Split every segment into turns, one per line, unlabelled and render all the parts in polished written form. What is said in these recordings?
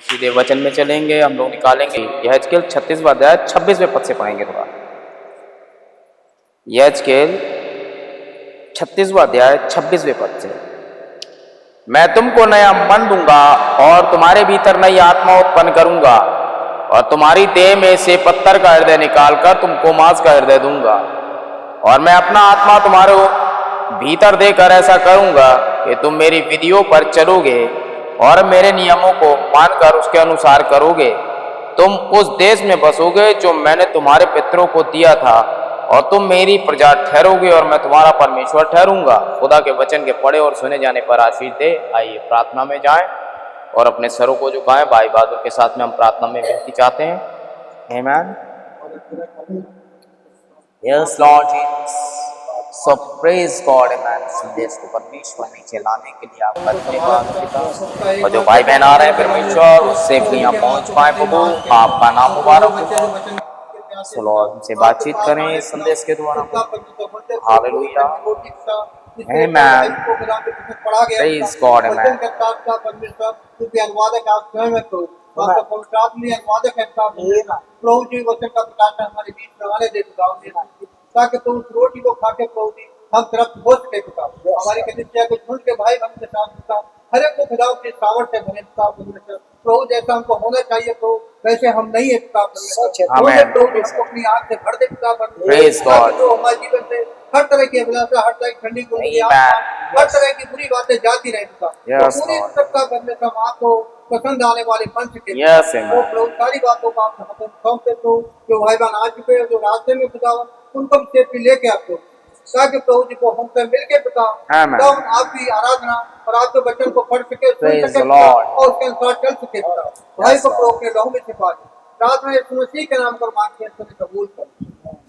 सीधे वचन में चलेंगे, हम लोग निकालेंगे यहेजकेल 36वां अध्याय 26वें पद से पढ़ेंगे थोड़ा। यहेजकेल 36वां अध्याय 26वें पद से। मैं तुमको नया मन दूंगा और तुम्हारे भीतर नई आत्मा उत्पन्न करूंगा और तुम्हारी देह में से पत्थर का हृदय निकालकर तुमको मांस का हृदय दूंगा और मैं अपना आत्मा तुम्हारे भीतर देकर ऐसा करूंगा कि तुम मेरी विधियों पर चलोगे और मेरे नियमों को मानकर उसके अनुसार करोगे। तुम उस देश में बसोगे जो मैंने तुम्हारे पितरों को दिया था और तुम मेरी प्रजा ठहरोगे और मैं तुम्हारा परमेश्वर ठहरूंगा। खुदा के वचन के पढ़े और सुने जाने पर आशीष दे। आइए प्रार्थना में जाएं और अपने सरों को झुकाएं। भाई बहादुर के साथ में हम प्रार्थना में विनती चाहते हैं। आमीन। यस लॉर्ड जीसस, सो प्रेज गॉड। आमीन। संदेश को परमेश्वर नीचे लाने के लिए आपका धन्यवाद पिता। और जो भाई बहन आ रहे हैं परमेश्वर वो सेफली यहाँ पहुँच पाए प्रभु, आपका नाम मुबारक हो। सो लॉर्ड हमसे बातचीत करें इस संदेश के द्वारा। हालेलुया। आमीन। Praise God. आमीन।
अनुवादक आप स्वयं करो, आपका पवित्रात्मा अनुवादक है प्रभु जी वचन का प्रकाशन हमारे बीच में आने दे पिता, ताकि तुम उस रोटी को खाके प्रभु जी हम तरफ हो सके पिता। हमारी कलिसिया को ढूंढ के भाई हम के साथ पिता, हर एक को खुदा के सामर्थ्य से भरे पिता प्रभु, जैसा हमको होना चाहिए प्रभु वैसे हम नहीं है पिता। हमको अपनी आँख से भर दे पिता, हमारे जीवन से हर तरह की अभिलाषा, हर तरह की ठंडी को, हर तरह की बुरी बातें जाती रहे पिता। पूरी सबका करने से आपको पसंद आने वाले बन सके। प्रभु सारी बातों को आप सौंपते तो जो भाई बहन आ चुके हैं, जो रास्ते में पिता उनको सेफ्टी लेके आपको, ताकि प्रभु जी को हमसे मिलके पिता तो आपकी आराधना और आपके वचन को पढ़ सके, सुन सके और उसके अनुसार चल सके पिता। भाई को प्रभु के लहू में छिपा दे। प्रार्थना यीशु मसीह के नाम पर मांगते हैं, कबूल कर।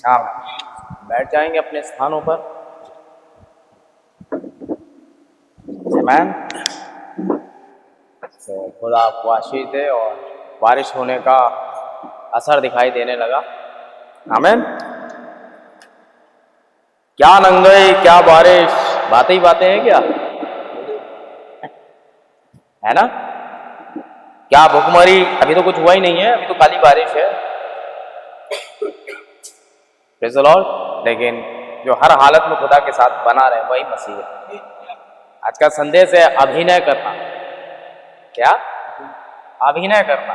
आमीन। बैठ जाएंगे अपने स्थानों पर। आमीन। तो खुदा आपको आशीष दे और बारिश होने का असर दिखाई देने लगा। आमीन। क्या नंगई क्या बारिश, बातें ही बातें हैं क्या, है ना? क्या भुखमरी, अभी तो कुछ हुआ ही नहीं है, अभी तो खाली बारिश है। Praise the Lord. लेकिन जो हर हालत में खुदा के साथ बना रहे वही मसीह है। आज का संदेश है अभिनय करना। क्या? अभिनय करना।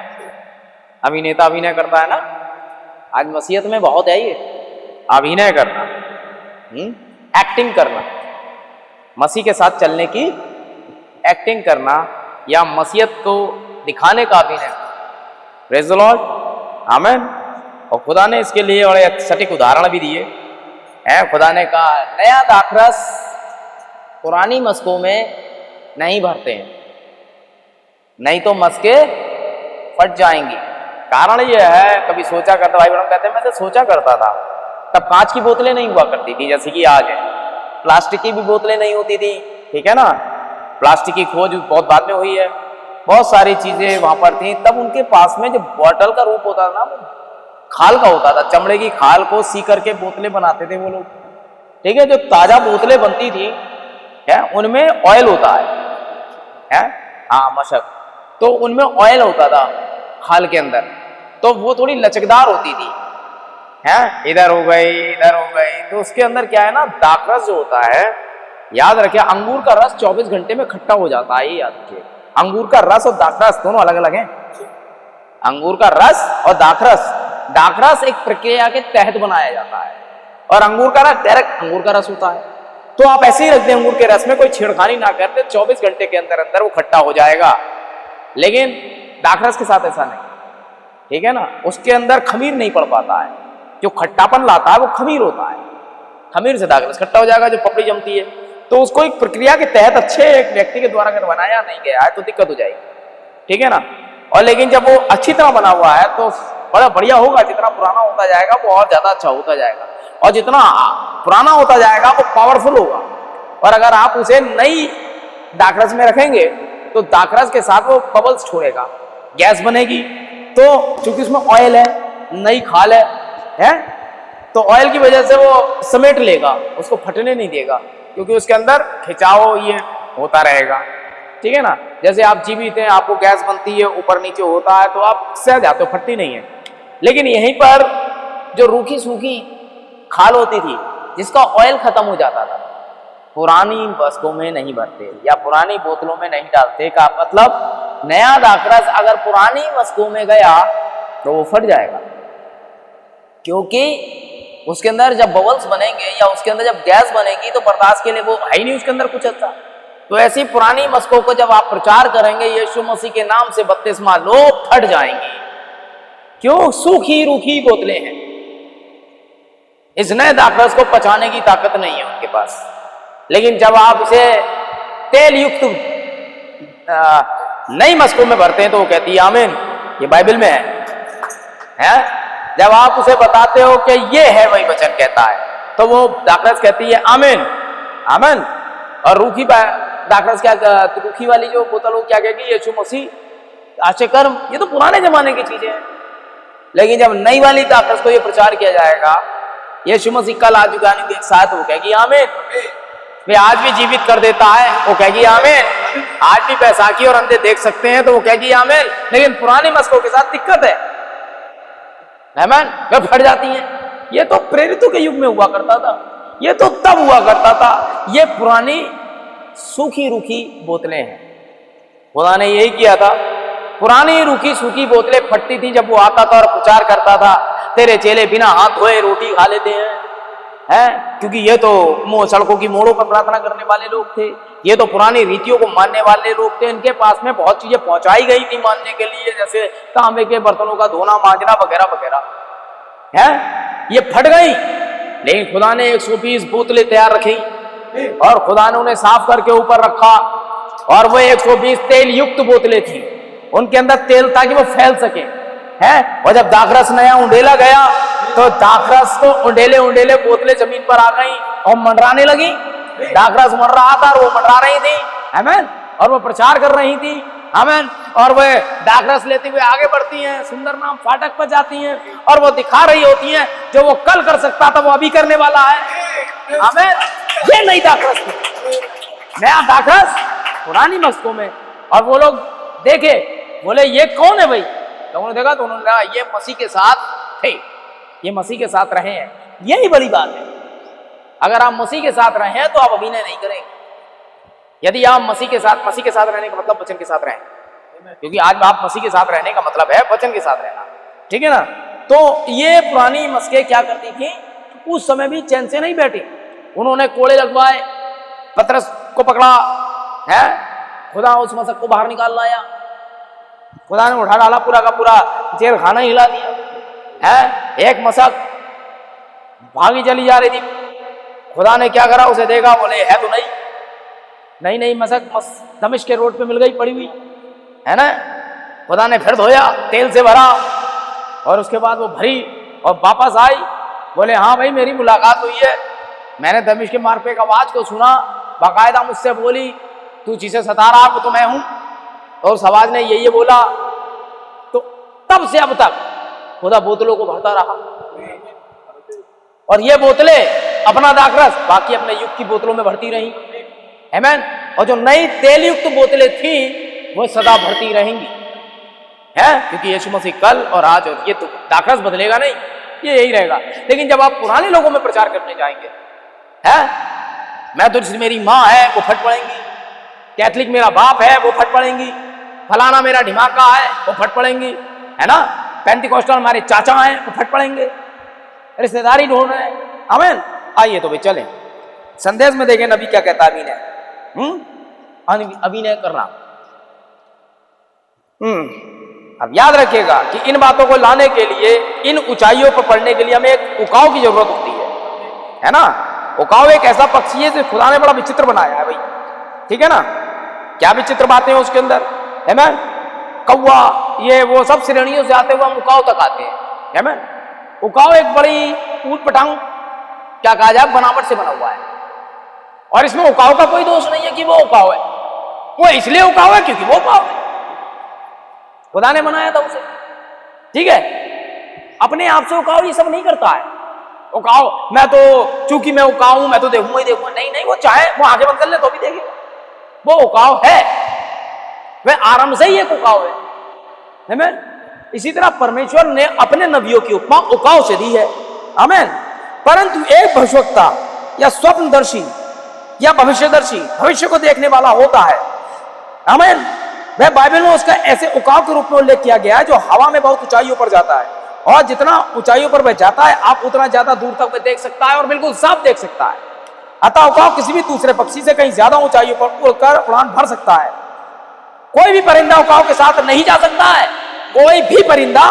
अभिनेता अभिनय करता है ना, आज मसीहत में बहुत है ये अभिनय करना, एक्टिंग करना, मसीह के साथ चलने की एक्टिंग करना या मसीहत को दिखाने का अभिनय। Praise the Lord. आमीन। और खुदा ने इसके लिए बड़े सटीक उदाहरण भी दिए हैं। खुदा ने कहा नया दाखरस पुरानी मस्कों में नहीं भरते हैं, नहीं तो मस्के फट जाएंगी। कारण यह है, कभी सोचा करता, भाई बहन कहते हैं मैं तो सोचा करता था, तब कांच की बोतलें नहीं हुआ करती थी जैसे कि आज है, प्लास्टिक की भी बोतलें नहीं होती थी, ठीक है ना। प्लास्टिक की खोज बहुत बाद में हुई है, बहुत सारी चीजें वहां पर थी। तब उनके पास में जो बॉटल का रूप होता था ना, खाल का होता था, चमड़े की खाल को सी करके बोतलें बनाते थे वो लोग, ठीक है। जो ताजा बोतलें बनती थी है उनमें ऑयल होता है? हाँ, मशक, तो उनमें ऑयल होता था खाल के अंदर, तो वो थोड़ी लचकदार होती थी, है, इधर हो गई इधर हो गई। तो उसके अंदर क्या है ना, दाखरस जो होता है, याद रखिए अंगूर का रस 24 घंटे में खट्टा हो जाता है, ये याद रखिए। अंगूर का रस और दाखरस दोनों अलग अलग हैं। अंगूर का रस और दाखरस, दाखरस एक प्रक्रिया के तहत बनाया जाता है और अंगूर का रस डायरेक्ट अंगूर का रस होता है। तो आप ऐसे ही रख दें अंगूर के रस में, कोई छेड़खानी ना करते, 24 घंटे के अंदर अंदर वो खट्टा हो जाएगा। लेकिन दाखरस के साथ ऐसा नहीं, ठीक है ना। उसके अंदर खमीर नहीं पड़ पाता है, जो खट्टापन लाता है वो खमीर होता है, खमीर से दाखरस खट्टा हो जाएगा, जो पपड़ी जमती है। तो उसको एक प्रक्रिया के तहत अच्छे एक व्यक्ति के द्वारा अगर बनाया नहीं गया है तो दिक्कत हो जाएगी, ठीक है ना। और लेकिन जब वो अच्छी तरह बना हुआ है तो बड़ा बढ़िया होगा, जितना पुराना होता जाएगा वो और ज्यादा अच्छा होता जाएगा, और जितना पुराना होता जाएगा वो पावरफुल होगा। और अगर आप उसे नई दाखरस में रखेंगे तो दाखरस के साथ वो बबल्स छोड़ेगा, गैस बनेगी, तो चूंकि उसमें ऑयल है, नई खाल है, तो ऑयल की वजह से वो समेट लेगा, उसको फटने नहीं देगा, क्योंकि उसके अंदर खिंचाव ये होता रहेगा। ठीक है ना। जैसे आप जीवित हैं, आपको गैस बनती है, ऊपर नीचे होता है, तो आप सह जाते हो, फटती नहीं है। लेकिन यहीं पर जो रूखी सूखी खाल होती थी जिसका ऑयल खत्म हो जाता था, पुरानी बस्कों में नहीं भरते या पुरानी बोतलों में नहीं डालते। का मतलब नया दाखरस अगर पुरानी बस्कों में गया तो वो फट जाएगा, क्योंकि उसके अंदर जब बबल्स बनेंगे या उसके अंदर जब गैस बनेगी तो बर्दाश्त के लिए वो है ही नहीं उसके अंदर कुछ अच्छा। तो ऐसी पुरानी मस्कों को जब आप प्रचार करेंगे यीशु मसीह के नाम से बपतिस्मा लो, फट जाएंगी। क्यों? सूखी रूखी बोतलें हैं, इस नए दाखरस को पचाने की ताकत नहीं है उनके पास। लेकिन जब आप इसे तेल युक्त नई मस्कों में भरते हैं तो वो कहती है आमीन, ये बाइबल में है? जब आप उसे बताते हो कि ये है वही वचन कहता है तो वो दाखरस कहती है आमीन आमीन। और रूखी दाखरस क्या, रूखी वाली जो बोतल वो क्या कहेगी? यीशु मसीह आश्चर्य कर्म। ये तो पुराने जमाने की चीजें हैं। लेकिन जब नई वाली दाखरस को ये प्रचार किया जाएगा, यीशु मसीह कल आज युगानी के साथ, वो कहेगी आमीन। वे आज भी जीवित कर देता है, वो कहेगी आमीन। आज भी बैसाखी और अंधे देख सकते हैं तो वो कहेगी आमीन। लेकिन पुरानी मस्कों के साथ दिक्कत है, आमीन, वे फट जाती हैं। ये तो प्रेरितों के युग में हुआ करता था, ये तो तब हुआ करता था। ये पुरानी सूखी रूखी बोतलें हैं। खुदा ने यही किया था, पुरानी रूखी सूखी बोतलें फटती थी जब वो आता था और प्रचार करता था तेरे चेले बिना हाथ धोए रोटी खा लेते हैं, क्योंकि ये तो सड़कों की मोड़ों पर प्रार्थना करने वाले लोग थे, ये तो पुरानी रीतियों को मानने वाले लोग थे। इनके पास में बहुत चीजें पहुंचाई गई थी मानने के लिए, जैसे तांबे के बर्तनों का धोना मांजना वगैरह वगैरह है, ये फट गई। लेकिन खुदा ने 120 बोतलें तैयार रखी और खुदा ने उन्हें साफ करके ऊपर रखा, और वो 120 तेल युक्त बोतलें थी, उनके अंदर तेल ताकि वो फैल सके है। और जब दाखरस नया उंडेला गया तो दाखरस को उंडेले उंडेले बोतलें जमीन पर आ गई और मंडराने लगी। दाखरस मर रहा था और वो मंडरा रही थी, आमीन, और वो प्रचार कर रही थी, आमीन। और वह दाखरस लेते हुए आगे बढ़ती हैं, सुंदर नाम फाटक पर जाती हैं और वो दिखा रही होती हैं जो वो कल कर सकता था वो अभी करने वाला है, आमीन। ये नई दाखरस थी, नया दाखरस पुरानी मस्कों में। और वो लोग देखे, बोले ये कौन है भाई? तो उन्होंने देखा तो उन्होंने कहा ये मसीह के साथ थे, ये मसीह के साथ रहे हैं। यही बड़ी बात है, अगर आप मसीह के साथ रहे हैं तो आप अभिनय नहीं करेंगे। यदि आप मसीह के साथ रहने का मतलब वचन के साथ रहें, क्योंकि आज आप मसीह के साथ रहने का मतलब है वचन के साथ रहना, ठीक है ना। तो ये पुरानी मस्कें क्या करती थी, उस समय भी चैन से नहीं बैठी, उन्होंने कोड़े लगवाए, पतरस को पकड़ा है, खुदा उस मशक को बाहर निकाल लाया, खुदा ने उठा डाला, पूरा का पूरा जेल खाना हिला दिया है। एक मशक भागी चली जा रही थी, खुदा ने क्या करा, उसे देखा, बोले है तो नहीं मशक दमिश्क के रोड पे मिल गई पड़ी हुई है ना। खुदा ने फिर धोया, तेल से भरा, और उसके बाद वो भरी और वापस आई, बोले हाँ भाई मेरी मुलाकात हुई है, मैंने दमिश्क के मार्ग पे एक आवाज को सुना, बाकायदा मुझसे बोली तू जिसे सता रहा वो तो मैं हूं, और उस आवाज ने ये बोला। तो तब से अब तक खुदा बोतलों को भरता रहा, और ये बोतलें अपना दाखरस बाकी अपने युग की बोतलों में भरती रही, आमीन। और जो नई तेल युक्त बोतलें थी वो सदा भरती रहेंगी, है, क्योंकि यीशु मसीह कल और आज, और ये तो दाखरस बदलेगा नहीं, ये यही रहेगा। लेकिन जब आप पुराने लोगों में प्रचार करने जाएंगे, है, मैं तो मेरी माँ है वो फट पड़ेंगी, कैथलिक मेरा बाप है वो फट पड़ेंगी, फलाना मेरा ढिमाका है वो फट पड़ेंगी, है ना, पेंटिकॉस्टल हमारे चाचा हैं वो फट पड़ेंगे, रिश्तेदारी ढूंढ रहे हैं, आमीन। आइए तो भाई चलें संदेश में देखें नबी क्या कहता है अभिनय करना। अब याद रखिएगा कि इन बातों को लाने के लिए, इन ऊंचाइयों पर पढ़ने के लिए हमें एक उकाव की जरूरत होती है ना। उकाव एक ऐसा पक्षी है जो खुदा ने बड़ा विचित्र बनाया है भाई, ठीक है ना। क्या विचित्र बातें हैं उसके अंदर, है ना। कौवा ये वो सब श्रेणियों से आते हुए हम उकाव तक आते हैं, है ना। उकाव एक बड़ी ऊट पटांग क्या कहा जाए बनावट से बना हुआ है, और इसमें उकाव का कोई दोष नहीं है कि वो उकाव है, वो इसलिए उकाव है क्योंकि वो उकाव है, खुदा ने बनाया था उसे, ठीक है। अपने आप से उकाव ये सब नहीं करता है। उकाव मैं तो चूंकि मैं उकाव हूं मैं तो देखूंगा ही देखूंगा, नहीं, वो चाहे वो आगे बंद कर ले तो भी देखेगा, वो उकाव है, वह आराम से ही एक उकाव है। आमीन। इसी तरह परमेश्वर ने अपने नबियों की उपमा उकाव से दी है। आमीन। परंतु एक भविष्यवक्ता या स्वप्नदर्शी या भविष्यदर्शी भविष्य को देखने वाला होता है। आमीन। वह बाइबल में उसका ऐसे उकाव के रूप में उल्लेख किया गया है जो हवा में बहुत ऊंचाइयों पर जाता है, और जितना ऊंचाइयों पर वह जाता है आप उतना ज्यादा दूर तक वह देख सकता है और बिल्कुल साफ देख सकता है। अतः उकाव किसी भी दूसरे पक्षी से कहीं ज्यादा ऊंचाइयों पर उड़कर उड़ान भर सकता है। कोई भी परिंदा उकाव के साथ नहीं जा सकता है। कोई भी परिंदा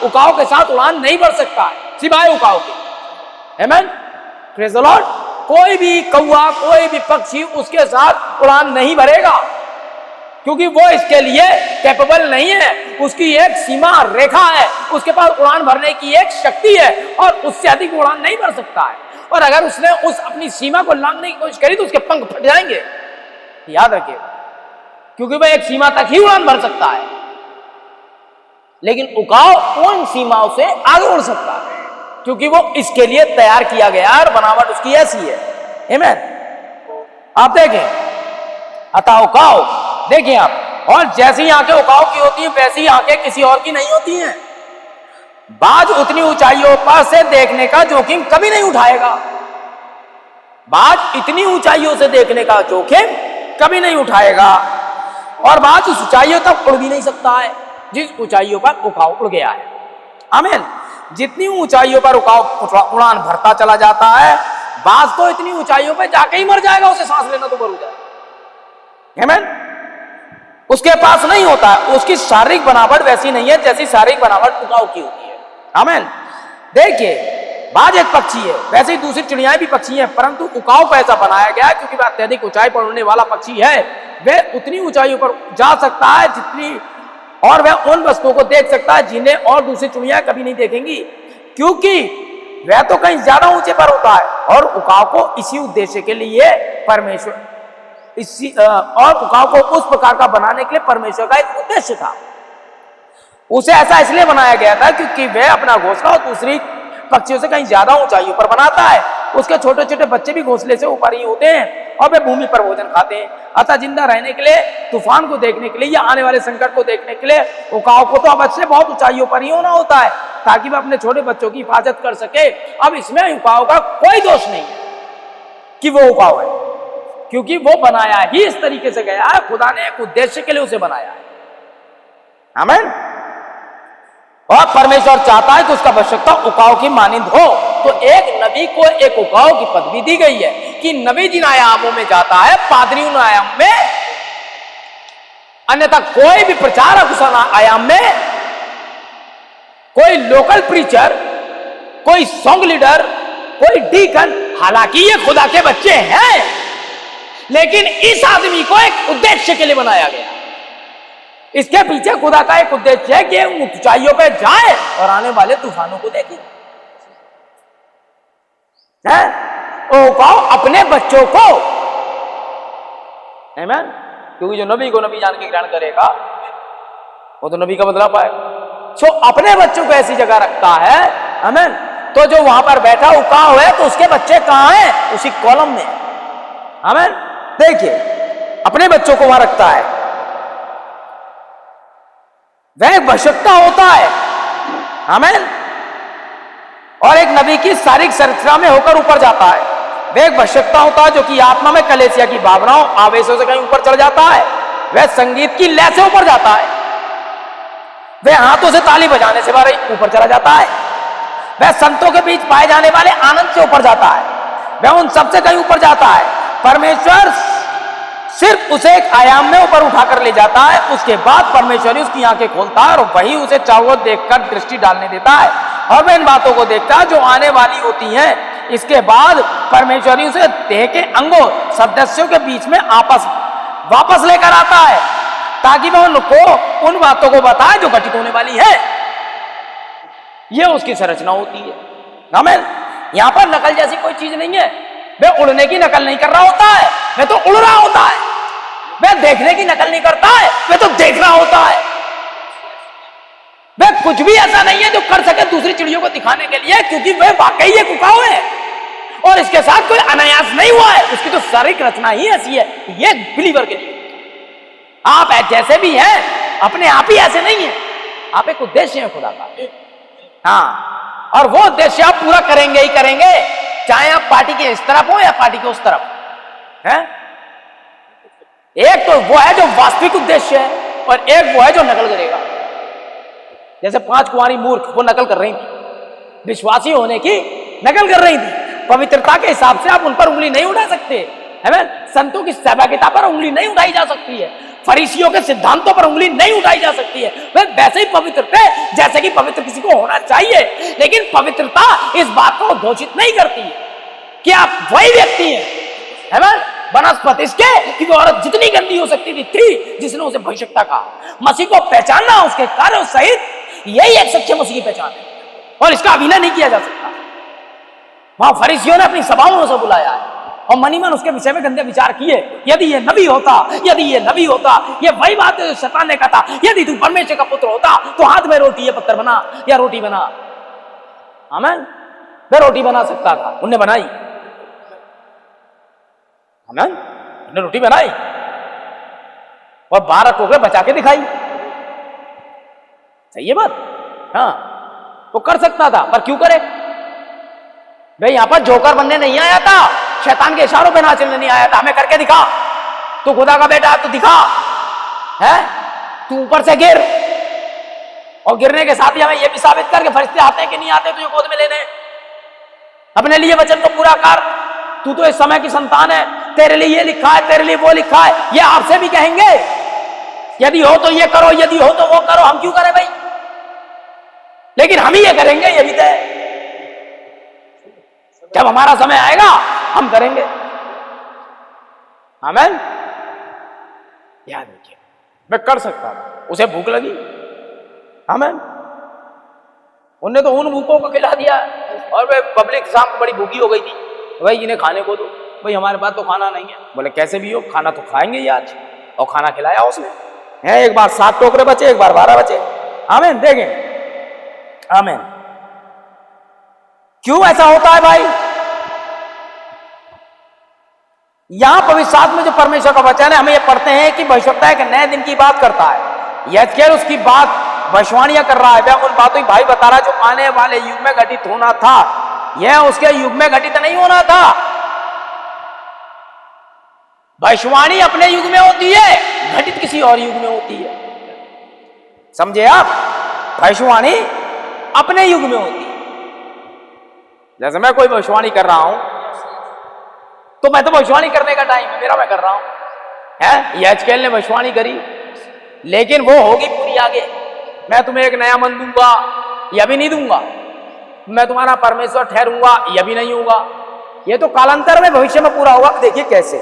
उकाव के साथ उड़ान नहीं भर सकता है सिवाय उकाव के। आमीन। Praise the Lord. कोई भी कौवा, कोई भी पक्षी उसके साथ उड़ान नहीं भरेगा, क्योंकि वो इसके लिए कैपेबल नहीं है। उसकी एक सीमा रेखा है, उसके पास उड़ान भरने की एक शक्ति है और उससे अधिक उड़ान नहीं भर सकता है। और अगर उसने उस अपनी सीमा को लांघने की कोशिश करी तो उसके पंख फट जाएंगे, याद रखिएगा, क्योंकि वह एक सीमा तक ही उड़ान भर सकता है। लेकिन उकाव उन सीमाओं से आगे उड़ सकता है, क्योंकि वो इसके लिए तैयार किया गया और बनावट उसकी ऐसी है। आमीन। आप देखें, अतः उकाव देखिए आप, और जैसी आंखें उकाव की होती हैं वैसी आंखें किसी और की नहीं होती हैं। बाज उतनी ऊंचाइयों पर से देखने का जोखिम कभी नहीं उठाएगा। बाज इतनी ऊंचाइयों से देखने का जोखिम कभी नहीं उठाएगा, और बाज उस ऊंचाइयों तक उड़ भी नहीं सकता है जिस ऊंचाइयों पर उकाव उड़ गया है। आमीन। जितनी ऊंचाइयों पर उकाव उड़ान भरता चला जाता है, बाज तो इतनी ऊंचाइयों पर जाके ही मर जाएगा, उसे सांस लेना तो बंद हो जाएगा। आमीन। उसके पास नहीं होता है, उसकी शारीरिक बनावट वैसी नहीं है जैसी शारीरिक बनावट उकाव की होती है। आमीन। देखिए, बाज एक पक्षी है, वैसे ही दूसरी चिड़ियाएं भी पक्षी हैं, परंतु उकाव को ऐसा बनाया गया है क्योंकि वह अत्यधिक ऊंचाई पर उड़ने वाला पक्षी है। वह उतनी ऊंचाइयों पर जा सकता है जितनी, और वह उन वस्तुओं को देख सकता है जिन्हें और दूसरी चिड़ियां कभी नहीं देखेंगी, क्योंकि वह तो कहीं ज्यादा ऊंचे पर होता है। और उकाव को इसी उद्देश्य के लिए परमेश्वर और उकाव को उस प्रकार का बनाने के लिए परमेश्वर का एक उद्देश्य था। उसे ऐसा इसलिए बनाया गया था क्योंकि वह अपना घोंसला और दूसरी पक्षियों से कहीं ज्यादा ऊंचाइयों पर बनाता है। उसके छोटे छोटे बच्चे भी घोंसले से ऊपर ही होते हैं और वे भूमि पर भोजन खाते हैं। अतः जिंदा रहने के लिए, तूफान को देखने के लिए या आने वाले संकट को देखने के लिए उकाव को तो अवश्य बहुत ऊंचाइयों पर ही होना होता है, ताकि वह अपने छोटे बच्चों की हिफाजत कर सके। अब इसमें उकाव का कोई दोष नहीं है कि वो उकाव है, क्योंकि वो बनाया ही इस तरीके से गया है। खुदा ने एक उद्देश्य के लिए उसे बनाया है। आमीन। और परमेश्वर चाहता है कि उसका आवश्यकता उकाव की मानिंद हो, तो एक नबी को एक उकाव की पदवी दी गई है कि नबी जिन आयामों में जाता है, पादरी उन आयाम में, अन्यथा कोई भी प्रचारक उस आयाम में, कोई लोकल प्रीचर, कोई सॉन्ग लीडर, कोई डीकन, हालांकि ये खुदा के बच्चे हैं, लेकिन इस आदमी को एक उद्देश्य के लिए बनाया गया। इसके पीछे खुदा का एक उद्देश्य है कि ऊंचाइयों पे जाए और आने वाले तूफानों को देखे। उकाव अपने बच्चों को, आमीन, क्योंकि जो नबी को नबी जान के ग्रहण करेगा वो तो नबी का बदला पाएगा। सो अपने बच्चों को ऐसी जगह रखता है। आमीन। तो जो वहां पर बैठा उकाव है तो उसके बच्चे कहां हैं? उसी कॉलम में। आमीन। देखिए, अपने बच्चों को वहां रखता है। वह एक भविष्यवक्ता होता है। आमीन। और एक नबी की शारीरिक संरचना में होकर ऊपर जाता है। वह एक भविष्यवक्ता होता है जो कि आत्मा में कलेसिया की भावनाओं, आवेशों से कहीं ऊपर चढ़ जाता है। वह संगीत की लय से ऊपर जाता है। वह हाथों से ताली बजाने से ऊपर चला जाता है। वह संतों के बीच पाए जाने वाले आनंद से ऊपर जाता है। वह उन सबसे कहीं ऊपर जाता है। परमेश्वर सिर्फ उसे एक आयाम में ऊपर उठाकर ले जाता है। उसके बाद परमेश्वर उसकी आंखें खोलता है और वही उसे चारों देखकर दृष्टि डालने देता है और वह इन बातों को देखता है जो आने वाली होती हैं। इसके बाद परमेश्वर उसे देह के अंगों, सदस्यों के बीच में वापस लेकर आता है, ताकि वह उनको उन बातों को बताए जो घटित होने वाली है। यह उसकी संरचना होती है। आमीन। यहां पर नकल जैसी कोई चीज नहीं है। वह उड़ने की नकल नहीं कर रहा होता है, वह तो उड़ रहा होता है। वह देखने की नकल नहीं करता है, वह तो देख रहा होता है। वह कुछ भी ऐसा नहीं है जो कर सके दूसरी चिड़ियों को दिखाने के लिए, क्योंकि वह वाकई एक उकाव है और इसके साथ कोई अनायास नहीं हुआ है। उसकी तो शारीरिक रचना ही ऐसी है, ये बिलीवर के लिए। आप जैसे भी हैं अपने आप ही ऐसे नहीं है, आप एक उद्देश्य है खुदा का। हाँ, और वो उद्देश्य आप पूरा करेंगे ही करेंगे, चाहे आप पार्टी के इस तरफ हो या पार्टी के उस तरफ है। एक तो वो है जो वास्तविक उद्देश्य है और एक वो है जो नकल करेगा। जैसे 5 कुंवारी मूर्ख वो नकल कर रही थी, विश्वासी होने की नकल कर रही थी। पवित्रता के हिसाब से आप उन पर उंगली नहीं उठा सकते, है ना? संतों की सहभागिता पर उंगली नहीं उठाई जा सकती है, फरीसियों के सिद्धांतों पर उंगली नहीं उठाई जा सकती है। वे वैसे ही पवित्र थे जैसे कि पवित्र किसी को होना चाहिए, लेकिन पवित्रता इस बात को घोषित नहीं करती है कि आप वही व्यक्ति हैं, है ना? वनस्पति कि वो औरत जितनी गंदी हो सकती थी जिसने उसे भविष्यता कहा। मसीह को पहचानना उसके कार्यों सहित, यही एक सच्चे मसीह की पहचान है और इसका अभिनय नहीं किया जा सकता। वहां फरीसियों ने अपनी सभाओं में उसे बुलाया है और मनी मन उसके विषय में गंदे विचार किए। यदि ये नबी होता, यदि ये नबी होता, ये वही बात है जो शैतान ने कहा था, यदि तू परमेश्वर का पुत्र होता तो हाथ में रोटी, ये पत्थर बना या रोटी बना। आमीन। वह रोटी बना सकता था, उन्हें बनाई। आमीन। उन्हें रोटी बनाई और 12 टोकरे बचा के दिखाई। सही है बात? हाँ, वो कर सकता था, पर क्यों करे? भाई यहां पर जोकर बनने नहीं आया था, शैतान के इशारों पे नाचने नहीं आया था। हमें करके दिखा, तू खुदा का बेटा है तो दिखा, है? तू ऊपर से गिर और गिरने के साथ ही हमें यह भी साबित कर कि फरिश्ते आते हैं कि नहीं आते तुझे गोद में लेने। अपने लिए वचन को पूरा कर, तू तो इस समय की संतान है, तेरे लिए ये लिखा है, तेरे लिए वो लिखा है। ये आपसे भी कहेंगे, यदि हो तो ये करो, यदि हो तो वो करो। हम क्यों करें भाई? लेकिन हम ही ये करेंगे, ये भी तय। जब हमारा समय आएगा हम करेंगे। आमीन। याद रखिए, मैं कर सकता था, उसे भूख लगी। आमीन। उनने तो उन भूखों को खिला दिया और वे पब्लिक शाम को बड़ी भूखी हो गई थी। भाई इन्हें खाने को दो, भाई हमारे पास तो खाना नहीं है। बोले कैसे भी हो, खाना तो खाएंगे ही आज। और खाना खिलाया उसने, है? एक बार 7 टोकरे बचे, एक बार 12 बचे। आमीन। देखें, आमीन। क्यों ऐसा होता है भाई? यहां पवित्र शास्त्र में जो परमेश्वर का वचन है, हमें यह पढ़ते हैं कि भविष्यवक्ता एक नए दिन की बात करता है। यह उसकी बात भविष्यवाणियां कर रहा है। वह उन बातों की भाई बता रहा है जो आने वाले युग में घटित होना था। यह उसके युग में घटित नहीं होना था। भविष्यवाणी अपने युग में होती है, घटित किसी और युग में होती है। समझे आप? भविष्यवाणी अपने युग में होती है। जैसे मैं कोई भविष्यवाणी कर रहा हूं तो मैं तो भविष्यवाणी करने का टाइम है मेरा, मैं कर रहा हूं, है? यहेजकेल ने भविष्यवाणी करी, लेकिन वो होगी पूरी आगे। मैं तुम्हें एक नया मन दूंगा, यह भी नहीं दूंगा। मैं तुम्हारा परमेश्वर ठहरूंगा, यह भी नहीं होगा। ये तो कालांतर में भविष्य में पूरा होगा, देखिए कैसे।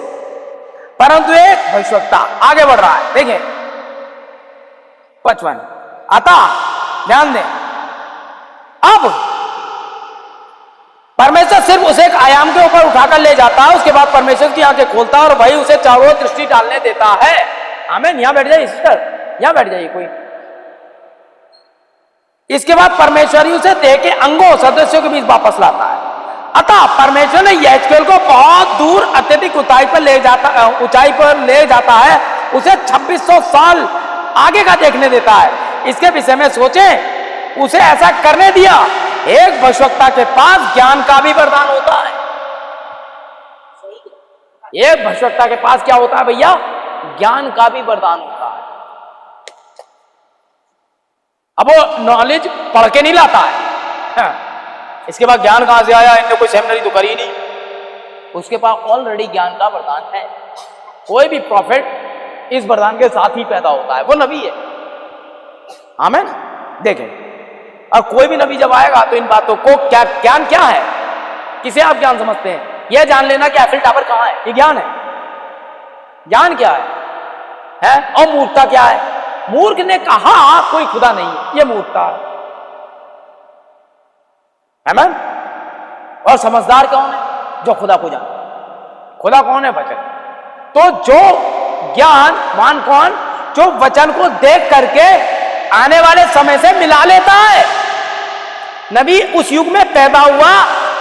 परंतु एक भविष्यवक्ता आगे बढ़ रहा है। देखिए 55 आता, ध्यान दें। अब परमेश्वर सिर्फ उसे एक आयाम के ऊपर उठाकर ले जाता है, उसके बाद परमेश्वर की आंखें खोलता है और वही उसे चारों ओर दृष्टि डालने देता है। आमीन। यहां बैठ जाइए सिस्टर, यहां बैठ जाइए कोई। इसके बाद परमेश्वर ही उसे देह के अंगों सदस्यों के बीच वापस लाता है। अतः परमेश्वर ने यहेजकेल को बहुत दूर अत्यधिक ऊंचाई पर ले जाता है, उसे 2600 साल आगे का देखने देता है। इसके विषय में सोचें, उसे ऐसा करने दिया। एक भविष्यवक्ता के पास ज्ञान का भी वरदान होता है। एक भविष्यवक्ता के पास क्या होता है भैया? ज्ञान का भी वरदान होता है। अब वो नॉलेज पढ़ के नहीं लाता है, इसके बाद ज्ञान कहां से आया? इनने कोई सेमिनरी तो करी नहीं। उसके पास ऑलरेडी ज्ञान का वरदान है। कोई भी प्रॉफिट इस वरदान के साथ ही पैदा होता है, वो नबी है। आमीन। देखें, और कोई भी नबी जब आएगा तो इन बातों को क्या ज्ञान क्या है, किसे आप ज्ञान समझते हैं? यह जान लेना कि एफिल टावर कहां है, ये ज्ञान है। ज्ञान क्या है? और मूर्खता क्या है? मूर्ख ने कहा कोई खुदा नहीं है, यह मूर्खता है। आमीन। और समझदार कौन है? जो खुदा को जाने। खुदा कौन है? वचन। तो जो ज्ञानवान कौन? जो वचन को देख करके आने वाले समय से मिला लेता है। नबी उस युग में पैदा हुआ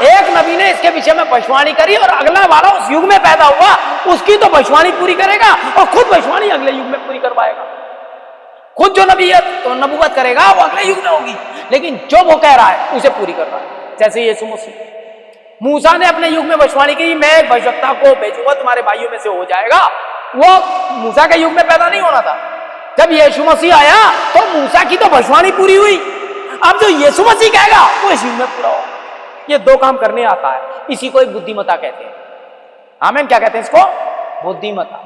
एक नबी ने इसके विषय में भविष्यवाणी करी और अगला वाला उस युग में पैदा हुआ, उसकी तो भविष्यवाणी पूरी करेगा और खुद भविष्यवाणी अगले युग में पूरी कर पाएगा। खुद जो नबी है तो नबूवत करेगा वो अगले युग में होगी, लेकिन जो वो कह रहा है उसे पूरी कर रहा है। जैसे यीशु मसीह, मूसा ने अपने युग में भविष्यवाणी की, मैं एक भविष्यवक्ता को भेजूंगा तुम्हारे भाइयों में से हो जाएगा। वो मूसा के युग में पैदा नहीं होना था। जब यीशु मसीह आया तो मूसा की तो भविष्यवाणी पूरी हुई, अब जो यीशु मसीह कहेगा वो इस युग में पूरा होगा। ये दो काम करने आता है, इसी को एक बुद्धिमता कहते हैं। आमीन। क्या कहते हैं इसको? बुद्धिमता,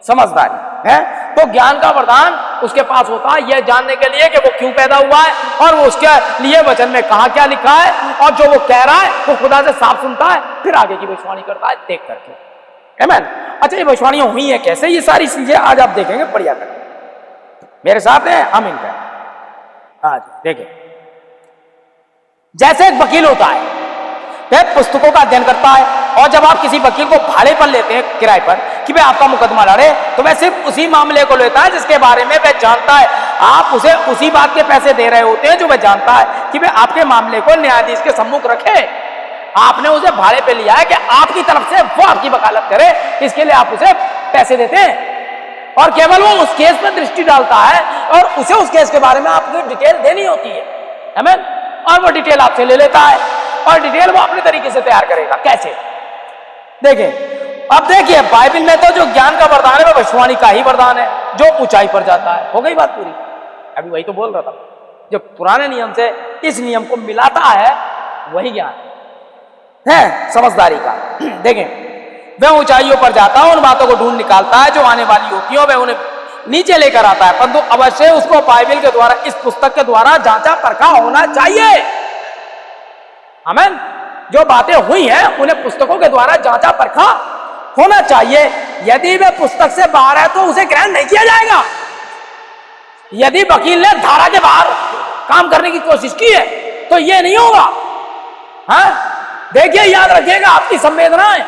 समझदारी है। तो ज्ञान का वरदान उसके पास होता है यह जानने के लिए कि वो क्यों पैदा हुआ है और वो उसके लिए वचन में कहा क्या लिखा है, और जो वो कह रहा है वो खुदा से साफ सुनता है, फिर आगे की भविष्यवाणी करता है देख करके। आमीन। अच्छा, ये भविष्यवाणियां हुई है कैसे? ये सारी चीजें आज आप देखेंगे, बढ़िया करके मेरे साथ है। आमीन का आज देखिए, जैसे एक वकील होता है, वह पुस्तकों का अध्ययन करता है, और जब आप किसी वकील को भाड़े पर लेते हैं, किराए पर, कि वह आपका मुकदमा लड़े, तो वह सिर्फ उसी मामले को लेता है जिसके बारे में वह जानता है। आप उसे उसी बात के पैसे दे रहे होते हैं जो वह जानता है कि वह आपके मामले को न्यायाधीश के सम्मुख रखे। आपने उसे भाड़े पे लिया है कि आपकी तरफ से वो आपकी वकालत करे, इसके लिए आप उसे पैसे देते हैं, और केवल वो उस केस पर दृष्टि डालता है और उसे उस केस के बारे में आपको डिटेल देनी होती है। आमीन। और वो डिटेल आपसे ले लेता है, और डिटेल वो अपने तरीके से तैयार करेगा। कैसे? देखिए, अब देखिए, बाइबल में तो जो ज्ञान का वरदान है वो भविष्यवाणी का ही वरदान है, जो ऊंचाई पर जाता है। हो गई बात पूरी? अभी वही तो बोल रहा था, जो पुराने नियम से इस नियम को मिलाता है वही ज्ञान है, समझदारी का। देखें, वह ऊंचाइयों पर जाता है, उन बातों को ढूंढ निकालता है जो आने वाली होती है, वह उन्हें नीचे लेकर आता है, परंतु अवश्य उसको बाइबल के द्वारा, इस पुस्तक के द्वारा जांचा परखा होना चाहिए। आमीन। जो बातें हुई हैं उन्हें पुस्तकों के द्वारा जांचा परखा होना चाहिए। यदि वह पुस्तक से बाहर है तो उसे ग्रहण नहीं किया जाएगा। यदि वकील ने धारा के बाहर काम करने की कोशिश की है तो यह नहीं होगा। हाँ, देखिए, याद रखिएगा, आपकी संवेदनाएं,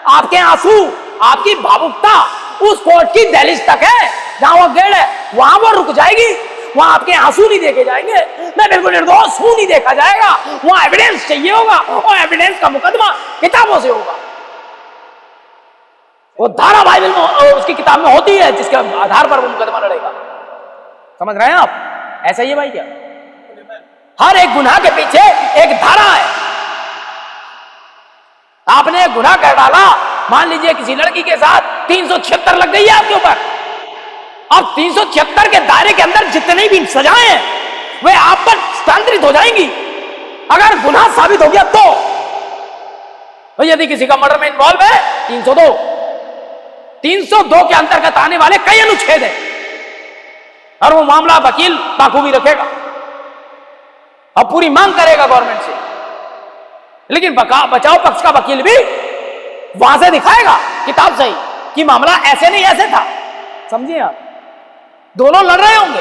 आपके आंसू, आपकी भावुकता उस कोर्ट की दहलीज तक है जहां वो गेड़ है, वहां वो रुक जाएगी। वहां आपके आंसू नहीं देखे जाएंगे, मैं बिल्कुल निर्दोष हूं नहीं देखा जाएगा। वहां एविडेंस चाहिए होगा, और एविडेंस का मुकदमा किताबों से होगा। वो धारा बाइबल में, उसकी किताब में होती है जिसके आधार पर वो मुकदमा लड़ेगा। समझ रहे हैं आप? ऐसा ही है भाई क्या? हर एक गुनाह के पीछे एक धारा है। आपने एक गुनाह कर डाला, मान लीजिए किसी लड़की के साथ 376 लग गई है आपके ऊपर, अब 376 के दायरे के अंदर जितनी भी सजाएं हैं वे आप पर स्थानांतरित हो जाएंगी अगर गुनाह साबित हो गया तो यदि किसी का मर्डर में इन्वॉल्व है 302 के अंतर्गत आने वाले कई अनुच्छेद हैं, और वो मामला वकील बाखूबी रखेगा और पूरी मांग करेगा गवर्नमेंट से, लेकिन बचाव पक्ष का वकील भी वहां से दिखाएगा किताब से ही कि मामला ऐसे नहीं ऐसे था। समझिए आप, दोनों लड़ रहे होंगे,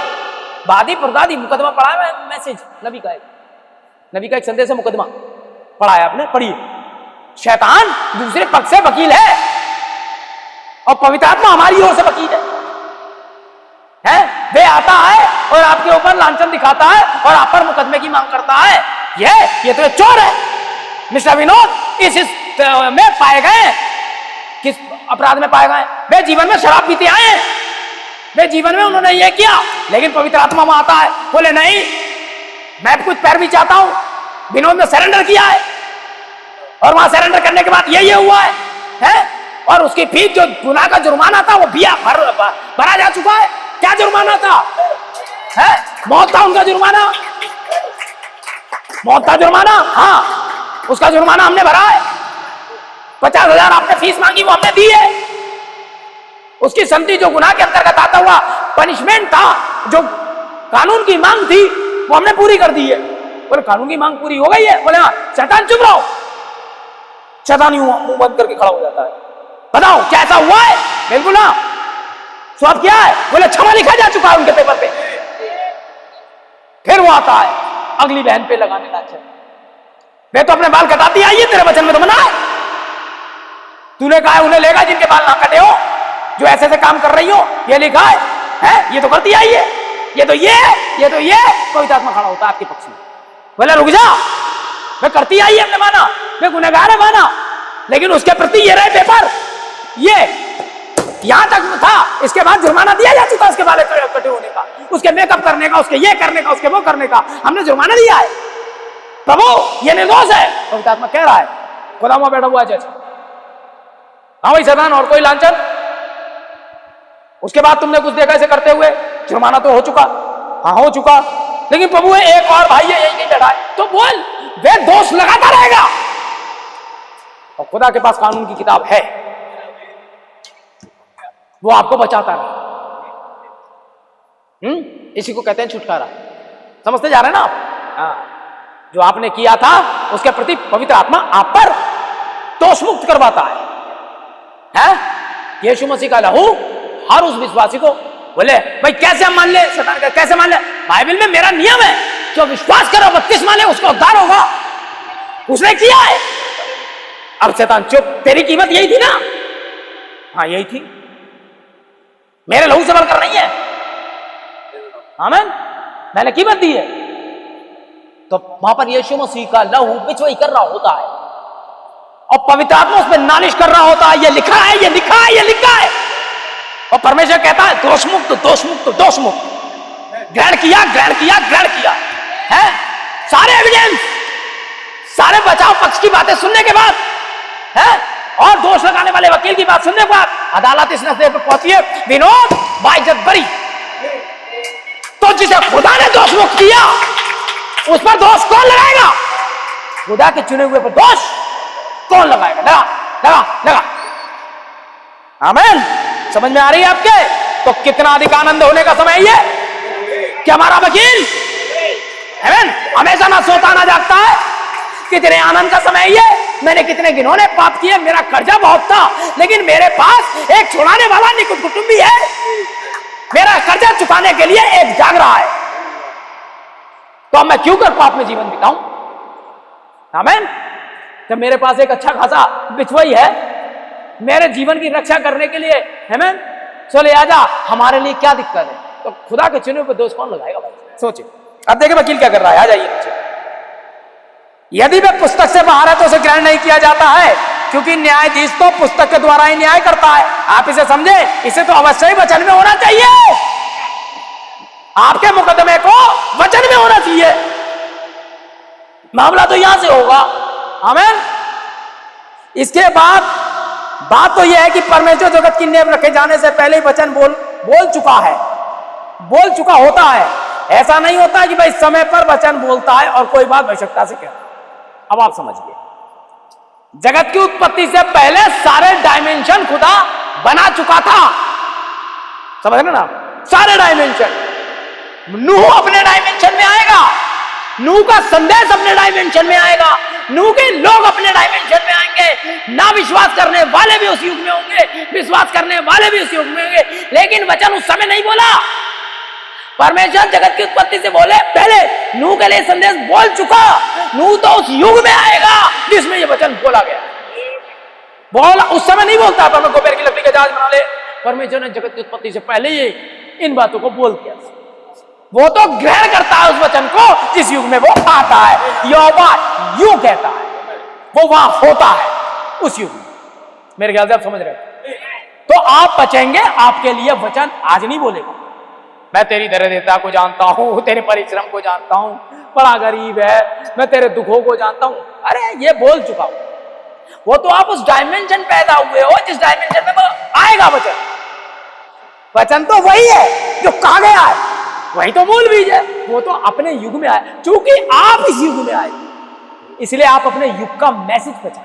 वादी प्रदादी मुकदमा पढ़ा है। मैसेज नबी का एक संदेश है, मुकदमा पढ़ा है आपने, पढ़िए। शैतान दूसरे पक्ष से वकील है और पवित्र आत्मा हमारी ओर से वकील है। वे आता है और आपके ऊपर लांछन दिखाता है और आप पर मुकदमे की मांग करता है। ये तो चोर है मिस्टर विनोद, इस में पाए गए, किस अपराध में पाए गए? वे जीवन में शराब पीते आए हैं, वे जीवन में उन्होंने ये किया, लेकिन पवित्र आत्मा वहां आता है, बोले नहीं मैं कुछ पैरवी चाहता हूं, विनोद ने सरेंडर किया है और वहां सरेंडर करने के बाद ये हुआ है, और उसकी फीस जो गुनाह का जुर्माना था वो भरा जा चुका है। क्या जुर्माना था? मौत था उनका जुर्माना, मौत का जुर्माना, हाँ उसका जुर्माना हमने भरा है। 50,000 आपने फीस मांगी, वो हमने दी है। उसकी संति जो गुनाह के अंतर्गत आता हुआ पनिशमेंट था, जो कानून की मांग थी, वो हमने पूरी कर दी है। बोले कानून की मांग पूरी हो गई है? बोले हाँ। शैतान चुप रहो। शैतान यूं मुंह बंद करके खड़ा हो जाता है, बताओ क्या ऐसा हुआ है? बिल्कुल हाँ। स्वाब क्या है? बोले क्षमा लिखा जा चुका है उनके पेपर पे। फिर वो आता है अगली बहन पे लगाने लायक, वे तो अपने बाल कटाती आई है, तेरे वचन में तो मना है, तूने कहा उन्हें लेगा जिनके बाल ना कटे हो, जो ऐसे ऐसे काम कर रही हो, ये लिखा है, ये तो करती आई है, ये तो ये पवित्र आत्मा खड़ा होता है आपके पक्ष में। बोले रुक जा, मैं करती आई हमने माना, मैं गुनहगार है माना, लेकिन उसके प्रति ये रहे पेपर, ये यहां तक था, इसके बाद जुर्माना दिया जा चुका उसके बाल कटे होने का, उसके मेकअप करने का, उसके ये करने का, उसके वो करने का, हमने जुर्माना दिया है। प्रभु ये निर्दोष है, पवित्र आत्मा कह रहा है, खुदा वहां बैठा हुआ है जज। हाँ भाई शैतान और कोई लांछन, उसके बाद तुमने कुछ देखा इसे करते हुए, जुर्माना तो हो चुका, हाँ हो चुका, लेकिन प्रभु है एक और भाई है यही नहीं बैठा है, तो बोल वे दोष लगाता रहेगा। और खुदा के पास कानून की किताब है, वो आपको बचाता रहे। इसी को कहते हैं छुटकारा। समझते जा रहे हैं ना आप? हाँ, जो आपने किया था उसके प्रति पवित्र आत्मा आप पर दोष मुक्त करवाता है? यीशु मसीह का लहू हर उस विश्वासी को, बोले भाई कैसे मान ले, शैतान का कैसे मान ले, बाइबल में मेरा नियम है, जो विश्वास करो बपतिस्मा माने उसको उद्धार होगा, उसने किया है। अब शैतान चुप, तेरी कीमत यही थी ना? हाँ यही थी, मेरे लहू से बढ़कर नहीं है। आमीन, मैंने कीमत दी है। तो वहां पर यीशु मसीह का लहू बिचवाई कर रहा होता है और पवित्र आत्मा उस पर नालिश कर रहा होता है, ये लिखा है, ये लिखा है, ये लिखा है। और परमेश्वर कहता है दोष मुक्त, दोष मुक्त, दोष मुक्त, ग्रहण किया, ग्रहण किया, ग्रहण किया है। सारे एविडेंस, सारे बचाव पक्ष की बातें सुनने के बाद है, और दोष लगाने वाले वकील की बात सुनने के बाद अदालत इस नतीजे पर पहुंची है, विनोद बाइज्जत बरी। तो जिसे खुदा ने दोष मुक्त किया उस पर दोष कौन लगाएगा? खुदा के चुने हुए पर दोष कौन लगाएगा? लगा लगा लगा। आमीन, समझ में आ रही है आपके? तो कितना अधिक आनंद होने का समय ये कि हमारा वकील आमीन हमेशा ना सोता ना जागता है। कितने आनंद का समय ये, मैंने कितने घिनौने पाप किए, मेरा कर्जा बहुत था, लेकिन मेरे पास एक छुड़ाने वाला निकट कुटुंबी है, मेरा कर्जा चुकाने के लिए एक जाग रहा है। तो अब मैं क्यों कर पाप में जीवन बिताऊं? आमीन, जब मेरे पास एक अच्छा खासा बिचवाई है मेरे जीवन की रक्षा करने के लिए, आमीन, चले आजा, हमारे लिए क्या दिक्कत है? तो खुदा के चुने पर दोष कौन लगाएगा भाई? सोचिए। अब देखिए वकील क्या कर रहा है, आ जाइए नीचे। यदि वह पुस्तक से बाहर है तो उसे ग्रहण नहीं किया जाता है, क्योंकि न्यायाधीश तो पुस्तक के द्वारा ही न्याय करता है। आप इसे समझे, इसे तो अवश्य ही वचन में होना चाहिए, आपके मुकदमे को वचन में होना चाहिए, मामला तो यहां से होगा। आमीन। इसके बाद बात तो यह है कि परमेश्वर जगत की नींव रखे जाने से पहले ही वचन बोल चुका है, बोल चुका होता है। ऐसा नहीं होता कि भाई समय पर वचन बोलता है और कोई बात आवश्यकता से कहता है। अब आप समझिए, जगत की उत्पत्ति से पहले सारे डायमेंशन खुदा बना चुका था, समझ रहे ना? सारे डायमेंशन। नूह अपने डायमेंशन में आएगा, नूह का संदेश अपने डायमेंशन में आएगा, नूह के लोग अपने डायमेंशन में आएंगे। ना विश्वास करने वाले भी उस युग में होंगे, विश्वास करने वाले भी उस युग में होंगे, लेकिन वचन उस समय नहीं बोला। परमेश्वर जगत की उत्पत्ति से बोले पहले नूह के लिए संदेश बोल चुका। नूह तो उस युग में आएगा जिसमें ये वचन बोला गया, बोला उस समय नहीं बोलता। पर मैं गोबर की लकड़ी का जहाज बना ले, परमेश्वर ने जगत की उत्पत्ति से पहले ही इन बातों को बोल दिया। वो तो ग्रहण करता है उस वचन को जिस युग में वो आता है। यहोवा यूं कहता है, वो वहां होता है उस युग में। मेरे ख्याल से आप समझ रहे हो? तो आप बचेंगे, आपके लिए वचन आज नहीं बोलेगा। मैं तेरी दरिद्रता को जानता हूं, तेरे परिश्रम को जानता हूं, बड़ा गरीब है, मैं तेरे दुखों को जानता हूं। अरे ये बोल चुका हूं। वो तो आप उस डायमेंशन पैदा हुए हो जिस डायमेंशन में वो आएगा वचन। वचन तो वही है जो कहा गया है, वही तो मूल बीज है। वो तो अपने युग में आए, क्योंकि आप इस युग में आए, इसलिए आप अपने युग का मैसेज पहचान।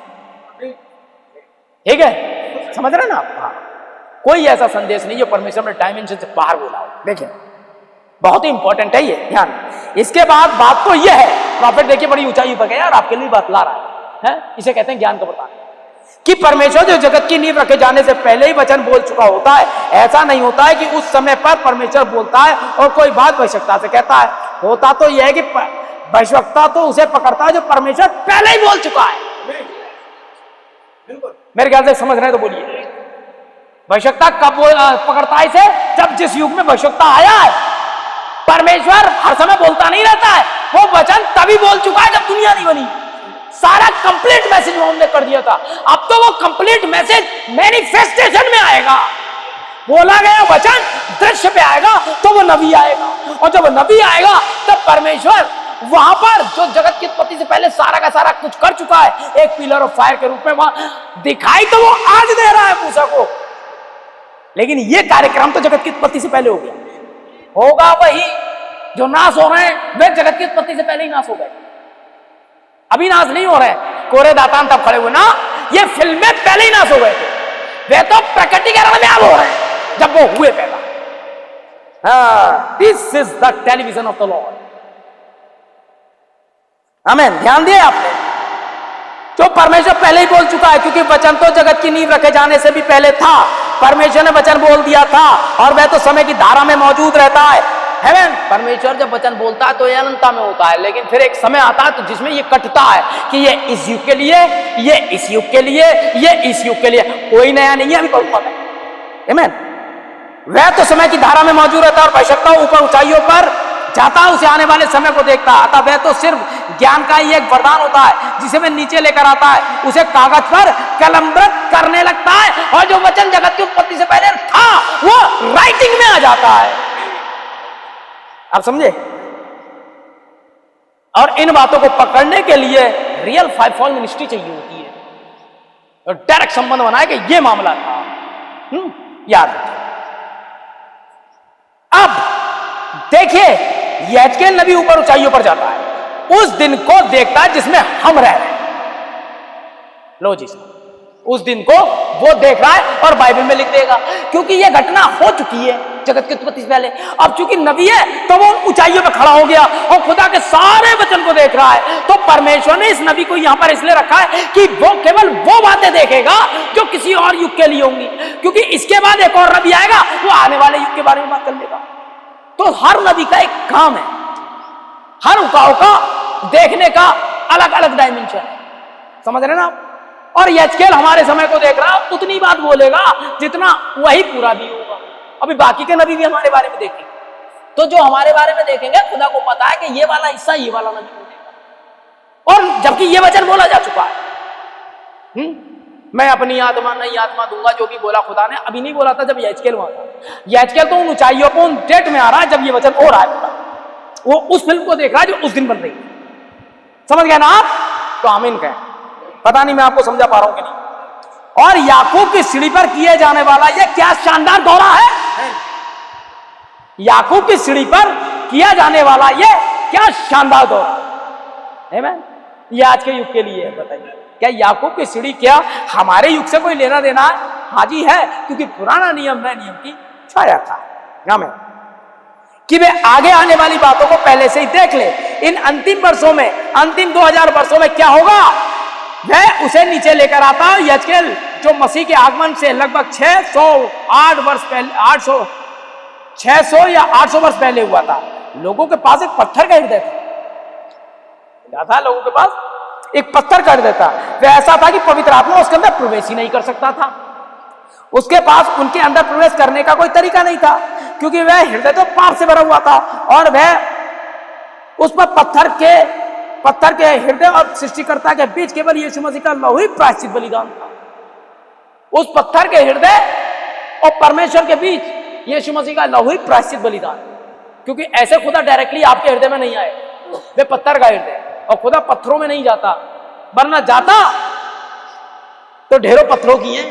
ठीक है, समझ रहे ना आप? कोई ऐसा संदेश नहीं जो परमेश्वर ने डायमेंशन से बाहर बोला हो। देखिए बहुत ही इंपॉर्टेंट है ये, ध्यान। इसके बाद बात तो ये है, प्रॉफिट देखिए बड़ी ऊंचाई पर गया और आपके लिए बात ला रहा है, इसे कहते हैं ज्ञान का प्रदान, कि परमेश्वर जो जगत की नींव रखे जाने से पहले ही वचन बोल चुका होता है। ऐसा नहीं होता है कि उस समय पर परमेश्वर बोलता है और कोई बात आवश्यकता से कहता है। होता तो यह है कि आवश्यकता तो उसे पकड़ता है जो परमेश्वर पहले ही बोल चुका है। मेरे ख्याल से समझ रहे हैं तो बोलिए। आवश्यकता कब पकड़ता है इसे? जब जिस युग में आवश्यकता आया है। परमेश्वर हर समय बोलता नहीं रहता है, वो वचन तभी बोल चुका है जब दुनिया नहीं बनी। सारा कंप्लीट मैसेज मोहम्मद ने कर दिया था। अब तो वो कंप्लीट मैसेज मैनिफेस्टेशन में आएगा। बोला गया वचन दृश्य पे आएगा तो वो नबी आएगा, और जब नबी आएगा तब परमेश्वर वहां पर जो जगत की उत्पत्ति से पहले सारा का सारा कुछ कर चुका है, एक पिलर ऑफ फायर के रूप में वहां दिखाई तो वो आज दे रहा है मूसा को, लेकिन ये कार्यक्रम तो जगत की उत्पत्ति से पहले हो गया। होगा वही जो नाश हो रहे हैं, वे जगत की उत्पत्ति से पहले ही नाश हो गए, अभी नाश नहीं हो रहे। कोरे दातान तब खड़े हुए ना, ये फिल्में पहले ही नाश हो गए थे, वे तो प्रकटीकरण में अब हो रहे हैं जब वो हुए पैदा। This is the television of the Lord. आमीन। ध्यान दिए आपने, जो परमेश्वर पहले ही बोल चुका है, क्योंकि वचन तो जगत की नींव रखे जाने से भी पहले था। परमेश्वर ने वचन बोल दिया था और वह तो समय की धारा में मौजूद रहता है। हेवन, परमेश्वर जब वचन बोलता है तो ये अनंतता में होता है, लेकिन फिर एक समय आता है तो जिसमें ये कटता है कि ये इस युग के लिए, ये इस युग के लिए, ये इस युग के लिए। कोई नया नहीं है अभी पढ़ूंगा मैं। हेवन, वह तो समय की धारा में मौजूद रहता है और भविष्यता ऊपर ऊंचाइयों पर जाता है, उसे आने वाले समय को देखता है। अतः वह तो सिर्फ ज्ञान का ही एक वरदान होता है जिसे वह नीचे लेकर आता है, उसे कागज पर कलमबंद करने लगता है, और जो वचन जगत की उत्पत्ति से पहले था वो राइटिंग में आ जाता है। आप समझे? और इन बातों को पकड़ने के लिए रियल फाइवफोल्ड मिनिस्ट्री चाहिए होती है, और डायरेक्ट संबंध बनाए कि ये मामला था। याद रखिए। अब देखिए, यहेजकेल नबी ऊपर ऊंचाइयों पर जाता है, उस दिन को देखता है जिसमें हम रह रहे हैं। लो जी, उस दिन को वो देख रहा है और बाइबल में लिख देगा, क्योंकि ये घटना हो चुकी है जगत की उत्पत्ति से पहले। अब चूंकि नबी है तो वो ऊंचाइयों पे खड़ा हो गया और खुदा के सारे वचन को देख रहा है। तो परमेश्वर ने इस नबी को यहां पर इसलिए रखा है कि वो केवल वो बातें देखेगा जो किसी और युग के लिए होंगी, क्योंकि इसके बाद एक और नबी आएगा, वो आने वाले युग के बारे में बात कर लेगा। तो हर नबी का एक काम है, हर उकाव का देखने का अलग अलग डायमेंशन है, समझ रहे ना आप? और यहेजकेल हमारे समय को देख रहा, उतनी बात बोलेगा जितना वही पूरा भी होगा। अभी बाकी के नबी भी हमारे बारे में देखेंगे, तो जो हमारे बारे में देखेंगे खुदा को पता है कि ये वाला हिस्सा ये वाला नबी बोलेगा, और जबकि ये वचन बोला जा चुका है। मैं अपनी आत्मा नई आत्मा दूंगा, जो भी बोला खुदा ने, अभी नहीं बोला था जब यहेजकेल वहां था। यहेजकेल तो उन ऊंचाइयों पर, उन डेट में आ रहा है जब ये वचन हो रहा है। वो उस फिल्म को देख रहा है जो उस दिन बन रही है। समझ गए ना आप? तो आमीन कहें। पता नहीं मैं आपको समझा पा रहा हूं कि नहीं। और याकूब की सीढ़ी पर किए जाने वाला ये क्या शानदार दौरा है। याकूब की सीढ़ी पर किया जाने वाला ये क्या शानदार दौरा है। मैं ये आज के युग के लिए है। बताइए, क्या याकूब की सीढ़ी क्या हमारे युग से कोई लेना देना है? हाँ जी है, क्योंकि पुराना नियम नए नियम की छाया था हमें, कि वे आगे आने वाली बातों को पहले से ही देख ले। इन अंतिम वर्षों में, अंतिम 2000 वर्षों में क्या होगा, वह उसे नीचे लेकर आता है। यहेजकेल जो मसीह के आगमन से लगभग 608 वर्ष पहले, 600 या 800 वर्ष पहले हुआ था। लोगों के पास एक पत्थर का हृदय था, लोगों के पास एक पत्थर का हृदय था। वह ऐसा था कि पवित्र आत्मा उसके अंदर प्रवेश ही नहीं कर सकता था। उसके पास उनके अंदर प्रवेश करने का कोई तरीका नहीं था, क्योंकि वह हृदय तो पाप से भरा हुआ था, और वह उस पर पत्थर के हृदय और सृष्टिकर्ता के बीच केवल यीशु मसीह का लहू ही प्रायश्चित बलिदान था। उस पत्थर के हृदय और परमेश्वर के बीच यीशु मसीह का लहू ही प्रायश्चित बलिदान, क्योंकि ऐसे खुदा डायरेक्टली आपके हृदय में नहीं आए, वे पत्थर का हृदय, और खुदा पत्थरों में नहीं जाता, वरना जाता तो ढेरों पत्थरों की है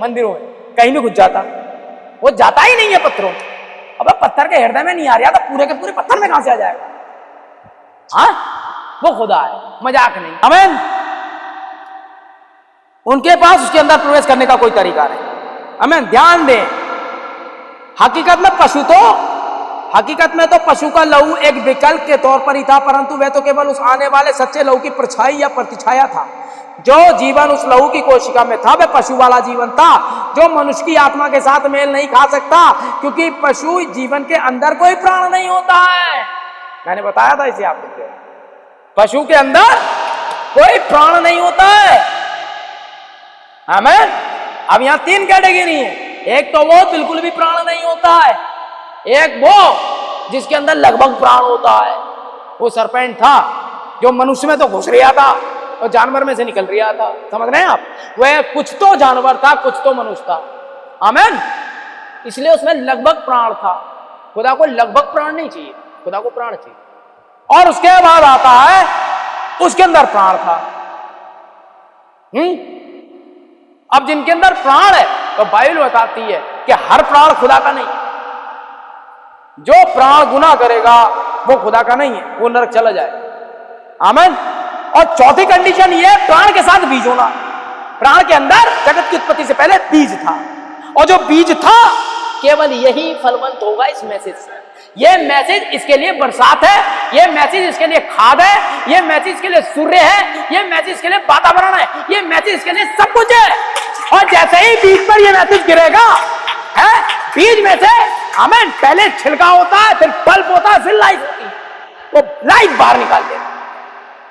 मंदिरों में, कहीं भी घुस जाता। वो जाता ही नहीं है पत्थरों में। अब पत्थर के हृदय में नहीं आ रहा तो पूरे के पूरे पत्थर में कहां से आ जाएगा? हाँ, वो खुदा है, मजाक नहीं। आमीन। उनके पास उसके अंदर प्रवेश करने का कोई तरीका नहीं। आमीन। ध्यान दें, हकीकत में तो पशु का लहू एक विकल्प के तौर पर ही था, परंतु वह तो केवल उस आने वाले सच्चे लहू की परछाई या प्रतिछाया था। जो जीवन उस लहू की कोशिका में था वह पशु वाला जीवन था, जो मनुष्य की आत्मा के साथ मेल नहीं खा सकता, क्योंकि पशु जीवन के अंदर कोई प्राण नहीं होता है। मैंने बताया था इसे आपको, पशु के अंदर कोई प्राण नहीं होता है। आमीन। अब यहां 3 कैटेगरी है। एक तो वो बिल्कुल भी प्राण नहीं होता है, एक वो जिसके अंदर लगभग प्राण होता है। वो सरपेंट था जो मनुष्य में तो घुस गया था, और जानवर में से निकल रहा था। समझ रहे हैं आप? वह कुछ तो जानवर था, कुछ तो मनुष्य था। आमीन। इसलिए उसमें लगभग प्राण था। खुदा को लगभग प्राण नहीं चाहिए, खुदा को प्राण चाहिए। और उसके बाद आता है उसके अंदर प्राण था। अब जिनके अंदर प्राण है तो बाइबल बताती है कि हर प्राण खुदा का नहीं है। जो प्राण गुनाह करेगा वो खुदा का नहीं है, वो नरक चला जाए। आमीन। और चौथी कंडीशन ये है, प्राण के साथ बीज होना। प्राण के अंदर जगत की उत्पत्ति से पहले बीज था, और जो बीज था केवल यही फलवंत होगा इस मैसेज से। ये मैसेज इसके लिए बरसात है, ये मैसेज इसके लिए खाद है, ये मैसेज इसके लिए सूर्य है, ये मैसेज इसके लिए वातावरण है, ये मैसेज इसके लिए सब कुछ है। और जैसे ही बीज पर ये मैसेज गिरेगा, है बीज में से हमें पहले छिलका होता है, फिर पल्प होता है, फिर लाइफ होती है। वो लाइफ बाहर निकाल देगा।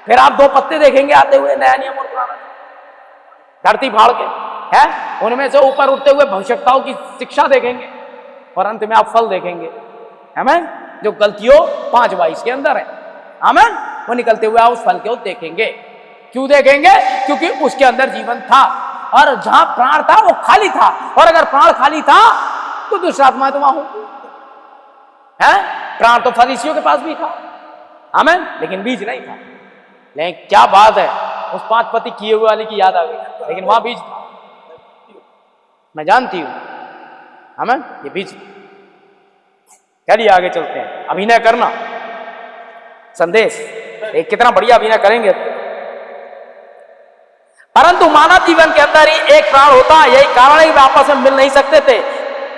फिर आप दो पत्ते देखेंगे आते हुए, नया नियम और पुराना, धरती फाड़ के, है उनमें से ऊपर उठते हुए भविष्यताओं की शिक्षा देखेंगे, और अंत में आप फल देखेंगे। आमीन। जो गलतियों 5:22 के अंदर है, आमीन, वो निकलते हुए आप उस फल को देखेंगे। क्यों देखेंगे? क्योंकि उसके अंदर जीवन था, और जहां प्राण था वो खाली था। और अगर प्राण खाली था तो दुष्ट आत्मा तो वहां होगी। प्राण तो फरीसियों के पास भी था, आमीन, लेकिन बीज नहीं था। लेकिन क्या बात है, उस 5 पति किए हुए वाले की याद आ गई, लेकिन वहां बीज था। मैं जानती हूं, आमीन, ये बीज। चलिए आगे चलते हैं। अभिनय करना, संदेश एक कितना बढ़िया अभिनय करेंगे। परंतु मानव जीवन के अंदर ही एक प्राण होता है। यही कारण है कि वे आपस में मिल नहीं सकते थे,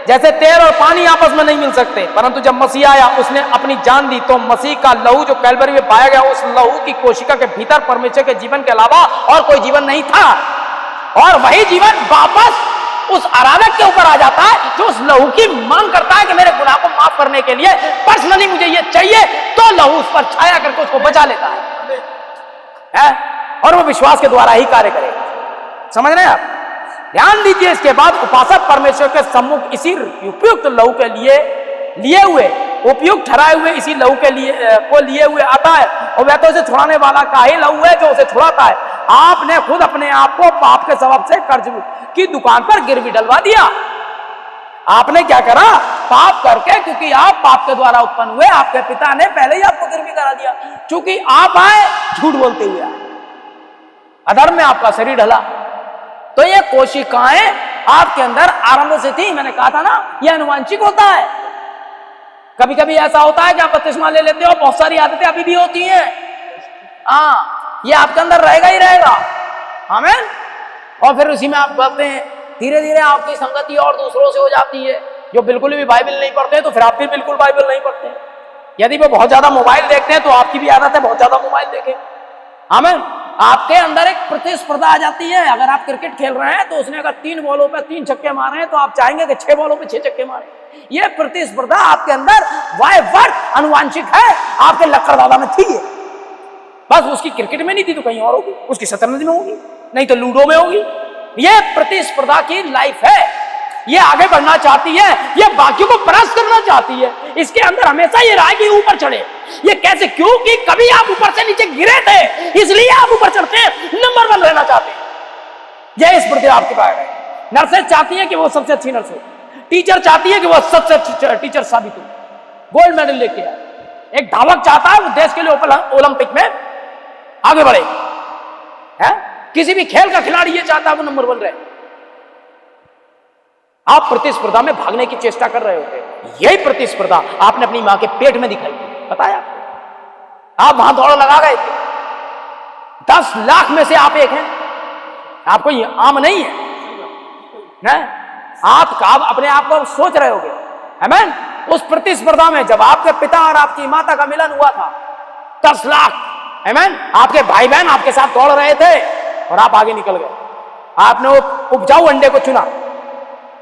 जैसे तेल और पानी आपस में नहीं मिल सकते। परंतु जब मसीह आया, उसने अपनी जान दी, तो मसीह का लहू जो कैलवरी में पाया गया, उस लहू की कोशिका के भीतर परमेश्वर के जीवन के अलावा और कोई जीवन नहीं था। और वही जीवन वापस उस आराधक के ऊपर आ जाता है, जो उस लहू की मांग करता है कि मेरे गुनाह को माफ करने के लिए पर्सनली मुझे ये चाहिए, तो लहू उस पर छाया करके उसको बचा लेता है, और वो विश्वास के द्वारा ही कार्य करेगा। समझ रहे हैं आप? ध्यान दीजिए। इसके बाद उपासक परमेश्वर के सम्मुख इसी उपयुक्त लहू के लिए हुए, उपयुक्त ठहराए हुए इसी लहू के लिए हुए आता है, और वह तो उसे छुड़ाने वाला का ही लहू है जो उसे छुड़ाता है। आपने खुद अपने आप को पाप के सबब से कर्ज की दुकान पर गिरवी डलवा दिया। आपने क्या करा? पाप करके, क्योंकि आप पाप के द्वारा उत्पन्न हुए, आपके पिता ने पहले ही आपको गिरवी करा दिया। क्योंकि आप आए झूठ बोलते हुए आए, अधर्म में आपका शरीर ढला, तो ये कोशिकाएं आपके अंदर आरंभ से थी। मैंने कहा था ना, ये अनुवांशिक होता है। कभी कभी ऐसा होता है कि आप बपतिस्मा ले लेते हो, बहुत सारी आदतें अभी भी होती हैं, ये आपके अंदर रहेगा ही रहेगा। आमीन। और फिर उसी में आप करते हैं, धीरे धीरे आपकी संगति और दूसरों से हो जाती है जो बिल्कुल भी बाइबल नहीं पढ़ते, तो फिर आप भी बिल्कुल बाइबल नहीं पढ़ते। यदि वो बहुत ज्यादा मोबाइल देखते हैं तो आपकी भी आदत है बहुत ज्यादा मोबाइल देखें। आमीन। आपके अंदर एक प्रतिस्पर्धा आ जाती है। अगर आप क्रिकेट खेल रहे हैं तो उसने अगर 3 बॉलों पे 3 छक्के मारे हैं, तो आप चाहेंगे कि 6 बॉलों पे 6 छक्के मारे। ये प्रतिस्पर्धा आपके अंदर वायवर्त अनुवांशिक है, आपके लक्कड़ दादा में थी। बस उसकी क्रिकेट में नहीं थी तो कहीं और होगी, उसकी शतरंज में होगी, नहीं तो लूडो में होगी। ये प्रतिस्पर्धा की लाइफ है। ये आगे बढ़ना चाहती है, ये बाकियों को परास्त करना चाहती है। इसके अंदर हमेशा ये रहा कि ऊपर चढ़े। ये कैसे? क्योंकि कभी आप ऊपर से नीचे गिरे थे, इसलिए आप ऊपर चढ़ते हैं, नंबर 1 रहना चाहते हैं। यह इस प्रति आपके पास है। नर्सें चाहती है कि वो सबसे अच्छी नर्स हो, टीचर चाहती है कि वो सबसे अच्छी टीचर साबित हो, गोल्ड मेडल लेके आए। एक धावक चाहता है वो देश के लिए ओलंपिक में आगे बढ़े, है? किसी भी खेल का खिलाड़ी ये चाहता है वो नंबर 1 रहे। आप प्रतिस्पर्धा में भागने की चेष्टा कर रहे होते हैं। यही प्रतिस्पर्धा आपने अपनी मां के पेट में दिखाई थी, बताया आप वहां दौड़ लगा गए थे। 10 लाख में से आप एक हैं। आपको ये आम नहीं है, आप अपने आप को सोच रहे होगे। आमीन। उस प्रतिस्पर्धा में जब आपके पिता और आपकी माता का मिलन हुआ था, 10 लाख, आमीन, आपके भाई बहन आपके साथ दौड़ रहे थे और आप आगे निकल गए। आपने वो उपजाऊ अंडे को चुना,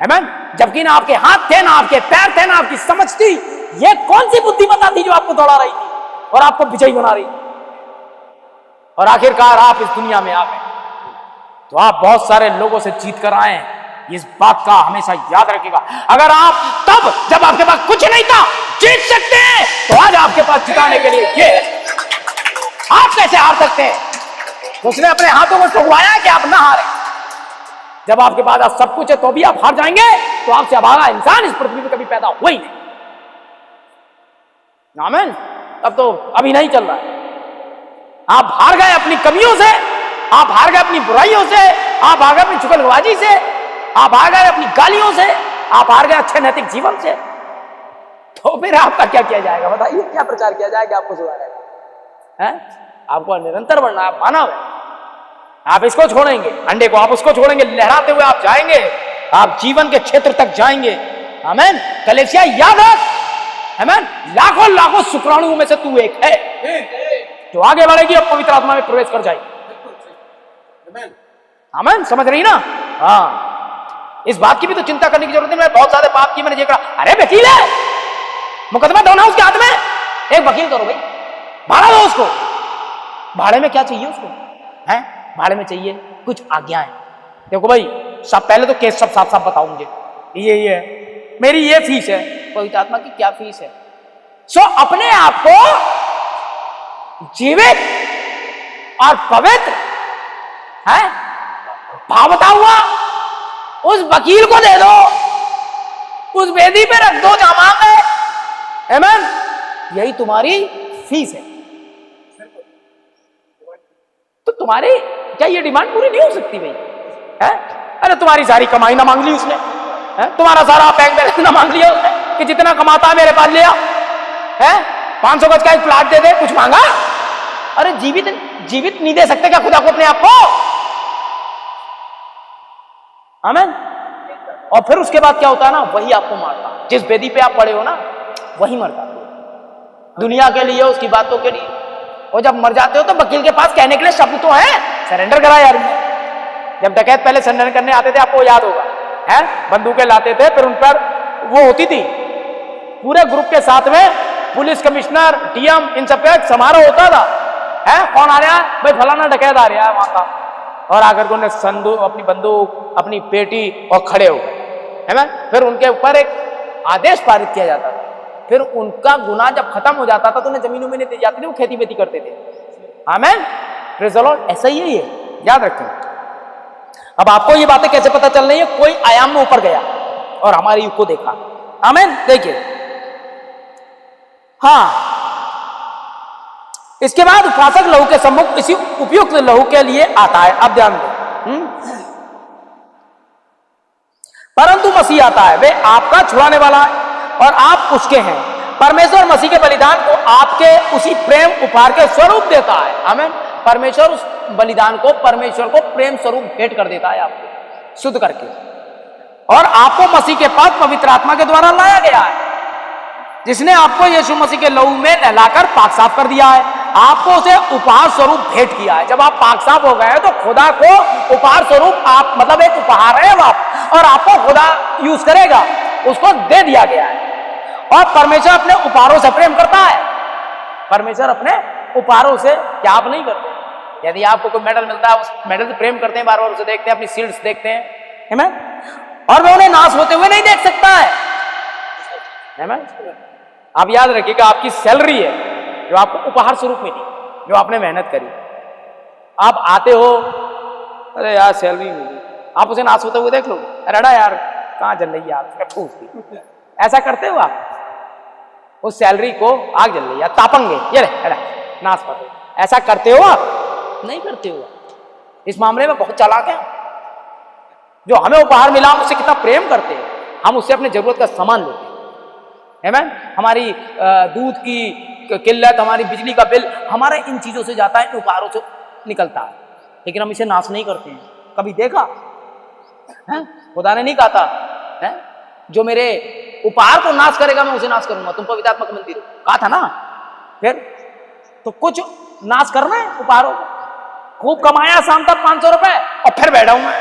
आमीन, जबकि ना आपके हाथ थे, ना आपके पैर थे, ना आपकी समझ थी। ये कौन सी बुद्धिमत्ता थी जो आपको दौड़ा रही थी और आपको विजयी बना रही थी? और आखिरकार आप इस दुनिया में आ गए। तो आप बहुत सारे लोगों से जीत कर आए हैं। इस बात का हमेशा याद रखिएगा। अगर आप तब जब आपके पास कुछ नहीं था जीत सकते हैं, तो आज आपके पास जिताने के लिए ये आप कैसे हार सकते हैं? तो उसने अपने हाथों को ठुकवाया कि आप ना हारे। जब आपके पास आज सब कुछ है तो भी आप हार जाएंगे, तो आपसे अभागा इंसान इस पृथ्वी पर कभी पैदा हुआ ही नहीं। आमीन। तब तो अभी नहीं चल रहा है। आप हार गए अपनी कमियों से, आप हार गए अपनी बुराइयों से, आप हार गए अपनी चुगलबाजी से, आप हार गए अपनी गालियों से, आप हार गए अच्छे नैतिक जीवन से। तो फिर आपका क्या किया जाएगा? बताइए, क्या प्रचार किया जाएगा आपको सुधारेगा? हैं? आपको निरंतर बढ़ना, आप मानव है। आप इसको छोड़ेंगे, अंडे को आप उसको छोड़ेंगे, लहराते हुए आप जाएंगे, आप जीवन के क्षेत्र तक जाएंगे। आमीन। कलीसिया याद रख, आमीन, लाखों लाखों शुक्राणुओं में से तू एक है जो आगे बढ़ेगी और पवित्र आत्मा में प्रवेश कर जाएगी। आमीन। समझ रही ना? हाँ, इस बात की भी तो चिंता करने की जरूरत नहीं। मैं बहुत सारे पाप की मैंने देखा, अरे वकील है, मुकदमा दो ना उसके हाथ में, एक वकील करो भाई, भाड़ा दो उसको। भाड़े में क्या चाहिए उसको? हैं? भाड़े में चाहिए कुछ आज्ञाएं। देखो भाई, सब पहले तो केस सब साफ साफ बताओ मुझे, ये है मेरी ये फीस है। पवित्र आत्मा की क्या फीस है? अपने आप को जीवित और पवित्र है भावता हुआ उस वकील को दे दो, उस वेदी पे रख दो जहां मांगे। आमीन। यही तुम्हारी फीस है। तो तुम्हारी क्या ये डिमांड पूरी नहीं हो सकती भाई? है? अरे तुम्हारी सारी कमाई ना मांग ली उसने, है? तुम्हारा सारा बैंक बैलेंस ना मांग लिया उसने कि जितना कमाता है मेरे पास लिया है, 500 गज का एक प्लाट दे दे, कुछ मांगा? अरे जीवित नहीं दे सकते क्या खुदा को, अपने आप को? आमीन। और फिर उसके बाद क्या होता है ना, वही आपको मारता। जिस वेदी पे आप पड़े हो ना, वही मरता दुनिया के लिए, उसकी बातों के लिए। और जब मर जाते हो तो वकील के पास कहने के लिए शब्द तो है, सरेंडर करा यार। जब डकैत पहले सरेंडर करने आते थे, आपको याद होगा, है? बंदूकें लाते थे, फिर उन पर वो होती थी, पूरे ग्रुप के साथ में पुलिस कमिश्नर, डीएम, इन सब का समारोह होता था। है? कौन आ रहा है भाई? फलाना डकैत आ रहा है वहां का। और आकर के उन्हें संदूक, अपनी बंदूक, अपनी पेटी और खड़े हो गए, है ना? फिर उनके ऊपर एक आदेश पारित किया जाता था। फिर उनका गुनाह जब खत्म हो जाता था तो उन्हें जमीनों में नहीं दी जाती थी, वो खेती बेती करते थे। आमीन। Praise the Lord. ऐसा ही है, याद रखें। अब आपको ये बातें कैसे पता चल रही है? कोई आयाम में ऊपर गया और हमारे युग को देखा। आमीन। देखिए, हाँ, इसके बाद उपासक लहू के सम्मुख इसी उपयुक्त लहू के लिए आता है। अब ध्यान दो, परंतु मसीह आता है, वे आपका छुड़ाने वाला है और आप उसके हैं। परमेश्वर मसीह के बलिदान को आपके उसी प्रेम उपहार के स्वरूप देता है। आमीन। परमेश्वर उस बलिदान को, परमेश्वर को प्रेम स्वरूप भेंट कर देता है आपको, शुद्ध करके, और आपको मसीह के पास पवित्र आत्मा के द्वारा लाया गया है, जिसने आपको यीशु मसीह के लहू में नहलाकर पाक साफ कर दिया है, आपको उसे उपहार स्वरूप भेंट किया है। जब आप पाक साफ हो गए तो खुदा को उपहार स्वरूप, आप मतलब एक उपहार है आप, और आपको खुदा यूज करेगा, उसको दे दिया गया है। और परमेश्वर अपने उपहारों से प्रेम करता है। परमेश्वर अपने उपहारों से क्या आप नहीं करते? यदि आपको कोई मेडल मिलता है, उस मेडल से प्रेम करते हैं, बार बार उसे देखते हैं, अपनी शील्ड्स देखते हैं, है ना? और वह उन्हें नाश होते हुए नहीं देख सकता है ना? आप याद रखिएगा, आपकी सैलरी है जो आपको उपहार स्वरूप मिली, जो आपने मेहनत करी। आप आते हो, अरे यार सैलरी मिली, आप उसे नाश होते हुए देख लो, अरे यार कहाँ जल रही यार, ऐसा करते हो आप? उस सैलरी को आग जल रही है, तापंगे, ये अरे नाश कर दो, ऐसा करते हो आप? नहीं करते हो। इस मामले में बहुत चालाक है। जो हमें उपहार मिला, हम उससे कितना प्रेम करते हैं, हम उससे अपने जरूरत का सामान लेते हैं, है? हमारी दूध की किल्लत, हमारी बिजली का बिल, हमारा इन चीजों से जाता है, इन उपहारों से निकलता है, लेकिन हम इसे नाश नहीं करते हैं। कभी देखा है? खुदा ने नहीं कहा था है? जो मेरे उपहार को नाश करेगा मैं उसे नाश करूंगा, तुम पवित्र आत्मा का मंदिर हो, कहा था ना? फिर तो कुछ नाश करना है उपहारों को। खूब कमाया शाम तक 500 रुपए, और फिर बैठा हूं मैं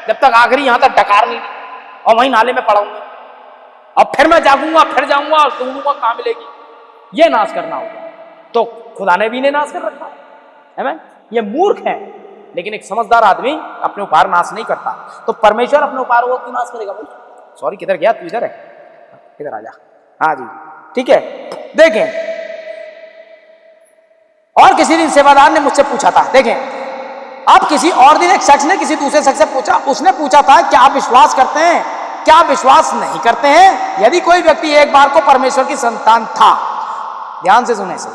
जब तक आखिरी यहां तक डकार नहीं, और वहीं नाले में पड़ाऊंगा, अब फिर मैं जागूंगा, फिर जाऊंगा और ढूंढूंगा कहां मिलेगी। ये नाश करना होगा। तो खुदा ने भी इन्हें नाश कर रखा है ना? ये मूर्ख है, लेकिन एक समझदार आदमी अपने उपहार नाश नहीं करता। तो परमेश्वर अपने उपहारों को क्यों नाश करेगा भाई? सॉरी, किधर गया तू? इधर है, इधर आ जा। हाँ जी, ठीक है। देखें, और किसी दिन सेवादार ने मुझसे पूछा था, देखें,
अब किसी और दिन एक शख्स ने किसी दूसरे शख्स से पूछा, उसने पूछा था क्या आप विश्वास करते हैं, क्या आप विश्वास नहीं करते हैं यदि कोई व्यक्ति एक बार को परमेश्वर की संतान था, ध्यान से सुने से,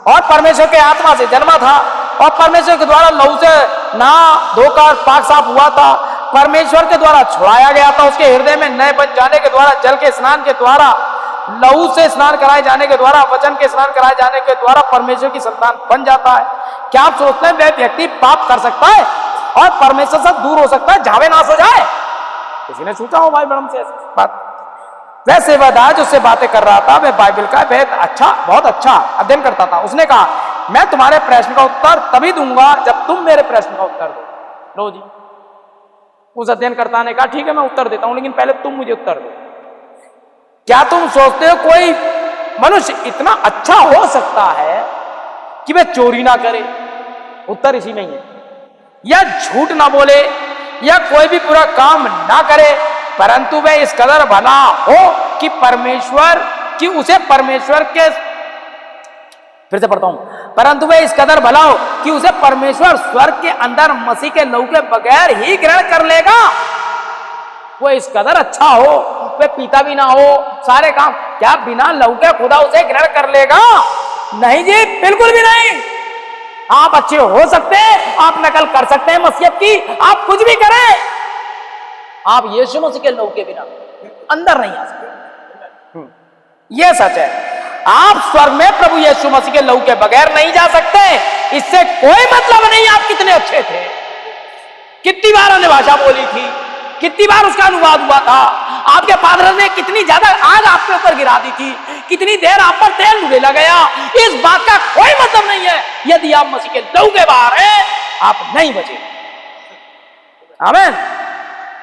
और परमेश्वर के आत्मा से जन्मा था और परमेश्वर के द्वारा लहू से नहा धोकर पाक साफ हुआ था, परमेश्वर के द्वारा छुड़ाया गया था, उसके हृदय में नए बन जाने के द्वारा, जल के स्नान के द्वारा, लहू से स्नान कराए जाने के द्वारा, वचन के स्नान कराए जाने के द्वारा परमेश्वर की संतान बन जाता है। क्या आप सोचते हैं वह व्यक्ति पाप कर सकता है और परमेश्वर से दूर हो सकता है, जावे नाश हो जाए? किसी ने सोचा हो भाई ब्रह्म से ऐसी बात? वह सेवादार जो उससे बातें कर रहा था वह बाइबल का बहुत अच्छा अध्ययन करता था। उसने कहा मैं तुम्हारे प्रश्न का उत्तर तभी दूंगा जब तुम मेरे प्रश्न का उत्तर दो। लो जी, उस अध्ययनकर्ता ने कहा ठीक है मैं उत्तर देता हूं, लेकिन पहले तुम मुझे उत्तर दो। क्या तुम सोचते हो कोई मनुष्य इतना अच्छा हो सकता है कि वह चोरी ना करे? उत्तर इसी में ही है। या झूठ ना बोले या कोई भी बुरा काम ना करे, परंतु वह इस कदर भला हो कि उसे परमेश्वर के, फिर से पढ़ता हूं, परंतु वह इस कदर भला हो कि उसे परमेश्वर स्वर्ग के अंदर मसीह के लहू के बगैर ही ग्रहण कर लेगा। वो इस कदर अच्छा हो, वह पीता भी ना हो, सारे काम, क्या बिना लहू के खुदा उसे ग्रहण कर लेगा? नहीं जी, बिल्कुल भी नहीं। आप अच्छे हो सकते हैं, आप नकल कर सकते हैं मसीहत की, आप कुछ भी करें, आप यीशु मसीह के लहू के बिना अंदर नहीं आ सकते। यह सच है। आप स्वर्ग में प्रभु यीशु मसीह के लहू के बगैर नहीं जा सकते। इससे कोई मतलब नहीं आप कितने अच्छे थे, कितनी बार अन्य भाषा बोली थी, कितनी बार उसका अनुवाद हुआ था, आपके फादर ने कितनी ज्यादा आग आपके ऊपर गिरा दी थी, कितनी देर आप पर तेल उड़ेला गया, इस बात का कोई मतलब नहीं है। यदि आप मसीह के लहू के बाहर हैं, आप नहीं बचे। आमीन।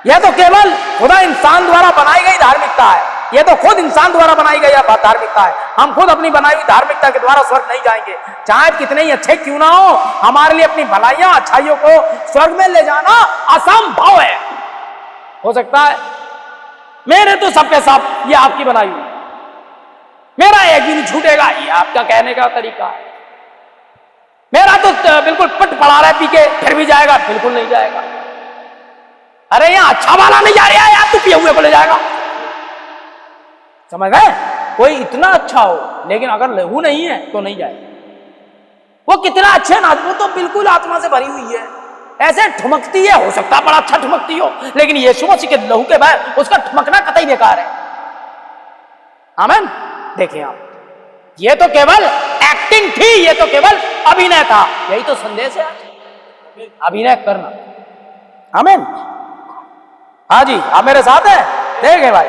यह तो केवल खुदा इंसान द्वारा बनाई गई धार्मिकता है, यह तो खुद इंसान द्वारा बनाई गई धार्मिकता है। हम खुद अपनी बनाई हुई धार्मिकता के द्वारा स्वर्ग नहीं जाएंगे, चाहे कितने ही अच्छे क्यों ना हो। हमारे लिए अपनी भलाइयां अच्छाइयों को स्वर्ग में ले जाना असंभव है। हो सकता है मेरे तो सबके सब ये आपकी बनाई हुई, मेरा एक भी नहीं छूटेगा, ये आपका कहने का तरीका है। मेरा तो बिल्कुल पट पड़ा रहा है पी के, फिर भी जाएगा, बिल्कुल नहीं जाएगा। अरे यहां अच्छा वाला नहीं जा रहा है यार, तू पिए हुए को ले जाएगा। समझ गए? कोई इतना अच्छा हो लेकिन अगर लहू नहीं है तो नहीं जाएगा। वो कितना अच्छे ना, वो तो बिल्कुल आत्मा से भरी हुई है, ऐसे ठुमकती है, हो सकता है बड़ा अच्छा ठुमकती हो, लेकिन यीशु मसीह के लहू के बाद उसका ठुमकना कतई बेकार है। आमीन। देखिए आप, ये तो केवल एक्टिंग थी, ये तो केवल अभिनय था। यही तो संदेश है आज, अभिनय करना। आमीन। हाँ जी, आप मेरे साथ हैं? देखे भाई,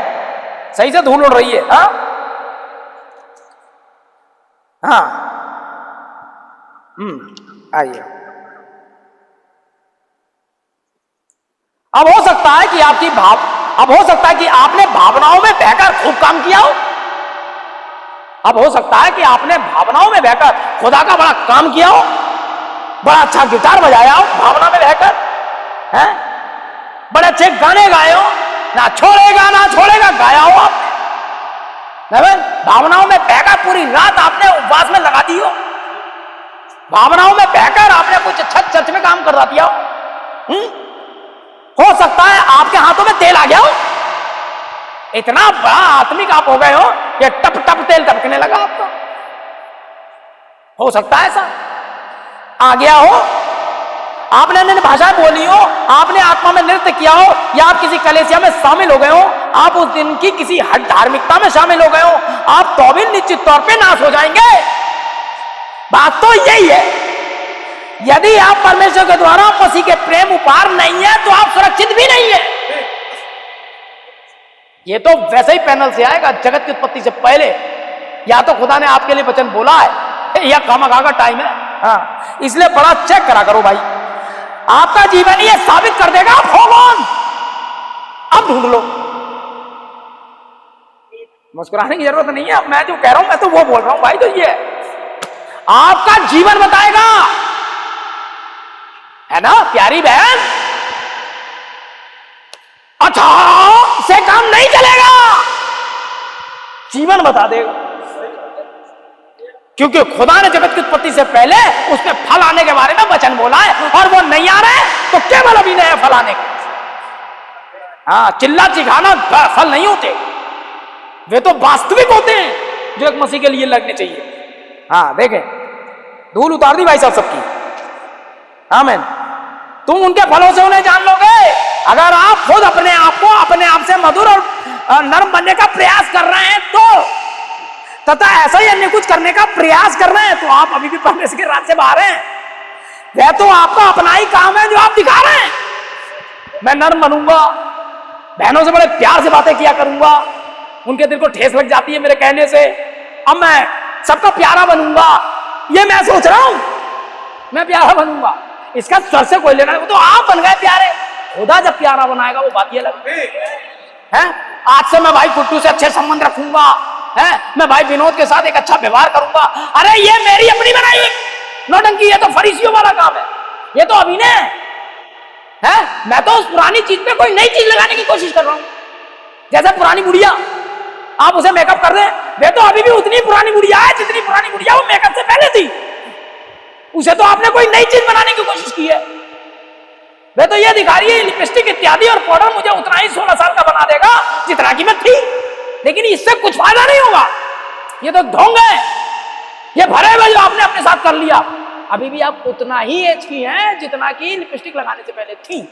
सही से धूल उड़ रही है। हाँ हाँ, आइए। अब हो सकता है कि अब हो सकता है कि आपने भावनाओं में बहकर खूब काम किया हो। अब हो सकता है कि आपने भावनाओं में बहकर खुदा का बड़ा काम किया हो, बड़ा अच्छा गिटार बजाया हो भावना में बहकर, हैं? बड़े अच्छे गाने गाए हो, ना छोड़ेगा गाया हो आपने। भावनाओं में बहकर पूरी रात आपने उपवास में लगा दी हो, भावनाओं में बहकर आपने कुछ अच्छा चर्च में काम करवा दिया हो सकता है आपके हाथों में तेल आ गया हो, इतना बड़ा आत्मिक आप हो गए हो कि टप टप तेल टपकने लगा आपको। हो सकता है ऐसा आ गया हो, आपने अन्य भाषाएं बोली हो, आपने आत्मा में नृत्य किया हो, या आप किसी कलेसिया में शामिल हो गए हो, आप उस दिन की किसी धार्मिकता में शामिल हो गए हो, आप तो भी निश्चित तौर पे नाश हो जाएंगे। बात तो यही है, यदि आप परमेश्वर के द्वारा मसीह के प्रेम उपहार नहीं है तो आप सुरक्षित भी नहीं है। ये तो वैसे ही पैनल से आएगा, जगत की उत्पत्ति से पहले या तो खुदा ने आपके लिए वचन बोला है या खामखा का टाइम है। हाँ, इसलिए बड़ा चेक करा करो भाई, आपका जीवन ये साबित कर देगा आप हो कौन। अब ढूंढ लो, मुस्कुराने की जरूरत नहीं है, मैं जो कह रहा हूं मैं तो वो बोल रहा हूं भाई, तो ये आपका जीवन बताएगा, है ना प्यारी बहन। अच्छा से काम नहीं चलेगा, जीवन बता देगा। क्योंकि खुदा ने जगत की उत्पत्ति से पहले उसमें फल आने के बारे में वचन बोला है, और वो नहीं आ रहे तो केवल अभिनय है फल आने का। हाँ, चिल्ला चिखाना फल नहीं होते, वे तो वास्तविक होते हैं जो एक मसीह के लिए लगने चाहिए। हाँ देखें, धूल उतार दी भाई साहब सबकी। आमीन। तुम उनके फलों से उन्हें जान लोगे। अगर आप खुद अपने आप से मधुर और नरम बनने का प्रयास कर रहे हैं तो, तथा ऐसा ही अन्य कुछ करने का प्रयास कर रहे हैं, तो आप अभी भी परमेश्वर के राज्य से बाहर हैं। वह तो आपका अपना ही काम है जो आप दिखा रहे हैं। मैं नरम बनूंगा, बहनों से बड़े प्यार से बातें किया करूंगा, उनके दिल को ठेस लग जाती है मेरे कहने से, अब मैं सबका प्यारा बनूंगा, ये मैं सोच रहा हूं, मैं प्यारा बनूंगा। इसका स्वर से कोई लेना नहीं, वो तो आप बन गए प्यारे। खुदा जब प्यारा बनाएगा वो बात ये अलग है। आज से मैं भाई गुड्डू से अच्छे संबंध रखूंगा, है मैं भाई विनोद के साथ एक अच्छा व्यवहार करूंगा। अरे ये मेरी अपनी बनाई हुई नौटंकी, ये तो फरीसियों वाला काम है, ये तो अभिनय है। मैं तो उस पुरानी चीज पे कोई नई चीज लगाने की कोशिश कर रहा हूं। जैसे पुरानी बुढ़िया, आप उसे मेकअप कर दें, वे तो अभी भी उतनी पुरानी बुढ़िया है जितनी पुरानी बुढ़िया वो मेकअप से पहले थी। उसे तो आपने कोई नई चीज बनाने की कोशिश की है। वे तो ये दिखा रही है लिपस्टिक इत्यादि और पाउडर मुझे उतना ही 16 साल का बना देगा जितना की मैं थी, लेकिन इससे कुछ फायदा नहीं होगा। ये तो ढोंग है, ये भरे हुए जो आपने अपने साथ कर लिया। अभी भी आप उतना ही एज की हैं जितना की लिपस्टिक लगाने से पहले थी।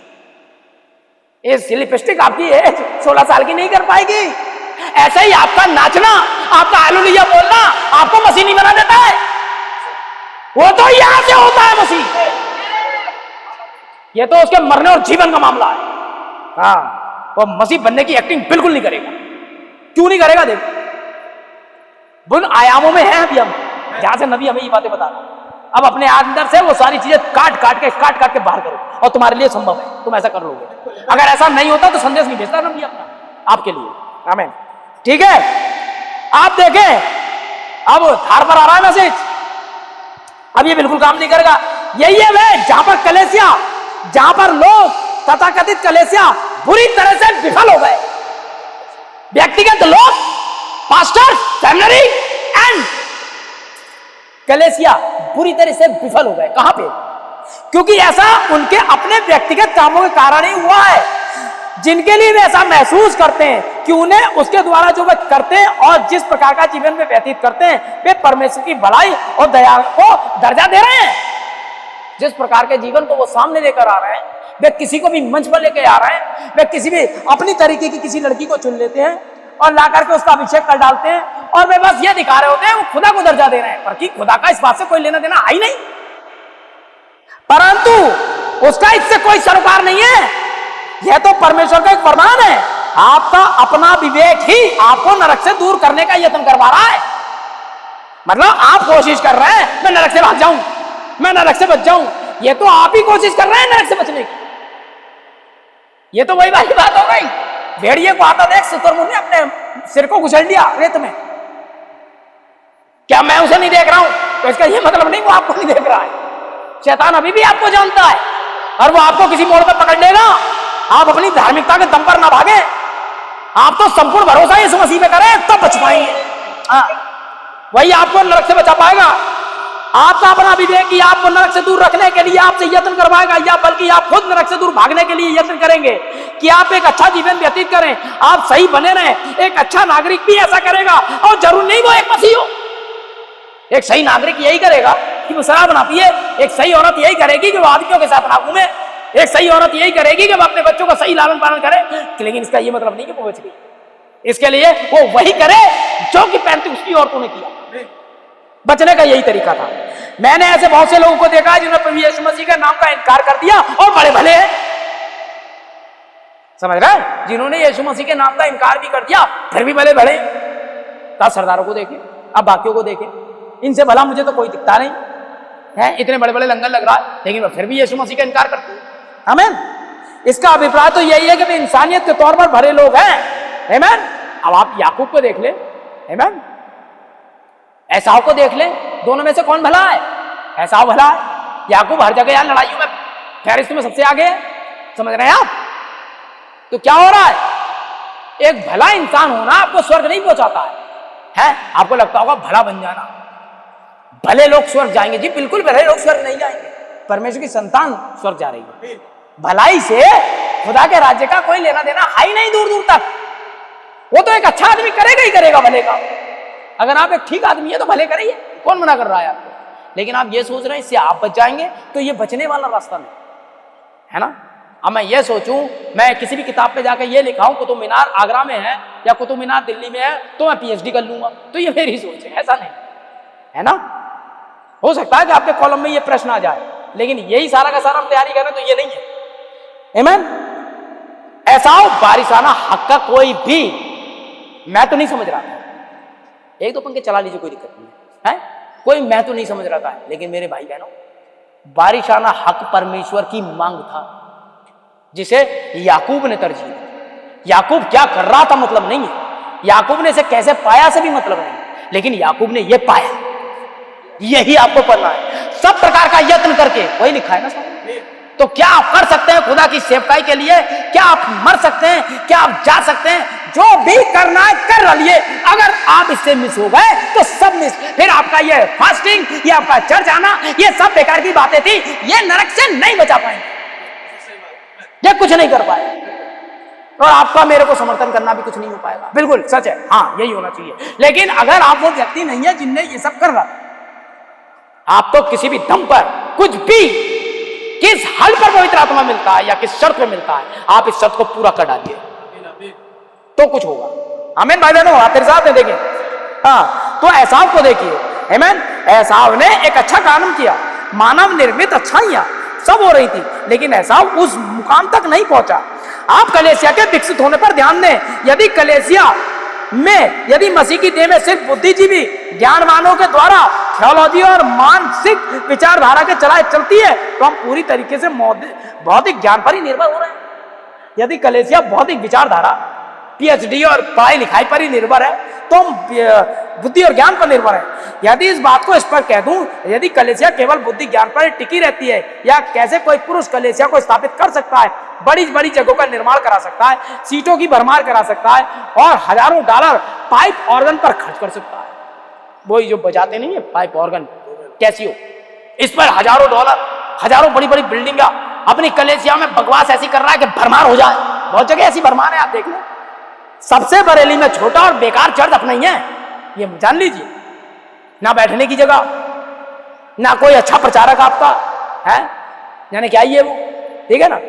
इस लिपस्टिक आपकी एज 16 साल की नहीं कर पाएगी। ऐसे ही आपका नाचना, आपका हालेलुया बोलना आपको मसीह नहीं बना देता है, वो तो यहां से होता है मसीह। ये तो उसके मरने और जीवन का मामला है। हाँ, वो मसीह बनने की एक्टिंग बिल्कुल नहीं करेगा। क्यों नहीं करेगा? देख, बुन आयामों में है अभी हम, जहां से नबी हमें ये बातें बता रहे हैं। अब अपने अंदर से वो सारी चीजें काट काट के बाहर करो, और तुम्हारे लिए संभव है, तुम ऐसा कर लोगे। अगर ऐसा नहीं होता तो संदेश नहीं भेजता नबी अपना आपके लिए। आमीन। ठीक है, आप देखें, अब धार पर आ रहा है मैसेज। अब ये बिल्कुल काम नहीं करेगा। यही है वे जहां पर कलेसिया, जहां पर लोग तथाकथित कलेसिया बुरी तरह से विफल हो गए। व्यक्तिगत लोग, पास्टर, सेमिनरी एंड कलेसिया बुरी तरह से विफल हो गए। कहां पे? क्योंकि ऐसा उनके अपने व्यक्तिगत कामों के कारण ही हुआ है, जिनके लिए वे ऐसा महसूस करते हैं कि उन्हें उसके द्वारा जो वे करते हैं और जिस प्रकार का जीवन में व्यतीत करते हैं, वे परमेश्वर की भलाई और दया को दर्जा दे रहे हैं। जिस प्रकार के जीवन को वो सामने लेकर आ रहे हैं, वे किसी को भी मंच पर लेकर आ रहे हैं, वे किसी भी अपनी तरीके की किसी लड़की को चुन लेते हैं और ला करके उसका अभिषेक कर डालते हैं, और वे बस ये दिखा रहे होते हैं वो खुदा को दर्जा दे रहे हैं, पर कि खुदा का इस बात से कोई लेना देना है ही नहीं। परंतु उसका इससे कोई सरोकार नहीं है। यह तो परमेश्वर का एक वरदान है। आपका अपना विवेक ही आपको नरक से दूर करने का यत्न करवा रहा है। मतलब आप कोशिश कर रहे हैं मैं नरक से भाग जाऊं, मैं नरक से बच जाऊं, ये तो आप ही कोशिश कर रहे हैं नरक से बचने की। ये तो वही वाली बात हो गई, भेड़िए को आता देख शुतुरमुर्ग ने अपने सिर को कुचल दिया रेत में। क्या मैं उसे नहीं देख रहा हूं? तो इसका ये मतलब नहीं वो आपको नहीं देख रहा है। शैतान अभी भी आपको जानता है और वो आपको किसी मोड़ पर पकड़ लेगा। आप अपनी धार्मिकता के दम पर ना भागे, आप तो संपूर्ण भरोसा यीशु मसीह पे करें तब बच पाएंगे। वही आपको नरक से बचा पाएगा। आपका अपना विवेक ही आपको नरक से दूर रखने के लिए आपसे यत्न करवाएगा, या बल्कि आप खुद नरक से दूर भागने के लिए यत्न करेंगे कि आप एक अच्छा जीवन व्यतीत करें, आप सही बने रहें। एक अच्छा नागरिक भी ऐसा करेगा, और जरूर नहीं वो एक मसीह हो। एक सही नागरिक यही करेगा कि वो शराब ना पिए। एक सही औरत यही करेगी कि वो आदमियों के साथ ना घूमे। एक सही औरत यही करेगी कि वो अपने बच्चों का सही लालन पालन करे। लेकिन इसका ये मतलब नहीं कि वो बच गई। इसके लिए वो वही करे जो कि 35 औरतों ने किया। बचने का यही तरीका था। मैंने ऐसे बहुत से लोगों को देखा जिन्होंने प्रभु यीशु मसीह के नाम का इनकार कर दिया और बड़े भले हैं। समझ रहे हैं? जिन्होंने यीशु मसीह के नाम का इनकार भी कर दिया फिर भी भले भले। तो सरदारों को देखें, अब बाकियों को देखें, इनसे भला मुझे तो कोई दिखता नहीं है। इतने बड़े बड़े लंगर लग रहा है, लेकिन वो फिर भी यीशु मसीह का इनकार करते हैं। आमीन। इसका अभिप्राय तो यही है कि वे इंसानियत के तौर पर भरे लोग हैं। आमीन। अब आप याकूब को देख ले, आमीन, एसाव को देख ले, दोनों में से कौन भला है? एसाव भला है। याकूब हर जगह यार लड़ाइयों में फहरिस्त में सबसे आगे है। समझ रहे हैं आप? तो क्या हो रहा है? एक भला इंसान होना आपको स्वर्ग नहीं पहुंचाता है। आपको लगता होगा भला बन जाना, भले लोग स्वर्ग जाएंगे जी, बिल्कुल भले लोग स्वर्ग नहीं जाएंगे, परमेश्वर की संतान स्वर्ग जा रही है। भलाई से खुदा के राज्य का कोई लेना देना है ही नहीं दूर दूर तक। वो तो एक अच्छा आदमी करेगा ही करेगा भले का। अगर आप एक ठीक आदमी है तो भले करिए, कौन मना कर रहा है आपको। लेकिन आप ये सोच रहे हैं इससे आप बच जाएंगे, तो ये बचने वाला रास्ता नहीं है ना। अब मैं ये सोचूं, मैं किसी भी किताब पे जाकर ये लिखा हूं कुतुब मीनार आगरा में है या कुतुब मीनार दिल्ली में है, तो मैं पीएचडी कर लूंगा, तो ये मेरी सोच है, ऐसा नहीं है ना। हो सकता है कि आपके कॉलम में ये प्रश्न आ जाए, लेकिन यही सारा का सारा हम तैयारी कर रहे हैं, तो ये नहीं है। आमीन। ऐसा वारिसाना हक का कोई भी, मैं तो नहीं समझ रहा था, एक दो पंखे चला लीजिए कोई दिक्कत नहीं है, कोई मैं तो नहीं समझ रहा था। लेकिन मेरे भाई बहनों, वारिसाना हक परमेश्वर की मांग था, जिसे याकूब ने तरजीह दी। याकूब क्या कर रहा था मतलब नहीं है, याकूब ने इसे कैसे पाया से भी मतलब नहीं, लेकिन याकूब ने यह पाया। यही आपको पढ़ना है, सब प्रकार का यत्न करके, वही लिखा है ना साहब। तो क्या आप कर सकते हैं खुदा की सेवकाई के लिए? क्या आप मर सकते हैं? क्या आप जा सकते हैं? जो भी करना है कर डालिए। अगर आप इससे मिस हो गए तो सब मिस। फिर आपका ये फास्टिंग, ये आपका चर्च आना, ये सब बेकार की बातें थी, ये नरक से नहीं बचा पाएंगे, ये कुछ नहीं कर पाए, और आपका मेरे को समर्थन करना भी कुछ नहीं हो पाएगा। बिल्कुल सच है, हाँ यही होना चाहिए। लेकिन अगर आप वो व्यक्ति नहीं है जिनने ये सब कर रहा, आप तो किसी भी दम पर कुछ भी, किस हल पर पवित्र आत्मा मिलता है या किस शर्त पे मिलता है, आप इस शर्त को पूरा कर डालिए तो कुछ होगा। आमीन भाई बहनों, आप मेरे साथ हैं, देखिए। हाँ, तो एसाव को देखिए। आमीन। एसाव ने एक अच्छा काम किया, मानव निर्मित अच्छाइयां सब हो रही थी, लेकिन एसाव उस मुकाम तक नहीं पहुंचा। आप कलेसिया के विकसित होने पर ध्यान दें। यदि कलेसिया में, यदि मसीह की देह में सिर्फ बुद्धिजीवी ज्ञानवानों के द्वारा थियोलॉजी और मानसिक विचारधारा के चलती है, तो हम पूरी तरीके से भौतिक ज्ञान पर ही निर्भर हो रहे हैं। यदि कलेसिया भौतिक विचारधारा, पीएचडी और पढ़ाई लिखाई पर ही निर्भर है, तो हम बुद्धि और ज्ञान पर निर्भर है। यदि इस बात को स्पष्ट कह दूं, यदि कलेसिया केवल बुद्धि ज्ञान पर टिकी रहती है, या कैसे कोई पुरुष कलेसिया को स्थापित कर सकता है, बड़ी बड़ी जगहों का निर्माण करा सकता है, सीटों की भरमार करा सकता है, और हजारों डॉलर पाइप ऑर्गन पर खर्च कर सकता है। वही जो बजाते नहीं है पाइप ऑर्गन, कैसियो, इस पर हजारों डॉलर, हजारों बड़ी बड़ी बिल्डिंग अपनी कलेसिया में बकवास ऐसी कर रहा है कि भरमार हो जाए। बहुत जगह ऐसी भरमार है, आप देख लो। सबसे बरेली में छोटा और बेकार चर्च अपना ही है, ये जान लीजिए। ना बैठने की जगह, ना कोई अच्छा प्रचारक आपका है, यानी क्या ये वो, ठीक है ना,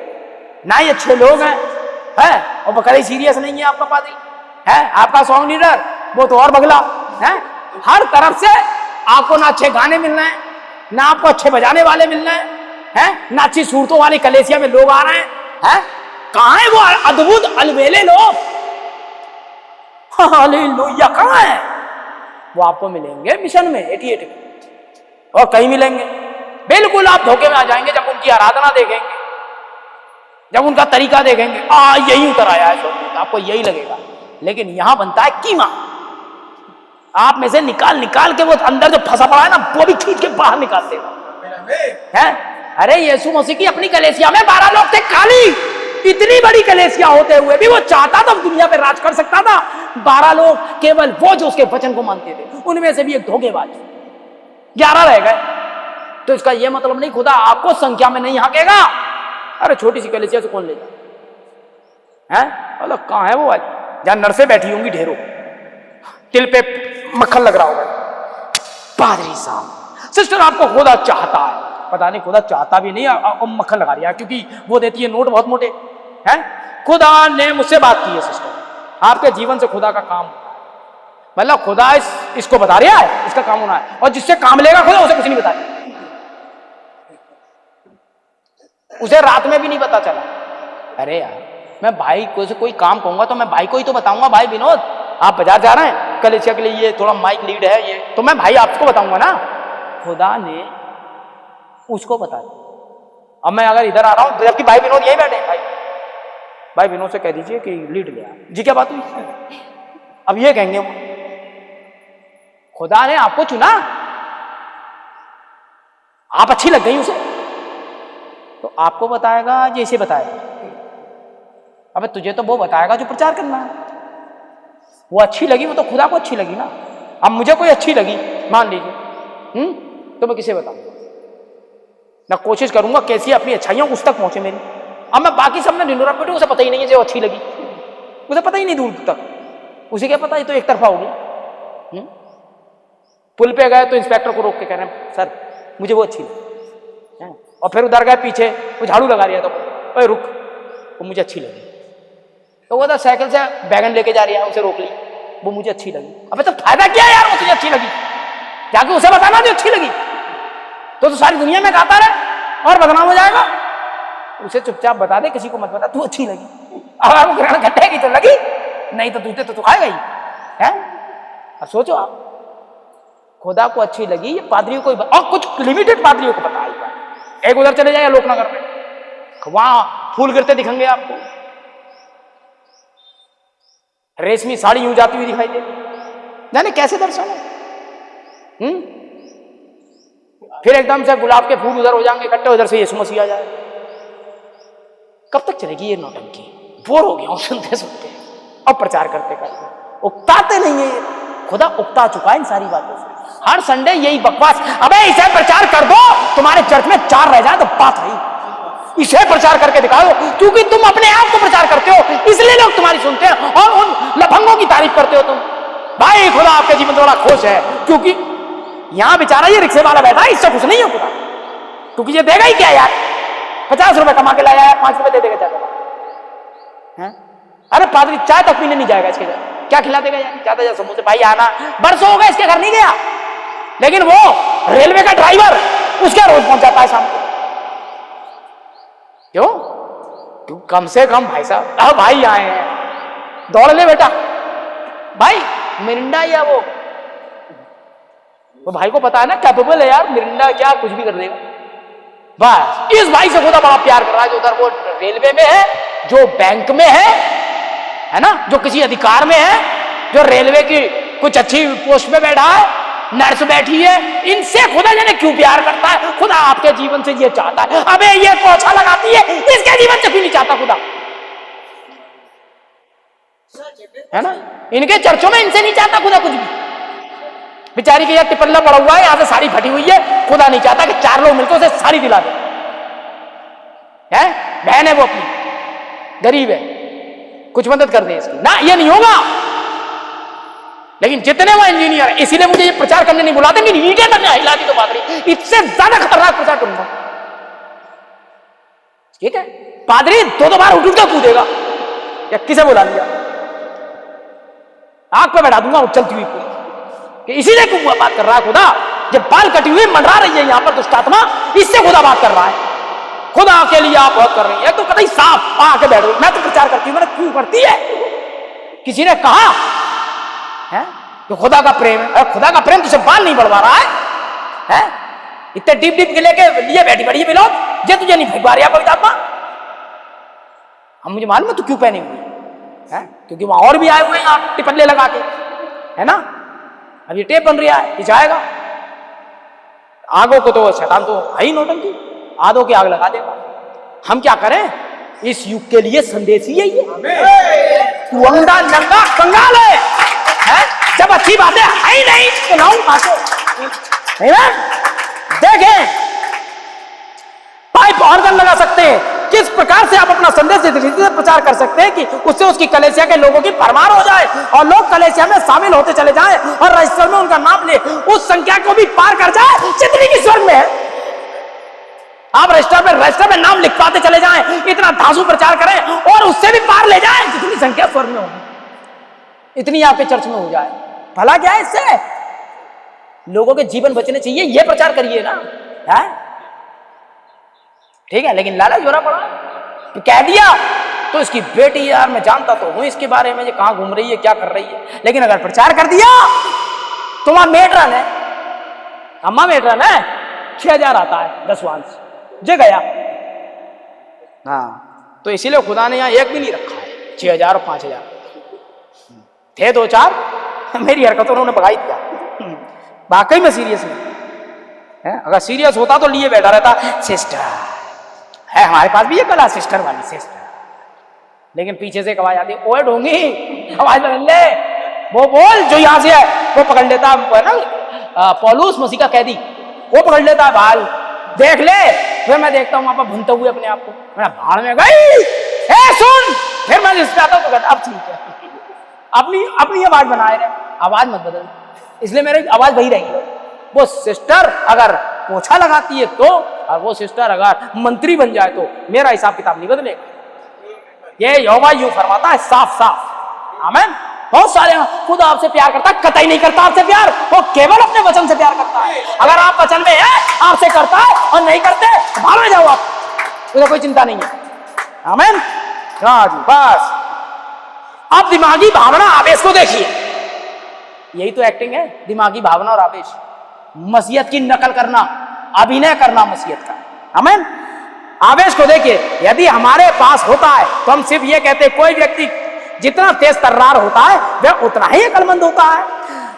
ना ही अच्छे लोग हैं, और बकरे सीरियस नहीं है आपका पादरी है, आपका सॉन्ग लीडर वो तो और बगला है। हर तरफ से आपको ना अच्छे गाने मिल रहे हैं, ना आपको अच्छे बजाने वाले मिल रहे हैं, ना अच्छी सूरतों वाली कलेसिया में लोग आ रहे हैं। कहां है वो अद्भुत अलबेले लोग? हालेलुया, कहां है वो? आपको मिलेंगे मिशन में 88 में, और कहीं मिलेंगे। बिल्कुल आप धोखे में आ जाएंगे जब उनकी आराधना देखेंगे, जब उनका तरीका देखेंगे, यही उतर आया है, आपको यही लगेगा। लेकिन यहां बनता है कीमा, आप में से निकाल निकाल के वो अंदर जो फंसा पड़ा है ना, वो भी खींच के बाहर निकाल देगा। अरे यीशु मसीह की अपनी कलेसिया में 12 लोग थे खाली। इतनी बड़ी कलेसिया होते हुए भी वो चाहता था दुनिया पे राज कर सकता था। 12 लोग, केवल वो जो उसके वचन को मानते थे, उनमें से भी एक धोखेबाज, 11 रह गए। तो इसका यह मतलब नहीं खुदा आपको संख्या में नहीं हाकेगा। अरे छोटी सी कलेसिया से कौन ले जाए? मतलब कहां है वो वाली जहां नर्सें बैठी होंगी ढेरों, तिल पे मक्खन लग रहा होगा। पादरी साहब, सिस्टर आपको खुदा चाहता है, पता नहीं खुदा चाहता भी नहीं, आपको मक्खन लगा रहा है क्योंकि वो देती है नोट बहुत मोटे हैं। खुदा ने मुझसे बात की है सिस्टर, आपके जीवन से खुदा का काम, मतलब खुदा इसको बता रहा है, इसका काम होना है, और जिससे काम लेगा खुदा उसे कुछ नहीं बताया। उसे रात में भी नहीं पता चला। अरे यार, मैं भाई को से कोई काम कहूंगा तो मैं भाई को ही तो बताऊंगा, भाई विनोद आप बाजार जा रहे हैं कलेसिया के लिए, ये थोड़ा माइक लीड है ये, तो मैं भाई आपको बताऊंगा ना। खुदा ने उसको बता दिया। अब मैं अगर इधर आ रहा हूं, जबकि भाई विनोद यही बैठे, भाई विनोद से कह दीजिए कि लीड ले आ जी, क्या बात हुई? अब ये कहेंगे खुदा ने आपको चुना, आप अच्छी लग गई उसे, तो आपको बताएगा जैसे बताएगा। अबे तुझे तो वो बताएगा जो प्रचार करना है। वो अच्छी लगी, वो तो खुदा को अच्छी लगी ना। अब मुझे कोई अच्छी लगी मान लीजिए, तो मैं किसे बताऊंगा? मैं कोशिश करूंगा कैसी अपनी अच्छाइयां उस तक पहुंचे मेरी। अब मैं बाकी सब में निंदूरा बेटू, उसे पता ही नहीं है जो अच्छी लगी, उसे पता ही नहीं दूर तक, उसे क्या पता, ये तो एक तरफा हो गया। पुल पे गए तो इंस्पेक्टर को रोक के कह रहे हैं सर मुझे वो अच्छी लगी, और फिर उधर गए पीछे, वो झाड़ू लगा रही है तो ओए रुक, वो मुझे अच्छी लगी। तो वो साइकिल से बैगन लेके जा रही है, उसे रोक ली, वो मुझे अच्छी लगी। अबे तो फायदा क्या यार, वो तुझे अच्छी लगी, जाके उसे बताना जो अच्छी लगी, तो सारी दुनिया में गाता रहे और बदनाम हो जाएगा। उसे चुपचाप बता दे, किसी को मत बता तू अच्छी लगी। अगर वो ग्रहण घटेगी तो लगी, नहीं तो दूसरे तो खाएगा ही है। अब सोचो आप, खुदा को अच्छी लगी, ये पादरियों को, और कुछ लिमिटेड पादरियों को पता है। एक उधर चले जाए लोकनगर में, वहां फूल गिरते दिखेंगे आपको, रेशमी साड़ी यूं जाती हुई दिखाई दे, जाने कैसे दर्शन है। फिर एकदम से गुलाब के फूल उधर हो जाएंगे इकट्ठे, उधर से यीशु मसीह आ जाए। कब तक चलेगी ये नौटंकी? बोर हो गया हूं सुनते सुनते और प्रचार करते करते, उकताते नहीं है, खुदा उकता चुका है इन सारी बातों से। हर संडे यही बकवास, अबे इसे प्रचार कर दो, तुम्हारे चर्च में 4 रह जाए तो बात है, इसे प्रचार करके दिखाओ, क्योंकि तुम अपने आप को प्रचार करते हो इसलिए लोग तुम्हारी सुनते हैं और उन लफंगों की तारीफ करते हो तुम। भाई खुदा आपके जीवन में बड़ा खुश है, क्योंकि यहां बेचारा ये रिक्शे वाला बैठा है, इससे खुश नहीं हो खुदा, क्योंकि ये देगा ही क्या यार, 50 रुपए कमा के लाया है, 5 रुपए दे देगा चाय का। अरे पादरी चाय तक पीने नहीं जाएगा, इसके क्या खिला देगा यार, ज्यादा ज्यादा समोसे। भाई आना, बरसों हो गए इसके घर नहीं गया, लेकिन वो रेलवे का ड्राइवर उसके रोज पहुंच जाता है शाम को। क्यों? क्यों? कम से कम भाई साहब, अब भाई आए हैं, दौड़ ले बेटा भाई, मिरिंडा या वो भाई को पता है ना कैपेबल है यार, मिरिंडा क्या कुछ भी कर देगा। बस इस भाई से खुदा बड़ा प्यार कर रहा है, जो उधर वो रेलवे में है, जो बैंक में है ना, जो किसी अधिकार में है, जो रेलवे की कुछ अच्छी पोस्ट पे बैठा है, नर्स बैठी है, इनसे खुदा जाने क्यों प्यार करता है। खुदा आपके जीवन से ये चाहता है, अबे ये पोछा लगाती है, इसके जीवन से क्यों नहीं चाहता खुदा, है ना। इनके चर्चों में इनसे नहीं चाहता खुदा कुछ भी। बेचारी के यार टिपल्ला पड़ा हुआ है, यहां से साड़ी फटी हुई है, खुदा नहीं चाहता कि 4 लोग मिलकर उसे साड़ी दिला दे, है बहन है वो अपनी, गरीब है, कुछ मदद कर दे इसकी, ना ये नहीं होगा। लेकिन जितने वो इंजीनियर है, इसीलिए मुझे ये प्रचार करने नहीं बुलाते, कि ईंटें तक हिला दी तो बात रही, इससे ज्यादा खतरनाक प्रचार करूंगा, ठीक है। पादरी 2 बार उठ के कूदेगा, या किसे बुला लिया, आंख पे बैठा दूंगा चलती हुई पूरी, कि इसीलिए क्यों बात कर रहा है खुदा, जब बाल कटी हुई मंडरा रही है यहां पर दुष्ट आत्मा, इससे खुदा बात कर रहा है। खुदा के लिए आप बहुत कर रही है, तो कतई साफ आके बैठ गई, मैं तो प्रचार करती हूं, मैंने क्यों करती है, किसी ने कहा है तो खुदा का प्रेम है। खुदा का प्रेम तुझे बाल नहीं बढ़वा रहा है? इतने डीप डीप के लेके लिए बैठी बड़ी मिलो, ये तुझे नहीं फेंकवा रही पवित्र आत्मा। हम मुझे मालूम है तू क्यों पहनी हुई है, क्योंकि वहां और भी आए हुए हैं आप टिपल्ले लगा के, है ना। अब ये टेप बन रहा है, ये जाएगा आगों को, तो शैतान तो है ही नौटंकी, आधों की आग लगा देगा। हम क्या करें, इस युग के लिए संदेश ही यही है, तू अंधा नंगा कंगाल है, जब अच्छी बातें है ही नहीं तो लाऊं कहां से, नहीं ना। देखें पाइप ऑर्गन लगा सकते हैं, किस प्रकार से आप अपना संदेश से प्रचार कर सकते हैं कि उससे उसकी कलेसिया के लोगों की भरमार हो जाए और लोग कलेसिया में शामिल होते चले जाएं और रजिस्टर में उनका नाम ले उस संख्या को भी पार कर जाए जितनी की स्वर्ग में है। आप रजिस्टर में नाम लिखवाते चले जाएं, इतना धांसू प्रचार करें और उससे भी पार ले जाएं जितनी संख्या स्वर्ग में होगी, इतनी आपके चर्च में हो जाए। भला क्या है इससे, लोगों के जीवन बचने चाहिए, ये प्रचार करिए ना, है ठीक है। लेकिन लालच जोरा पड़ा तो कह दिया तो इसकी बेटी, यार मैं जानता तो हूं इसके बारे में, ये कहां घूम रही है क्या कर रही है, लेकिन अगर प्रचार कर दिया तो वहां मेट्रन है, अम्मा मेट्रन है, 6000 आता है 10 वांस जे गया। हाँ तो इसीलिए खुदा ने यहां एक भी नहीं रखा है, 6000 और 5000 थे 2-4, मेरी हरकतों उन्होंने भगाई दिया। वाकई में सीरियस नहीं है, अगर सीरियस होता तो लिए बैठा रहता, सिस्टर है हमारे पास भी ये कला, सिस्टर वाली सिस्टर, लेकिन पीछे से एक आवाज आती, ओए ढोंगी आवाज बदल ले, वो बोल जो यहां से है वो पकड़ लेता है ना, पौलुस मसीह का कैदी, वो पकड़ लेता है भाई, देख ले। फिर मैं देखता हूँ वहां पर भूनते हुए अपने आप को, मैं भाड़ में गई, ए सुन। फिर मैं जिस पे आता हूँ तो कहता अब ठीक है, अपनी अपनी आवाज बनाए रहे, आवाज मत बदल, इसलिए मेरी आवाज वही रहेगी। वो सिस्टर अगर पोछा लगाती है तो, और वो सिस्टर अगर मंत्री बन जाए तो मेरा हिसाब किताब नहीं बदलेगा। ये यहोवा यूं फरमाता है साफ साफ। आमीन। बहुत सारे खुद आपसे प्यार करता है, कतई नहीं करता आपसे प्यार, वो केवल अपने वचन से प्यार करता है। अगर आप वचन में है आपसे करता है, और नहीं करते भाग में जाओ आप, तो कोई चिंता नहीं है। आमीन। हाँ जी, बस। अब दिमागी भावना आवेश को देखिए, यही तो एक्टिंग है, दिमागी भावना और आवेश, मसीहत की नकल करना, अभिनय करना मसीहत का। आमीन। आवेश को देखिए, यदि हमारे पास होता है तो हम सिर्फ ये कहते हैं, कोई व्यक्ति जितना तेज तर्रार होता है वह उतना ही अक्लमंद होता है।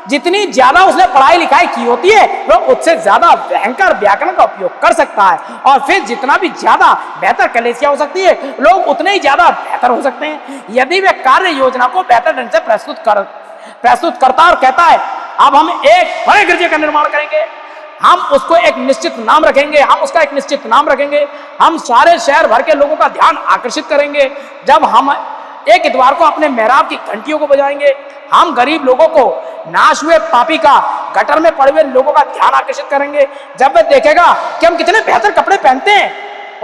जितनी ज्यादा उसने पढ़ाई लिखाई की होती है वह उससे ज्यादा भयंकर व्याकरण का उपयोग कर सकता है, और फिर जितना भी ज्यादा बेहतर कलीसिया हो सकती है, लोग उतने ही ज्यादा बेहतर हो सकते हैं। यदि वह कार्य योजना को बेहतर ढंग से प्रस्तुत करता और कहता है अब हम एक बड़े गिरजे का निर्माण करेंगे, हम उसको एक निश्चित नाम रखेंगे, हम उसका एक निश्चित नाम रखेंगे, हम सारे शहर भर के लोगों का ध्यान आकर्षित करेंगे, जब हम एक इतवार को अपने मेहराब की घंटियों को बजाएंगे, हम गरीब लोगों को, नाश हुए पापी का, गटर में पड़े हुए लोगों का ध्यान आकर्षित करेंगे। जब वह देखेगा कि हम कितने बेहतर कपड़े पहनते हैं,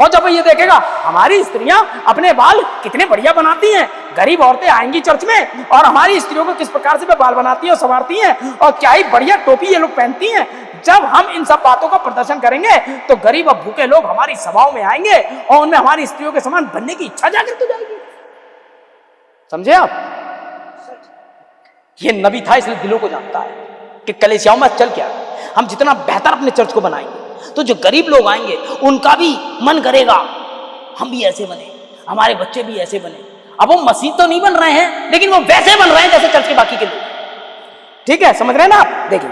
और जब ये देखेगा हमारी स्त्रियां अपने बाल कितने बढ़िया बनाती हैं, गरीब औरतें आएंगी चर्च में और हमारी स्त्रियों को किस प्रकार से वे बाल बनाती हैं और संवारती हैं, और क्या ही बढ़िया टोपी ये लोग पहनती हैं, जब हम इन सब बातों का प्रदर्शन करेंगे तो गरीब और भूखे लोग हमारी सभाओं में आएंगे और उनमें हमारी स्त्रियों के समान बनने की इच्छा जागृत हो जाएगी। समझे आप? ये नबी था, इसलिए दिलों को जानता है कि कलीसियाओं में चल क्या। हम जितना बेहतर अपने चर्च को बनाएंगे तो जो गरीब लोग आएंगे उनका भी मन करेगा हम भी ऐसे बने, हमारे बच्चे भी ऐसे बने। अब वो मसीह तो नहीं बन रहे हैं, लेकिन वो वैसे बन रहे हैं जैसे चर्च के बाकी के लोग। ठीक है, समझ रहे हैं ना आप? देखिए,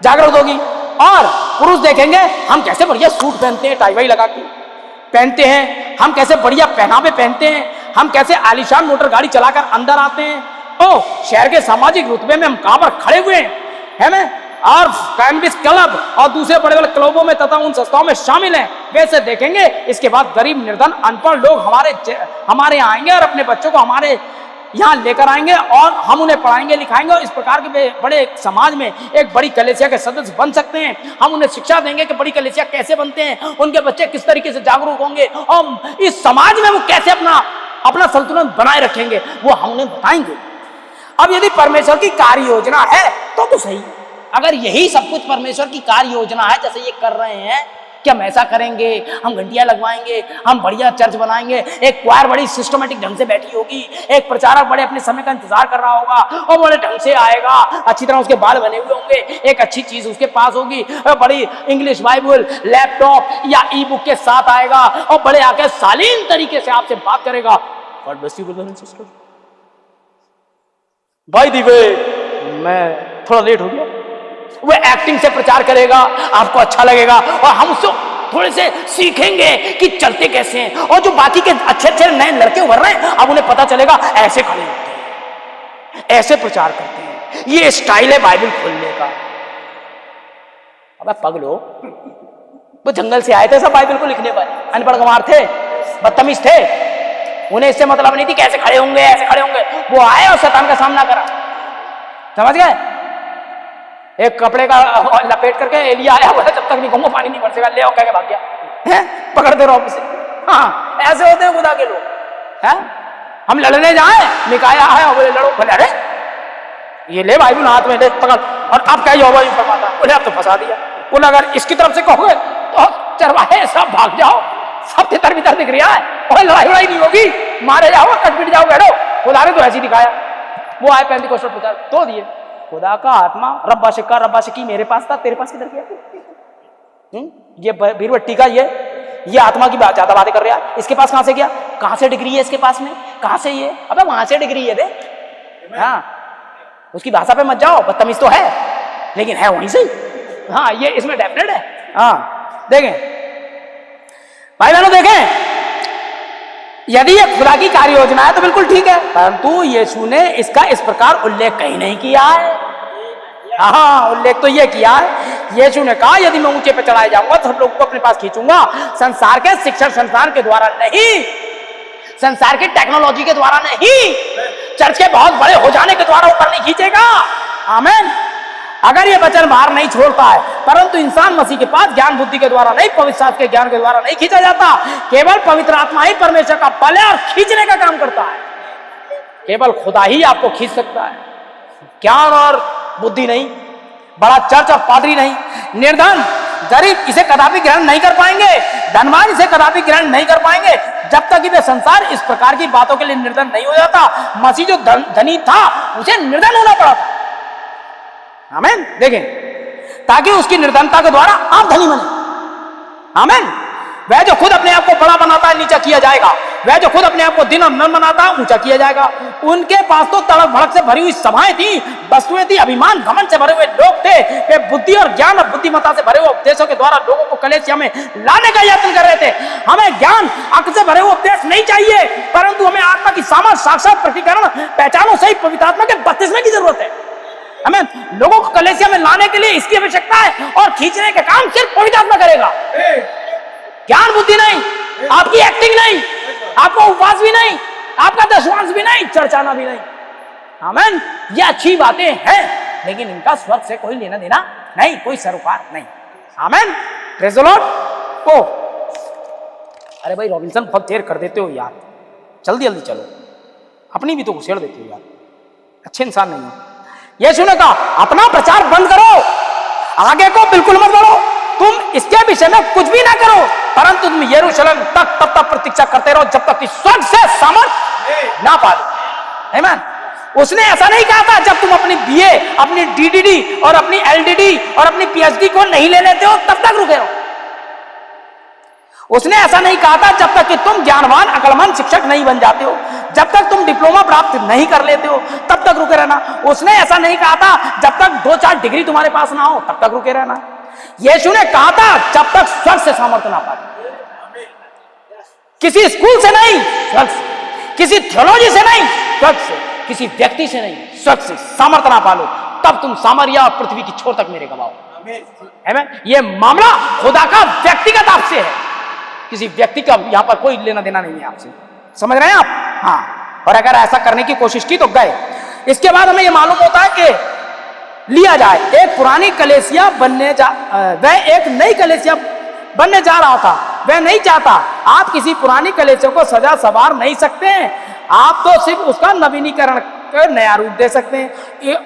जागरूक होगी। और पुरुष देखेंगे हम कैसे बढ़िया सूट पहनते हैं, टाई वाई लगा के पहनते हैं, हम कैसे बढ़िया पहनावे पहनते हैं, हम कैसे आलीशान मोटर गाड़ी चलाकर अंदर आते हैं, ओ शहर के सामाजिक रुतबे में हम कहां पर खड़े हुए हैं, है ना? और कैम्बिस क्लब और दूसरे बड़े बड़े क्लबों में तथा उन संस्थाओं में शामिल हैं, वैसे देखेंगे। इसके बाद गरीब, निर्धन, अनपढ़ लोग हमारे यहाँ आएंगे और अपने बच्चों को हमारे यहाँ लेकर आएंगे और हम उन्हें पढ़ाएंगे लिखाएंगे, और इस प्रकार के बड़े समाज में एक बड़ी कलीसिया के सदस्य बन सकते हैं। हम उन्हें शिक्षा देंगे कि बड़ी कलीसिया कैसे बनते हैं, उनके बच्चे किस तरीके से जागरूक होंगे और इस समाज में वो कैसे अपना संतुलन बनाए रखेंगे, वो हम उन्हें बताएंगे। अब यदि परमेश्वर की कार्य योजना है तो सही। अगर यही सब कुछ परमेश्वर की कार्य योजना है, जैसे ये कर रहे हैं कि हम ऐसा करेंगे, हम घंटियां लगवाएंगे, हम बढ़िया चर्च बनाएंगे, एक क्वायर बड़ी सिस्टमेटिक ढंग से बैठी होगी, एक प्रचारक बड़े अपने समय का इंतजार कर रहा होगा और बड़े ढंग से आएगा, अच्छी तरह उसके बाल बने हुए होंगे, एक अच्छी चीज उसके पास होगी, बड़ी इंग्लिश बाइबल, लैपटॉप या ई बुक के साथ आएगा और बड़े आके शालीन तरीके से आपसे बात करेगा। God bless you brother and sister. By the way, मैं थोड़ा लेट हो गया। वो एक्टिंग से प्रचार करेगा, आपको अच्छा लगेगा और हम उससे थोड़े से सीखेंगे कि चलते कैसे हैं, और जो बाकी के अच्छे अच्छे नए लड़के उभर रहे हैं अब उन्हें पता चलेगा ऐसे खड़े होते हैं, ऐसे प्रचार करते हैं, ये स्टाइल है बाइबल खोलने का। अब पगलो, वो जंगल से आए थे सब बाइबल को लिखने वाले, अनपढ़ गंवार थे, बदतमीज थे, उन्हें इससे मतलब नहीं थी कैसे खड़े होंगे, ऐसे खड़े होंगे। वो आए और शैतान का सामना करा, समझ गए? एक कपड़े का लपेट करके एलिया आया, बोला जब तक नहीं कहूंगा पानी नहीं बरसेगा, ले आओ कह के भाग गया है, पकड़ दे रहो से। हाँ, ऐसे होते हैं खुदा के लोग। हैं, हम लड़ने जाए, मिकाया है बोले लड़ो, बोले अरे ये ले भाई हाथ में ले पकड़, और अब क्या यहोवा यूं फरमाता, बोले अब तो फंसा दिया। बोले अगर इसकी तरफ से कहोगे तो चरवाहे सब भाग जाओ, सब तितर बितर दिख रहा है, और लड़ाई वड़ाई नहीं होगी, मारे जाओ कट पिट जाओ, बैठो। खुदा ने तो ऐसी दिखाया। वो आए पेंटिकोस्टल प्रचार तो दिए, खुदा का आत्मा रब्बा शिक्की मेरे पास था, तेरे पास किधर गया? ये बीरबट्टी का ये आत्मा की ज्यादा बातें कर रहा है, इसके पास कहां से गया? कहां से डिग्री है इसके पास में? कहां से ये? अबे वहां से डिग्री है बे। हाँ, उसकी भाषा पे मत जाओ, बदतमीज तो है लेकिन है वहीं से। हाँ, ये इसमें डेफिनेट है। हाँ, देखें भाई बहनों, देखें यदि ये खुदा की कार्य योजना है तो बिल्कुल ठीक है, परंतु यीशु ने इसका इस प्रकार उल्लेख कहीं नहीं किया है। हाँ, उल्लेख तो ये किया है यीशु ने कहा यदि मैं ऊंचे पे चढ़ाया जाऊंगा तो सब लोगों को अपने पास खींचूंगा। संसार के शिक्षण संस्थान के द्वारा नहीं, संसार की टेक्नोलॉजी के द्वारा नहीं, चर्च के बहुत बड़े हो जाने के द्वारा ऊपर नहीं खींचेगा। आमीन। अगर ये वचन बाहर नहीं छोड़ता है, परंतु इंसान मसीह के पास ज्ञान बुद्धि के द्वारा नहीं, पवित्र शास्त्र के ज्ञान के द्वारा नहीं खींचा जाता। केवल पवित्र आत्मा ही परमेश्वर का बल और खींचने का काम करता है। केवल खुदा ही आपको खींच सकता है, ज्ञान और बुद्धि नहीं, बड़ा चर्च और पादरी नहीं। निर्धन गरीब इसे कदापि ग्रहण नहीं कर पाएंगे, धनवान इसे कदापि ग्रहण नहीं कर पाएंगे, जब तक कि वे संसार इस प्रकार की बातों के लिए निर्धन नहीं हो जाता। मसीह जो धनी था उसे निर्धन होना पड़ा था। आमीन। देखें, ताकि उसकी निर्धनता के द्वारा आप धनी बने। आमीन। वह जो खुद अपने आप को बड़ा बनाता है नीचा किया जाएगा, वह जो खुद अपने आप को दिन और नर बनाता है ऊंचा किया जाएगा। उनके पास तो तड़क भड़क से भरी हुई सभाएं थी, वस्तुएं थी, अभिमान घमंड से भरे हुए लोग थे। वे बुद्धि और ज्ञान और बुद्धिमत्ता से भरे हुए उपदेशों के द्वारा लोगों को कलेसिया में लाने का यत्न कर रहे थे। हमें ज्ञान अक्ल से भरे हुए उपदेश नहीं चाहिए, परंतु हमें आत्मा की सामर्थ, साक्षात प्रतिकरण, पहचानों सहित पवित्र आत्मा के बपतिस्मे की जरूरत है। हमें लोगों को कलेसिया में लाने के लिए इसकी आवश्यकता है, और खींचने का काम सिर्फ पवित्र आत्मा करेगा। ज्ञान बुद्धि नहीं, आपकी एक्टिंग नहीं, आपका उपवास भी नहीं, आपका दशवांश भी नहीं, चर्चाना भी नहीं। आमीन। ये अच्छी बातें हैं, लेकिन इनका स्वर्ग से कोई लेना देना नहीं, कोई सरोकार नहीं। आमीन। Praise the Lord. ओ अरे भाई रॉबिन्सन, बहुत देर कर देते हो यार, जल्दी जल्दी चलो, अपनी भी तो घुसेड़ देते हो यार, अच्छे इंसान नहीं हो। यीशु ने कहा अपना प्रचार बंद करो, आगे को बिल्कुल मत बढ़ो, तुम इसके विषय में कुछ भी ना करो, परंतु तुम यरूशलेम तक तब तक प्रतीक्षा करते रहो जब तक कि स्वर्ग से सामर्थ ना पा लो। आमीन। उसने ऐसा नहीं कहा था जब तुम अपनी बीए, अपनी डीडीडी और अपनी एलडीडी और अपनी पीएचडी को नहीं ले लेते हो तब तक रुके रहो। उसने ऐसा नहीं कहा था जब तक कि तुम ज्ञानवान अक्लमंद शिक्षक नहीं बन जाते हो, जब तक तुम डिप्लोमा प्राप्त नहीं कर लेते हो तब तक रुके रहना। उसने ऐसा नहीं कहा था जब तक 2-4 डिग्री तुम्हारे पास ना हो तब तक रुके रहना। यीशु ने कहा था जब तक स्वर्ग से सामर्थ्य ना पाए, किसी स्कूल से नहीं, स्वर्ग से, किसी थियोलॉजी से नहीं, स्वर्ग से, किसी व्यक्ति से नहीं, स्वर्ग से सामर्थ्य ना पालो, तब तुम सामरिया और पृथ्वी की छोर तक मेरे गवाह हो। आमीन। ये मामला खुदा का व्यक्तिगत आपसे है, किसी व्यक्ति का यहां पर कोई लेना देना नहीं है आपसे। समझ रहे हैं आप? हाँ। और अगर ऐसा करने की कोशिश की तो गए। इसके बाद हमें यह मालूम होता है कि लिया जाए, एक पुरानी कलेसिया बनने वह एक नई कलेसिया बनने जा रहा था। वह नहीं चाहता, आप किसी पुरानी कलेसिया को सजा सवार नहीं सकते हैं, आप तो सिर्फ उसका नवीनीकरण कर नया रूप दे सकते हैं।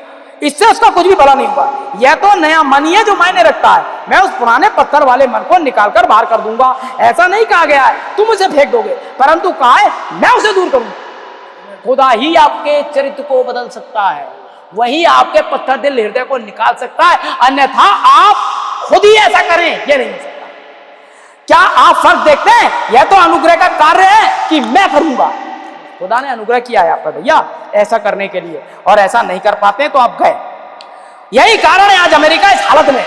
इससे उसका कुछ भी भला नहीं हुआ। यह तो नया मन ही है जो मायने रखता है। मैं उस पुराने पत्थर वाले मन को निकालकर बाहर कर दूंगा, ऐसा नहीं कहा गया है तुम उसे फेंक दोगे, परंतु कहा है मैं उसे दूर करूंगा। खुदा ही आपके चरित्र को बदल सकता है, वही आपके पत्थर दिल हृदय को निकाल सकता है, अन्यथा आप खुद ही ऐसा करें ये नहीं हो सकता। क्या आप फर्क देखते हैं? यह तो अनुग्रह का कार्य है कि मैं करूंगा। खुदा ने अनुग्रह किया है आप पर भैया ऐसा करने के लिए, और ऐसा नहीं कर पाते तो आप गए। यही कारण है आज अमेरिका इस हालत में,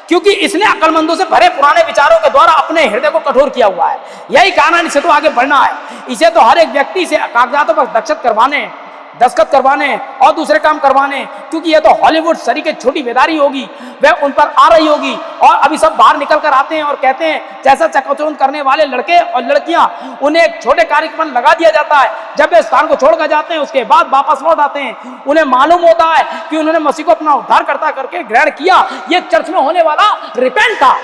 क्योंकि इसने अक्लमंदों से भरे पुराने विचारों के द्वारा अपने हृदय को कठोर किया हुआ है। यही कारण, इसे तो आगे बढ़ना है, इसे तो हर एक व्यक्ति से कागजातों पर दस्तखत करवाने और दूसरे काम करवाने, क्योंकि ये तो हॉलीवुड सरी के छोटी बेदारी होगी, वह उन पर आ रही होगी। और अभी सब बाहर निकल कर आते हैं और कहते हैं जैसा चकाचौंध करने वाले लड़के और लड़कियां, उन्हें एक छोटे कार्यक्रम लगा दिया जाता है। जब वे स्थान को छोड़कर जाते हैं उसके बाद वापस लौट आते हैं, उन्हें मालूम होता है कि उन्होंने मसीह को अपना उद्धारकर्ता करके ग्रहण किया। ये चर्च में होने वाला रिपेंट था।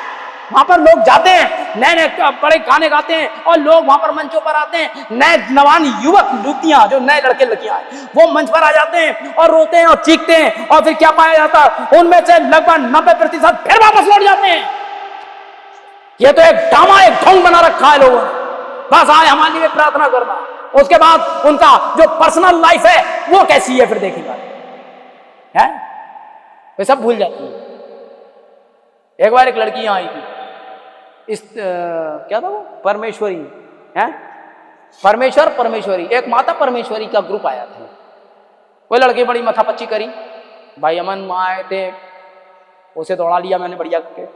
वहां पर लोग जाते हैं, नए नए बड़े गाने गाते हैं, और लोग वहां पर मंचों पर आते हैं। नए नवान युवक युवतियां, जो नए लड़के लड़कियां हैं, वो मंच पर आ जाते हैं और रोते हैं और चीखते हैं, और फिर क्या पाया जाता है, उनमें से लगभग 90% फिर वापस लौट जाते हैं। ये तो एक ड्रामा, एक ढोंग बना रखा है लोगों ने, बस आए हमारे लिए प्रार्थना करना, उसके बाद उनका जो पर्सनल लाइफ है वो कैसी है फिर देखिएगा, है वे सब भूल जाती है। एक बार एक लड़की यहां आई थी, क्या था वो, परमेश्वरी है, परमेश्वरी, एक माता परमेश्वरी का ग्रुप आया था। कोई लड़की बड़ी मथापच्ची करी, भाई अमन आए थे, उसे दौड़ा लिया मैंने बढ़िया करके।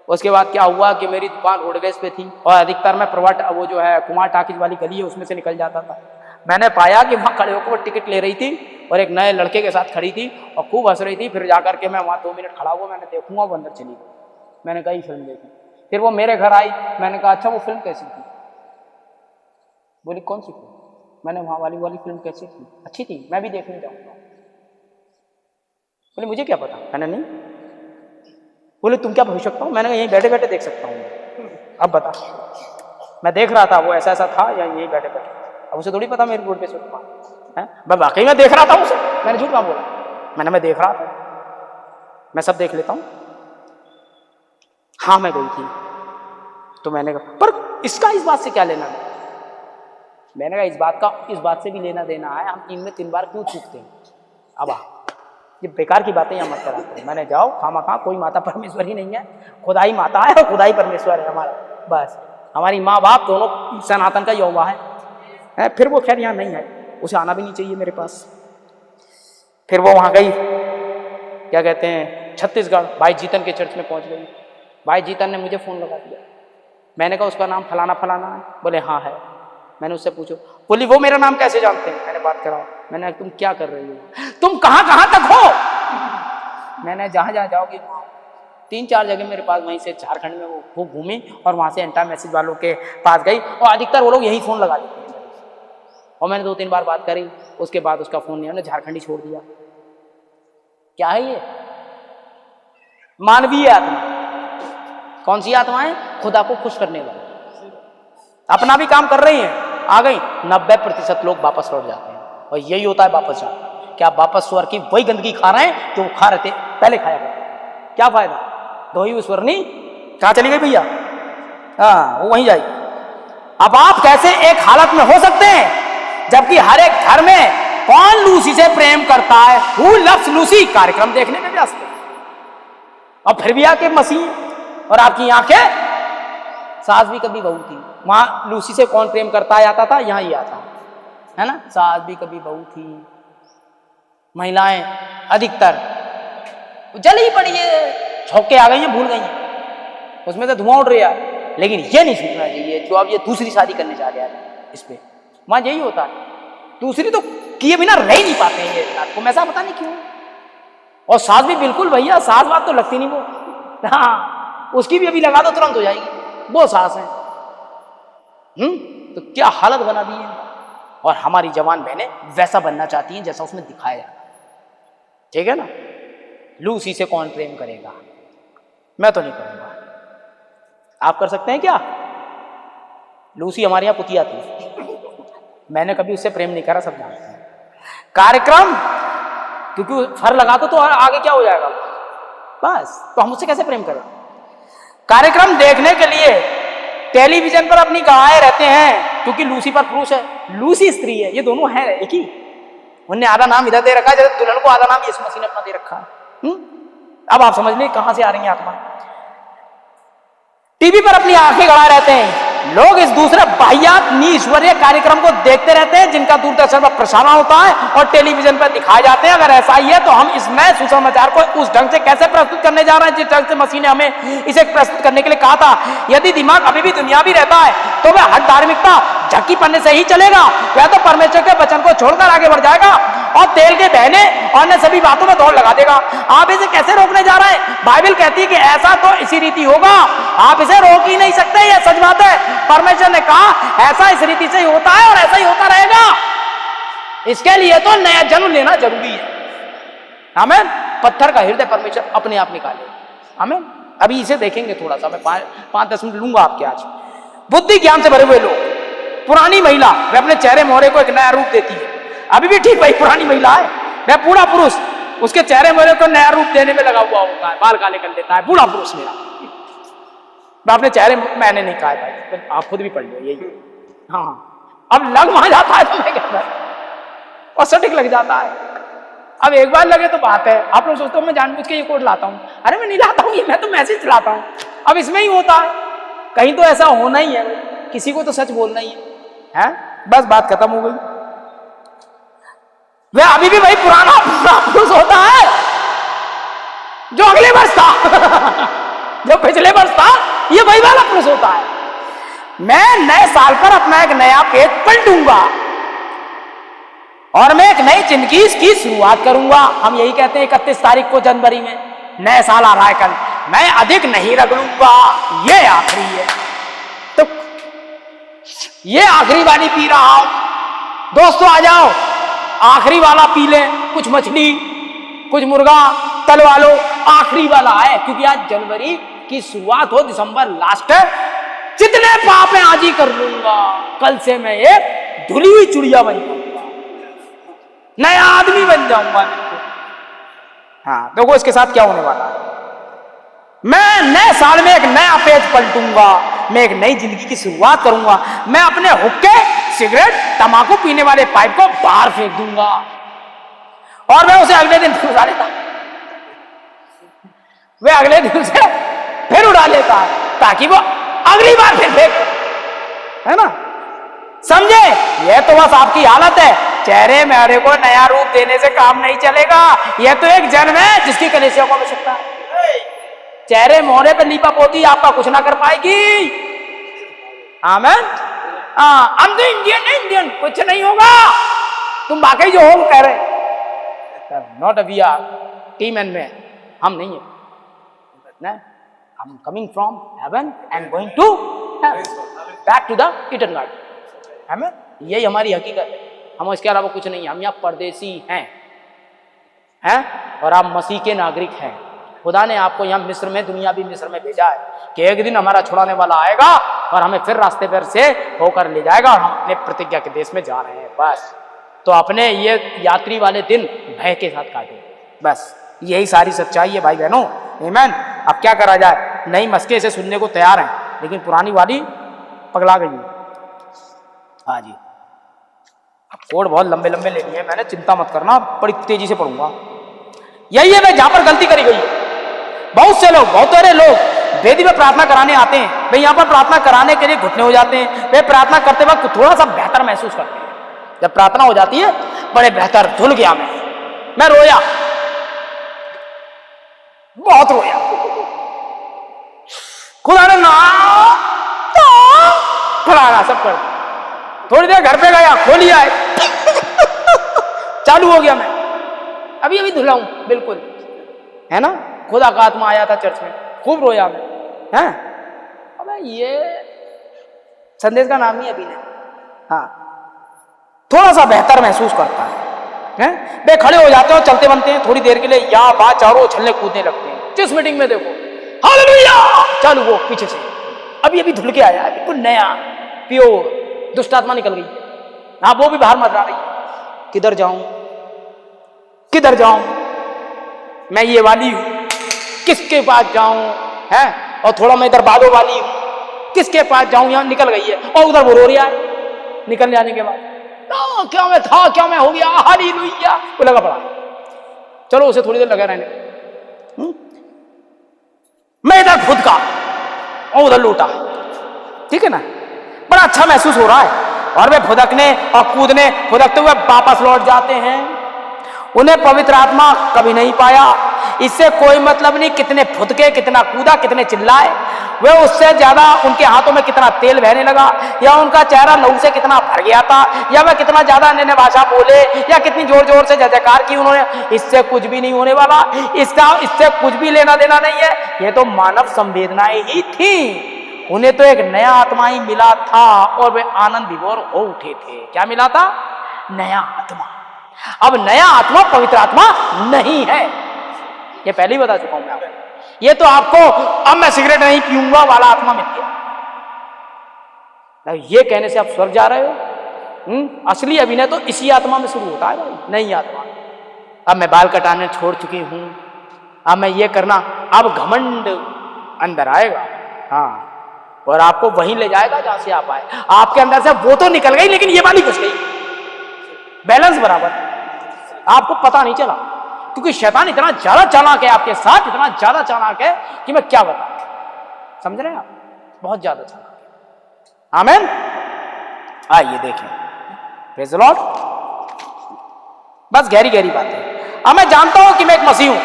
उसके बाद क्या हुआ कि मेरी दुकान रोडवेज पे थी, और अधिकतर मैं प्रवाट वो जो है कुमार टाकिज वाली गली है उसमें से निकल जाता था। मैंने पाया कि वहां खड़े होकर वो टिकट ले रही थी, और एक नए लड़के के साथ खड़ी थी और खूब हंस रही थी। फिर जाकर के मैं वहाँ 2 मिनट खड़ा हुआ, मैंने देखूंगा, वो अंदर चली गई। मैंने कहा ये फिल्म देखी। फिर वो मेरे घर आई, मैंने कहा अच्छा वो फिल्म कैसी थी? बोली कौन सी फिल्म? मैंने वहाँ वाली फिल्म कैसी थी? अच्छी थी, मैं भी देखने जाऊँगा। बोले मुझे क्या पता। मैंने नहीं। बोले तुम क्या पूछ सकता हूँ? मैंने कहा यहीं बैठे बैठे देख सकता हूँ। अब बता। मैं देख रहा था वो ऐसा ऐसा था या यहीं बैठे बैठे। अब उसे थोड़ी पता मेरे रोड पे सुट है। मैं वाकई में देख रहा था उसे, मैंने झूठ कहाँ बोला। मैं देख रहा था, मैं सब देख लेता हूँ। हाँ मैं गई थी। तो मैंने कहा पर इसका इस बात से क्या लेना है? मैंने कहा इस बात से भी लेना देना है, हम 3 में 3 बार क्यों चूकते हैं? अब ये बेकार की बातें यहाँ मत करा करो। मैंने जाओ खामखा, कोई माता परमेश्वर ही नहीं है, खुदा ही माता है और खुदा ही परमेश्वर है हमारा। बस हमारी माँ बाप दोनों सनातन का यौवा है। फिर वो खैर यहाँ नहीं है, उसे आना भी नहीं चाहिए मेरे पास। फिर वो वहाँ गई, क्या कहते हैं, छत्तीसगढ़, भाई जीतन के चर्च में पहुँच गई। भाई जीतन ने मुझे फ़ोन लगा दिया। मैंने कहा उसका नाम फलाना फलाना है? बोले हाँ है। मैंने उससे पूछो, बोली वो मेरा नाम कैसे जानते हैं? मैंने बात कराओ। मैंने तुम क्या कर रही हो? तुम कहाँ कहाँ तक हो? मैंने जहाँ जहाँ जाओगी 3-4 जगह मेरे पास, वहीं से झारखंड में वो घूमी और वहाँ से एंटा मैसेज वालों के पास गई और अधिकतर वो लोग यही फ़ोन लगा देते हैं। और मैंने 2-3 बार बात करी, उसके बाद उसका फ़ोन नहीं, हमने झारखंड ही छोड़ दिया। क्या है ये? मानवीय आत्मा। कौन सी आत्मा है? खुदा को खुश करने वाली। अपना भी काम कर रही है, आ गई, 90% लोग वापस लौट जाते हैं। और यही होता है वापस जाना। क्या आप वापस स्वर की वही गंदगी खा रहे हैं जो खा रहे थे पहले खाया करते? क्या फायदा? दो ही स्वर्णी कहाँ चली गई भैया? हाँ वो वहीं जाएगी। अब आप कैसे एक हालत में हो सकते हैं जबकि हर एक घर में कौन लूसी से प्रेम करता है? हु लव्स लूसी कार्यक्रम देखने में व्यस्त है। और फिर भी आके मसीह और आपकी आंखें, सास भी कभी बहू थी। वहां लूसी से कौन प्रेम करता है आता था, यहाँ ही आता है ना। सास भी कभी बहू थी। महिलाएं अधिकतर जल ही पड़ी है, छौके आ गई हैं, भूल गई हैं, उसमें से धुआं उड़ रहा है। लेकिन ये नहीं सोचना चाहिए जो अब ये दूसरी शादी करने जा रहा है, इस पे वहां यही होता है। दूसरी तो किए बिना रह ही नहीं पाते हैं ये रात को, ऐसा पता नहीं क्यों। और सास भी बिल्कुल भैया, सास बात तो लगती नहीं वो। हाँ उसकी भी अभी लगा दो तुरंत हो जाएगी, वो सास है। तो क्या हालत बना दी है। और हमारी जवान बहनें वैसा बनना चाहती हैं जैसा उसमें दिखाया जाता है। ठीक है ना। लूसी से कौन प्रेम करेगा? मैं तो नहीं करूंगा। आप कर सकते हैं क्या? लूसी हमारे यहाँ पुतिया थी, मैंने कभी उससे प्रेम नहीं करा, सब जानते हैं। कार्यक्रम क्योंकि फर लगा तो आगे क्या हो जाएगा बस, तो हम उससे कैसे प्रेम करें? कार्यक्रम देखने के लिए टेलीविजन पर अपनी गवाए रहते हैं क्योंकि लूसी पर पुरुष है, लूसी स्त्री है, ये दोनों है एक ही। उन्हें आधा नाम इधर दे रखा है, जैसे दुल्हन को आधा नाम यीशु मसीह ने अपना दे रखा है। अब आप समझ लीजिए कहां से आ रही है आत्मा। टीवी पर अपनी आंखें गड़ा रहते हैं लोग, इस दूसरे बाह्यात ईश्वरीय कार्यक्रम को देखते रहते हैं जिनका दूरदर्शन पर प्रसारण होता है और टेलीविजन पर दिखाए जाते हैं। अगर ऐसा ही है तो हम इस नए सुसमाचार को उस ढंग से कैसे प्रस्तुत करने जा रहे हैं जिस ढंग से मसीह ने हमें इसे प्रस्तुत करने के लिए कहा था। यदि दिमाग अभी भी दुनियावी रहता है तो वह हर धार्मिकता झक्की पन्ने से ही चलेगा, वह तो परमेश्वर के वचन को छोड़कर आगे बढ़ जाएगा और तेल के बहने और अन्य सभी बातों में दौड़ लगा देगा। आप इसे कैसे रोकने जा रहे हैं? बाइबल कहती है कि ऐसा तो इसी रीति होगा, आप इसे रोक ही नहीं सकते। यह सच बात है, परमेश्वर ने कहा ऐसा इस रीति से ही होता है और ऐसा ही होता रहेगा। इसके लिए तो नया जन्म लेना जरूरी है। आमीन। पत्थर का हृदय परमेश्वर अपने आप निकाले। आमीन। अभी इसे देखेंगे थोड़ा सा, मैं 5-10 मिनट लूंगा आपके आज। बुद्धि ज्ञान से भरे हुए लोग, पुरानी महिला वह अपने चेहरे मोहरे को एक नया रूप देती है। अभी भी ठीक भाई पुरानी महिला है, वह बूढ़ा पुरुष उसके चेहरे मोहरे को नया रूप देने में लगा हुआ होता है, बाल काले कर लेता है बूढ़ा पुरुष मेरा। मैं अपने चेहरे, मैंने नहीं कहा भाई, आप खुद भी पढ़ लो यही। हाँ अब लग वहां जाता है तो मैं कहता है और सटीक लग जाता है। अब एक बार लगे तो बात है। आप लोग सोचते हो मैं जानबूझ के ये कोड लाता हूँ, अरे मैं नहीं लाता हूँ, ये मैं तो मैसेज लाता हूँ। अब इसमें ही होता है, कहीं तो ऐसा होना ही है, किसी को तो सच बोलना ही है। बस बात खत्म हो गई। वह अभी भी वही पुराना पुरुष होता है जो अगले वर्ष था जो पिछले वर्ष था, ये वही वाला पुरुष होता है। मैं नए साल पर अपना एक नया पेज पलटूंगा। और मैं एक नई जिंदगी की शुरुआत करूंगा। हम यही कहते हैं 31 तारीख को जनवरी में नया साल आ रहा है कल, मैं अधिक नहीं रगड़ूंगा, ये आखिरी है। तो ये आखिरी वाली पी रहा हूं। दोस्तों आ जाओ, आखिरी वाला पी लें, कुछ मछली कुछ मुर्गा तलवा लो, आखिरी वाला है, क्योंकि आज जनवरी की शुरुआत हो, दिसंबर लास्ट है। जितने पाप है आज ही कर लूंगा, कल से मैं एक धुली हुई चिड़िया बन जाऊंगा, नया आदमी बन जाऊंगा। हाँ देखो इसके साथ क्या होने वाला है। मैं नए साल में एक नया पेज पलटूंगा, मैं एक नई जिंदगी की शुरुआत करूंगा। मैं अपने हुक्के सिगरेट तंबाकू पीने वाले पाइप को बाहर फेंक दूंगा और मैं उसे अगले दिन फिर उड़ा लेता। वे अगले दिन से फिर उड़ा लेता ताकि वो अगली बार फिर फेंक, है ना। समझे? यह तो बस आपकी हालत है। चेहरे मेरे को नया रूप देने से काम नहीं चलेगा। यह तो एक जन्म है जिसकी कलेसियों को आवश्यकता है। चेहरे मोहरे पे लीपा पोती आपका कुछ ना कर पाएगी। आमेन। हम तो इंडियन कुछ नहीं होगा। तुम वाकई जो हो कह रहे not we are team end में, हम नहीं है। I'm coming from heaven and going to heaven, back to the eternal garden. हमें यही हमारी हकीकत है, हम इसके अलावा कुछ नहीं। हम यहाँ परदेसी हैं और आप मसीह के नागरिक हैं। खुदा ने आपको यहाँ मिस्र में, दुनिया भी मिस्र में भेजा है कि एक दिन हमारा छुड़ाने वाला आएगा और हमें फिर रास्ते पर से होकर ले जाएगा और हम अपने प्रतिज्ञा के देश में जा रहे हैं। बस तो अपने ये यात्री वाले दिन भय के साथ काटे, बस यही सारी सच्चाई है भाई बहनों। आमीन। अब क्या करा जाए, नई मस्के से सुनने को तैयार हैं लेकिन पुरानी वाली पगला गई है। हाँ जी, अब कोड बहुत लंबे लंबे ले लिए मैंने, चिंता मत करना, बड़ी तेजी से पढ़ूंगा। यही है भाई जहां पर गलती करी गई है। बहुत से लोग, बहुत सारे लोग वेदी में प्रार्थना कराने आते हैं, वे यहाँ पर प्रार्थना कराने के लिए घुटने हो जाते हैं। वे प्रार्थना करते वक्त थोड़ा सा बेहतर महसूस करते हैं। जब प्रार्थना हो जाती है बड़े बेहतर, धुल गया मैं रोया, बहुत रोया। खुदा ने ना फलाना सब कर। थोड़ी देर घर पे गया, खोलिया चालू हो गया। मैं अभी धुला हूं बिल्कुल, है ना। खुदा का आत्मा आया था चर्च में, खूब रोया मैं, हैं। अबे ये संदेश का नाम ही अभी ने। हाँ, थोड़ा सा बेहतर महसूस करता है। वे खड़े हो जाते हैं और चलते बनते हैं थोड़ी देर के लिए, या बात चारों उछलने कूदने लगते हैं। जिस मीटिंग में देखो हालेलुया चालू, वो पीछे से अभी धुल के आया, बिल्कुल नया प्योर। दुष्ट आत्मा निकल गई। हाँ, वो भी बाहर मत रही। किधर जाऊं मैं ये वाली हूं, किसके पास जाऊं, है। और थोड़ा मैं इधर बादो वाली हूं, किसके पास जाऊं, यहां निकल गई है। और उधर वो रो रहा है निकल जाने के बाद। क्या मैं था, क्या मैं हो गया, हालेलुया, वो लगा पड़ा। चलो उसे थोड़ी देर लगा रहने। मैं इधर खुद का और उधर लूटा, ठीक है ना। बड़ा अच्छा महसूस हो रहा है। और वे फुदकने और कूदने, फुदकते हुए वापस लौट जाते हैं। उन्हें पवित्र आत्मा कभी नहीं पाया। इससे कोई मतलब नहीं कितने फुदके, कितना कूदा, कितने चिल्लाए। वे उससे ज्यादा उनके हाथों में कितना तेल बहने लगा, या उनका चेहरा लहू से कितना भर गया था, या वह कितना ज्यादा अन्य भाषा बोले, या कितनी जोर जोर से जय जयकार की उन्होंने। इससे कुछ भी नहीं होने वाला, इससे कुछ भी लेना देना नहीं है। ये तो मानव संवेदनाएं ही थी। उन्हें तो एक नया आत्मा ही मिला था और वे आनंद विभोर हो उठे थे। क्या मिला था? नया आत्मा। अब नया आत्मा पवित्र आत्मा नहीं है, ये पहले ही बता चुका हूं मैं आपको। ये तो आपको अब मैं सिगरेट नहीं पीऊंगा वाला आत्मा मिल गया। ये कहने से आप स्वर्ग जा रहे हो। असली अभिनय तो इसी आत्मा में शुरू होता है भाई, नई आत्मा। अब मैं बाल कटाने छोड़ चुकी हूं, अब मैं ये करना, अब घमंड अंदर आएगा। हाँ, और आपको वहीं ले जाएगा जहां से आप आए। आपके अंदर से वो तो निकल गई, लेकिन ये वाली घुस गई। बैलेंस बराबर, आपको पता नहीं चला, क्योंकि शैतान इतना ज्यादा चालाक है आपके साथ, इतना ज्यादा चालाक है कि मैं क्या बताऊं। समझ रहे हैं आप? बहुत ज्यादा चालाक है। आमीन। आइए देखें, प्रेज़ द लॉर्ड। बस गहरी गहरी बातें। अब मैं जानता हूं कि मैं एक मसीह हूं,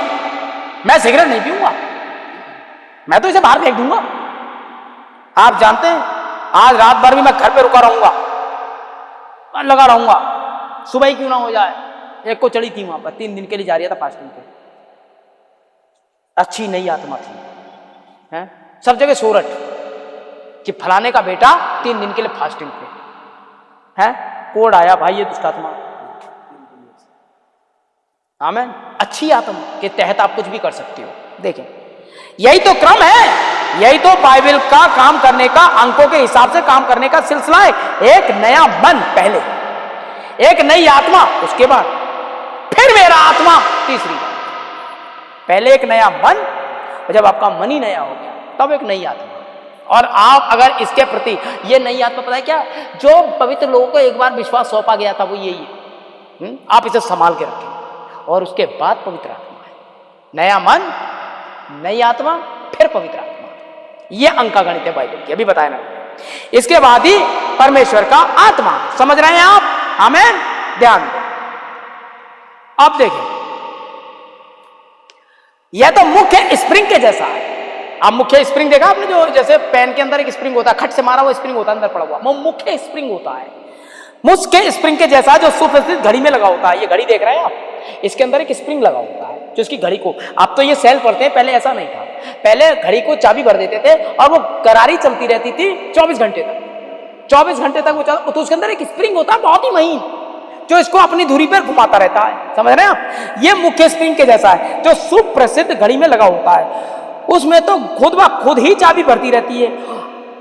मैं सिगरेट नहीं पीऊंगा, मैं तो इसे बाहर फेंक दूंगा। आप जानते हैं आज रात भर भी मैं घर पे रुका रहूंगा, लगा रहूंगा, सुबह ही क्यों ना हो जाए। एक को चढ़ी थी वहां पर, 3 दिन के लिए जा रहा था फास्टिंग पे, अच्छी नई आत्मा थी, है सब जगह सोरठ कि फलाने का बेटा 3 दिन के लिए फास्टिंग पे है। कोड आया भाई ये दुष्ट आत्मा, आमेन। अच्छी आत्मा के तहत आप कुछ भी कर सकते हो। देखें यही तो क्रम है, यही तो बाइबल का काम करने का, अंकों के हिसाब से काम करने का सिलसिला है। एक नया मन पहले, एक नई आत्मा, उसके बाद फिर मेरा आत्मा तीसरी बार। पहले एक नया मन, और जब आपका मन ही नया हो गया तब एक नई आत्मा। और आप अगर इसके प्रति, ये नई आत्मा पता है क्या, जो पवित्र लोगों को एक बार विश्वास सौंपा गया था वो यही है। आप इसे संभाल के रखें। और उसके बाद पवित्र आत्मा है, नया मन, नई आत्मा, फिर पवित्र आत्मा। ये अंक गणित है बाइबल की, अभी बताया ना। इसके बाद ही परमेश्वर का आत्मा, समझ रहे हैं आप? आमेन। ध्यान दें। अब देखें, यह तो मुख्य स्प्रिंग के जैसा है। अब मुख्य स्प्रिंग देखा आपने, जो जैसे पेन के अंदर एक स्प्रिंग होता है, खट से मारा हुआ स्प्रिंग होता है अंदर पड़ा हुआ, वो मुख्य स्प्रिंग होता है। मुख्य स्प्रिंग के जैसा जो सुप्रसिद्ध घड़ी में लगा होता है। ये घड़ी देख रहे हैं आप, इसके अंदर एक स्प्रिंग लगा होता है जो इसकी घड़ी को, आप तो ये सेल पढ़ते हैं, पहले ऐसा नहीं था। पहले घड़ी को चाबी भर देते थे और वो करारी चलती रहती थी 24 घंटे तक। 24 घंटे तक वो चल, तो उसके अंदर एक स्प्रिंग होता है बहुत ही महीन, जो इसको अपनी धुरी पर घुमाता रहता है। समझ रहे हैं आप? ये मुख्य स्प्रिंग के जैसा है जो सुप्रसिद्ध घड़ी में लगा होता है। उसमें तो खुद ब खुद ही चाबी भरती रहती है,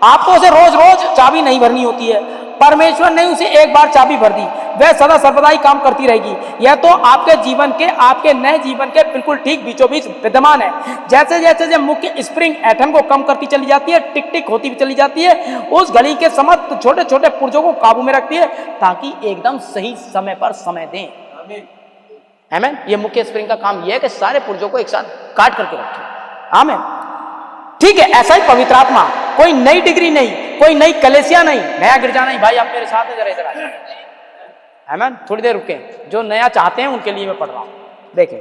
आपको उसे रोज रोज चाबी नहीं भरनी होती है। परमेश्वर ने उसे एक बार चाबी भर दी, वह सदा सर्वदा ही काम करती रहेगी। यह तो आपके जीवन के, आपके नए जीवन के बिल्कुल ठीक बीचों बीच विद्यमान है। जैसे जैसे जब मुख्य स्प्रिंग एटम को कम करती चली जाती है, टिक टिक होती चली जाती है, उस घड़ी के समस्त छोटे छोटे पुर्जों को काबू में रखती है ताकि एकदम सही समय पर समय दें। आमीन। ये मुख्य स्प्रिंग का काम यह है कि सारे पुर्जों को एक साथ काट करके रखें। आमीन। ठीक है, ऐसा ही पवित्र आत्मा, कोई नई डिग्री नहीं, कोई नई कलेसिया नहीं, नया गिरजा नहीं। भाई आप मेरे साथ हैं, जरा इधर आइए। आमीन। थोड़ी देर रुके, जो नया चाहते हैं उनके लिए मैं पढ़ रहा हूं। देखें,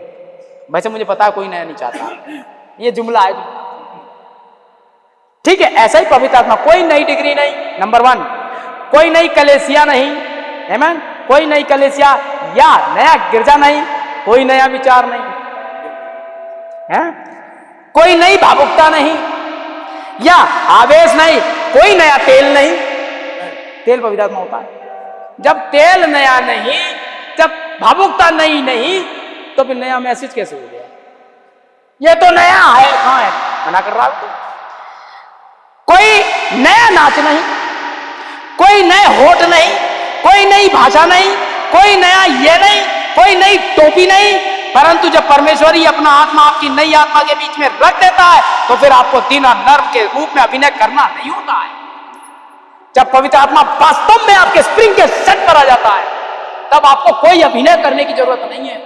वैसे मुझे पता है कोई नया नहीं चाहता, ये जुमला है। ठीक है, ऐसा ही पवित्र आत्मा, कोई नई डिग्री नहीं, नंबर 1, कोई नई कलेसिया नहीं। आमीन। कोई नई कलेसिया या नया गिरजा नहीं, कोई नया विचार नहीं है, कोई नई भावुकता नहीं या आवेश नहीं, कोई नया तेल नहीं। तेल पवित्र आत्मा होता है। जब तेल नया नहीं, जब भावुकता नई नहीं, तो फिर नया मैसेज कैसे हो गया? ये तो नया है, कहां है? मना कर रहा हूं। कोई नया नाच नहीं, कोई नए होठ नहीं, कोई नई भाषा नहीं, कोई नया ये नहीं, कोई नई टोपी नहीं। परंतु जब परमेश्वर ही अपना आत्मा आपकी नई आत्मा के बीच में रख देता है तो फिर आपको दीना नर्म के रूप में अभिनय करना नहीं होता है। जब पवित्र आत्मा वास्तव में आपके स्प्रिंग के सेट पर आ जाता है तब आपको कोई अभिनय करने की जरूरत नहीं है।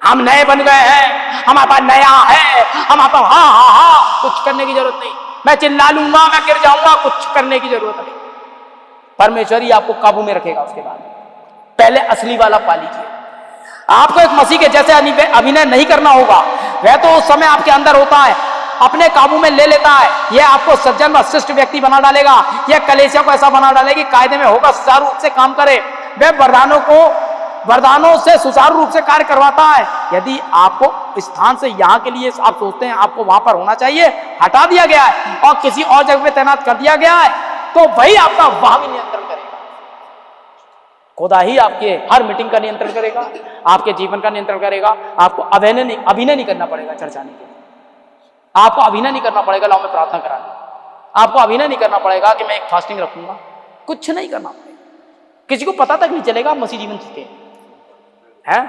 हम नए बन गए हैं, हमारे पास नया है, हमारे पास हाँ हाँ हाँ, कुछ करने की जरूरत नहीं। मैं चिल्ला लूंगा, मैं गिर जाऊंगा, कुछ करने की जरूरत नहीं। परमेश्वर ही आपको काबू में रखेगा। उसके बाद पहले असली वाला पा लीजिए। आपको एक मसीह के जैसे अभिनय नहीं करना होगा, वह तो उस समय आपके अंदर होता है, अपने काबू में ले लेता है। यह आपको सज्जन व शिष्ट व्यक्ति बना डालेगा, यह कलीसिया को ऐसा बना डालेगी कायदे में होगा, सुचारू रूप से काम करे। वह वरदानों से सुचारू रूप से कार्य करवाता है। यदि आपको स्थान से यहाँ के लिए आप सोचते हैं आपको वहां पर होना चाहिए, हटा दिया गया है और किसी और जगह पे तैनात कर दिया गया है, तो वही आपका वहां भी नियंत्रण करेगा। खुदा ही आपके हर मीटिंग का नियंत्रण करेगा, आपके जीवन का नियंत्रण करेगा। आपको अभिनय नहीं करना पड़ेगा चर्च आने के लिए, आपको अभिनय नहीं करना पड़ेगा लाओ मैं प्रार्थना कराने, आपको अभिनय नहीं करना पड़ेगा कि मैं एक फास्टिंग रखूंगा, कुछ नहीं करना पड़ेगा। किसी को पता तक नहीं चलेगा आप मसीह जीवन जीते हैं।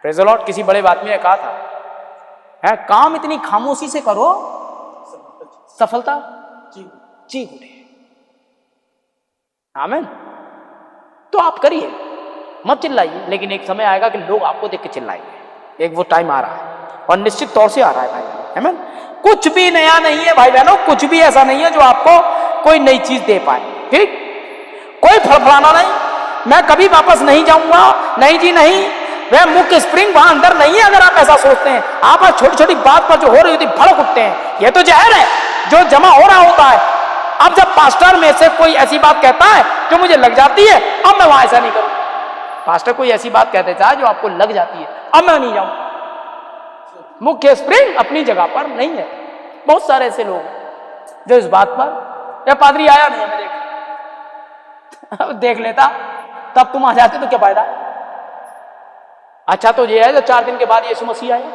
Praise the Lord. किसी बड़े आदमी ने कहा था, है काम इतनी खामोशी से करो, सफलता चीख उठे। आमीन। तो आप करिए, मत चिल्लाइए, लेकिन एक समय आएगा कि लोग आपको देख के चिल्लाएंगे। एक वो टाइम आ रहा है और निश्चित तौर से आ रहा है भाई बहनों। आमीन। कुछ भी नया नहीं है भाई बहनों, कुछ भी ऐसा नहीं है जो आपको कोई नई चीज दे पाए। ठीक, कोई फड़फड़ाना नहीं, मैं कभी वापस नहीं जाऊंगा, नहीं जी नहीं, वह मुख्य स्प्रिंग वहां अंदर नहीं है। अगर आप ऐसा सोचते हैं, आप छोटी छोटी बात पर जो हो रही होती भड़क उठते हैं, यह तो जहर है जो जमा हो रहा होता है। अब जब पास्टर में से कोई ऐसी बात कहता है जो मुझे लग जाती है, अब मैं वहां ऐसा नहीं करूं, पास्टर कोई ऐसी बात कहते था जो आपको लग जाती है, अब मैं नहीं जाऊं। मुख्य स्प्रिंग अपनी जगह पर नहीं है। बहुत सारे ऐसे लोग जो इस बात पर, या पादरी आया नहीं है मेरे, अब देख लेता तब तुम आ जाते तो क्या फायदा। अच्छा तो ये है जो 4 दिन के बाद यीशु मसीह आया,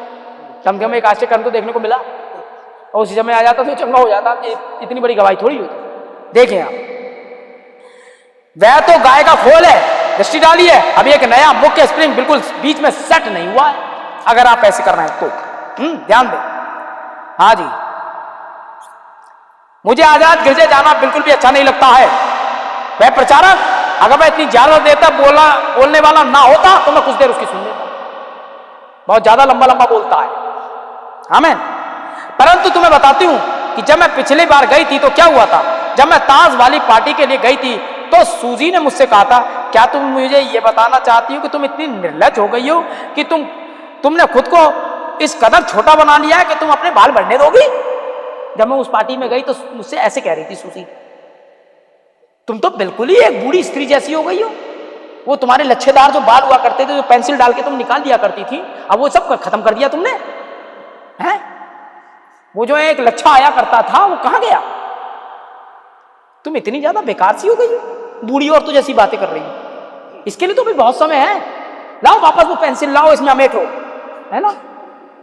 कम से कम एक आश्चर्य कर्म तो देखने को मिला, और उसी समय आ जाता तो चंगा हो जाता। इतनी बड़ी गवाही थोड़ी होती। देखें आप, वह तो गाय का खोल है, दृष्टि डाली है, अभी एक नया मुख्य स्प्रिंग बिल्कुल बीच में सेट नहीं हुआ है। अगर आप ऐसे करना है तो ध्यान दें। हाँ जी, मुझे आजाद गिरजे जाना बिल्कुल भी अच्छा नहीं लगता है। वह प्रचारक अगर मैं इतनी ज्यादा देर तक बोलने वाला ना होता तो मैं कुछ देर उसकी सुन लेता। बहुत ज्यादा लंबा लंबा बोलता है। आमीन। परंतु तुम्हें बताती हूं कि जब मैं पिछली बार गई थी तो क्या हुआ था। जब मैं ताश वाली पार्टी के लिए गई थी तो सूजी ने मुझसे कहा था, क्या तुम मुझे यह बताना चाहती हो कि तुम इतनी निर्लज्ज हो गई हो कि तुमने खुद को इस कदर छोटा बना लिया है कि तुम अपने बाल बढ़ने दोगी। जब मैं उस पार्टी में गई तो मुझसे ऐसे कह रही थी सूजी, तुम तो बिल्कुल ही एक बूढ़ी स्त्री जैसी हो गई हो। वो तुम्हारे लच्छेदार जो बाल हुआ करते थे, जो पेंसिल डाल के तुम निकाल दिया करती थी, अब वो सब खत्म कर दिया तुमने, हैं? वो जो एक लच्छा आया करता था वो कहां गया? तुम इतनी ज्यादा बेकार सी हो गई हो, बूढ़ी औरतों जैसी बातें कर रही हो। इसके लिए तो भी बहुत समय है। लाओ वापस वो पेंसिल लाओ, इसमें अमेठो, है ना,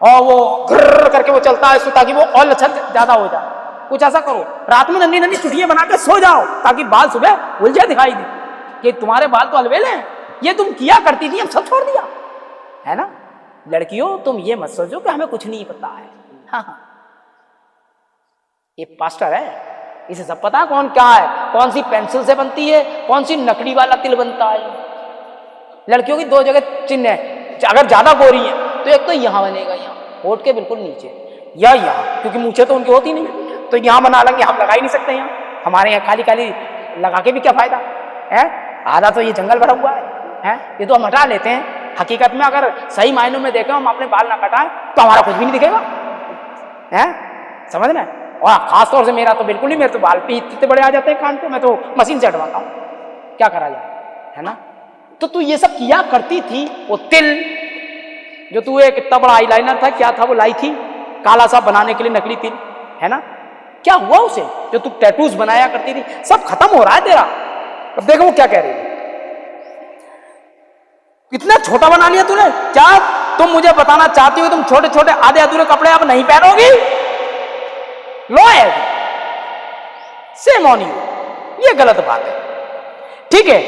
और वो घर्र करके वो चलता है इसको, ताकि वो और लच्छा ज्यादा हो जाए। कुछ ऐसा करो, रात में नन्ही नन्ही छुट्टियां बना के सो जाओ ताकि बाल सुबह उलझे दिखाई दे कि तुम्हारे बाल तो अलवेले हैं। ये तुम किया करती थी, हम सब छोड़ दिया, है ना। लड़कियों तुम ये मत सोचो कि हमें कुछ नहीं पता है। हाँ हाँ, ये पास्टर है, इसे सब पता कौन क्या है, कौन सी पेंसिल से बनती है, कौन सी नकली वाला तिल बनता है। लड़कियों की 2 जगह चिन्ह है, अगर ज्यादा गोरी है तो एक तो यहां बनेगा, यहाँ होठ के बिल्कुल नीचे, या यहाँ, क्योंकि मूछें तो उनकी होती नहीं, तो यहां बना लेंगे, हम लगा ही नहीं सकते यहाँ। हमारे यहाँ काली काली लगा के भी क्या फायदा है, आधा तो ये जंगल भरा हुआ है, ये तो हम हटा लेते हैं। हकीकत में अगर सही मायनों में देखें, हम अपने बाल ना कटाएं तो हमारा कुछ भी नहीं दिखेगा, है, समझ में। और खासतौर से मेरा तो बिल्कुल नहीं, मेरे तो बाल भी इतने बड़े आ जाते हैं कान पे, मैं तो मशीन से हटवाता हूँ, क्या करा जाए, है ना। तो तू ये सब किया करती थी। वो तिल जो तू एक इतना बड़ा आईलाइनर था, क्या था वो लाई थी काला सा बनाने के लिए, नकली तिल, है ना, क्या हुआ उसे? जो तू टैटूज बनाया करती थी, सब खत्म हो रहा है तेरा। अब देखो वो क्या कह रही है, इतना छोटा बना लिया तूने। क्या तुम मुझे बताना चाहती हो तुम छोटे छोटे आधे अधूरे कपड़े अब नहीं पहनोगी? लॉयड सेम ऑन यू, ये गलत बात है, ठीक है।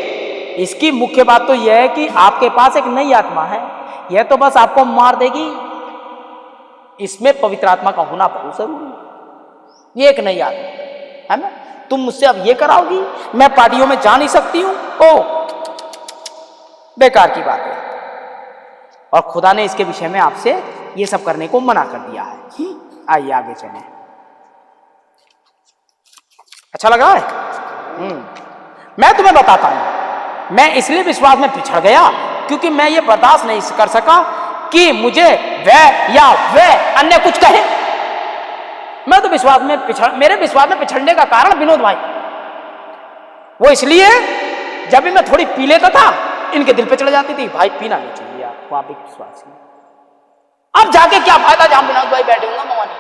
इसकी मुख्य बात तो यह है कि आपके पास एक नई आत्मा है, यह तो बस आपको मार देगी। इसमें पवित्र आत्मा का होना बहुत जरूरी है। ये एक नई आत्मा है ना। तुम मुझसे अब ये कराओगी, मैं पार्टियों में जा नहीं सकती हूं, ओ बेकार की बात है। और खुदा ने इसके विषय में आपसे ये सब करने को मना कर दिया है। आइए आगे चलें। अच्छा लगा है? मैं तुम्हें बताता हूं, मैं इसलिए विश्वास में पिछड़ गया क्योंकि मैं ये बर्दाश्त नहीं कर सका कि मुझे वह या वह अन्य कुछ कहे। मैं तो मेरे विश्वास में पिछड़ने का कारण विनोद भाई, वो इसलिए जब भी मैं थोड़ी पी लेता था इनके दिल पे चढ़ जाती थी, भाई पीना नहीं चाहिए आपको, आप एक विश्वास है। अब जाके क्या फायदा जहां विनोद भाई बैठे होंगे मवानी।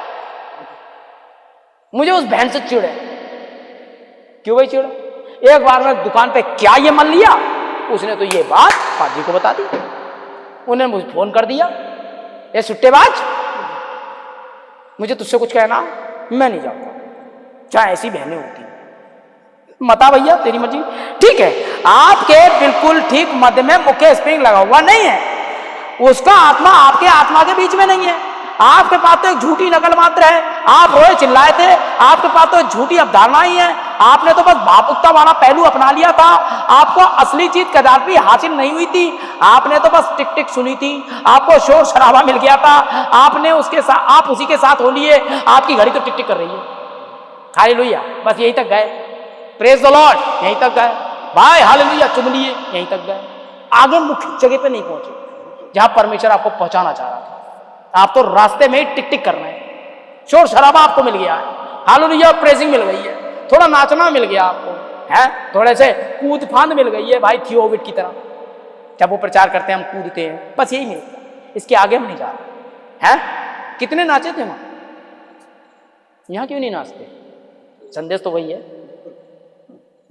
मुझे उस बहन से चिढ़ है। क्यों भाई चिढ़? एक बार मैं दुकान पे क्या ये मान लिया, उसने तो ये बात पाजी को बता दी, उन्हें मुझे फोन कर दिया, ये सुट्टेबाज, मुझे तुझसे कुछ कहना, मैं नहीं जाऊंगा, चाहे ऐसी बहनें होती, मता भैया तेरी मर्जी। ठीक है, आपके बिल्कुल ठीक मध्य में मुख्य स्प्रिंग लगा हुआ नहीं है, उसका आत्मा आपके आत्मा के बीच में नहीं है। आपके पास तो एक झूठी नकल मात्र है। आप रोए चिल्लाए थे, आपके पास तो एक झूठी अवधारणा ही है। आपने तो बस भावुकता वाला पहलू अपना लिया था, आपको असली चीज कदापि हासिल नहीं हुई थी। आपने तो बस टिक टिक सुनी थी, आपको शोर शराबा मिल गया था, आपने उसके साथ, आप उसी के साथ हो लिए, आपकी घड़ी तो टिक टिक कर रही है। हालेलुया, बस यहीं तक गए, प्रेज द लॉर्ड, यहीं तक गए भाई, हालेलुया चुम लिए, यहीं तक गए, आगे मुख्य जगह पे नहीं पहुंचे जहां परमेश्वर आपको पहुंचाना चाह रहा था। आप तो रास्ते में ही टिक टिक कर रहे हैं, शोर शराबा आपको मिल गया है, हालेलुया प्रेजिंग मिल गई है, थोड़ा नाचना मिल गया आपको, है थोड़े से कूद फांद मिल गई है भाई थियोविट की तरह, जब वो प्रचार करते हैं हम कूदते हैं, बस यही मिलता है, इसके आगे हम नहीं जा रहे हैं। कितने नाचे थे वहां, यहां क्यों नहीं नाचते? संदेश तो वही है,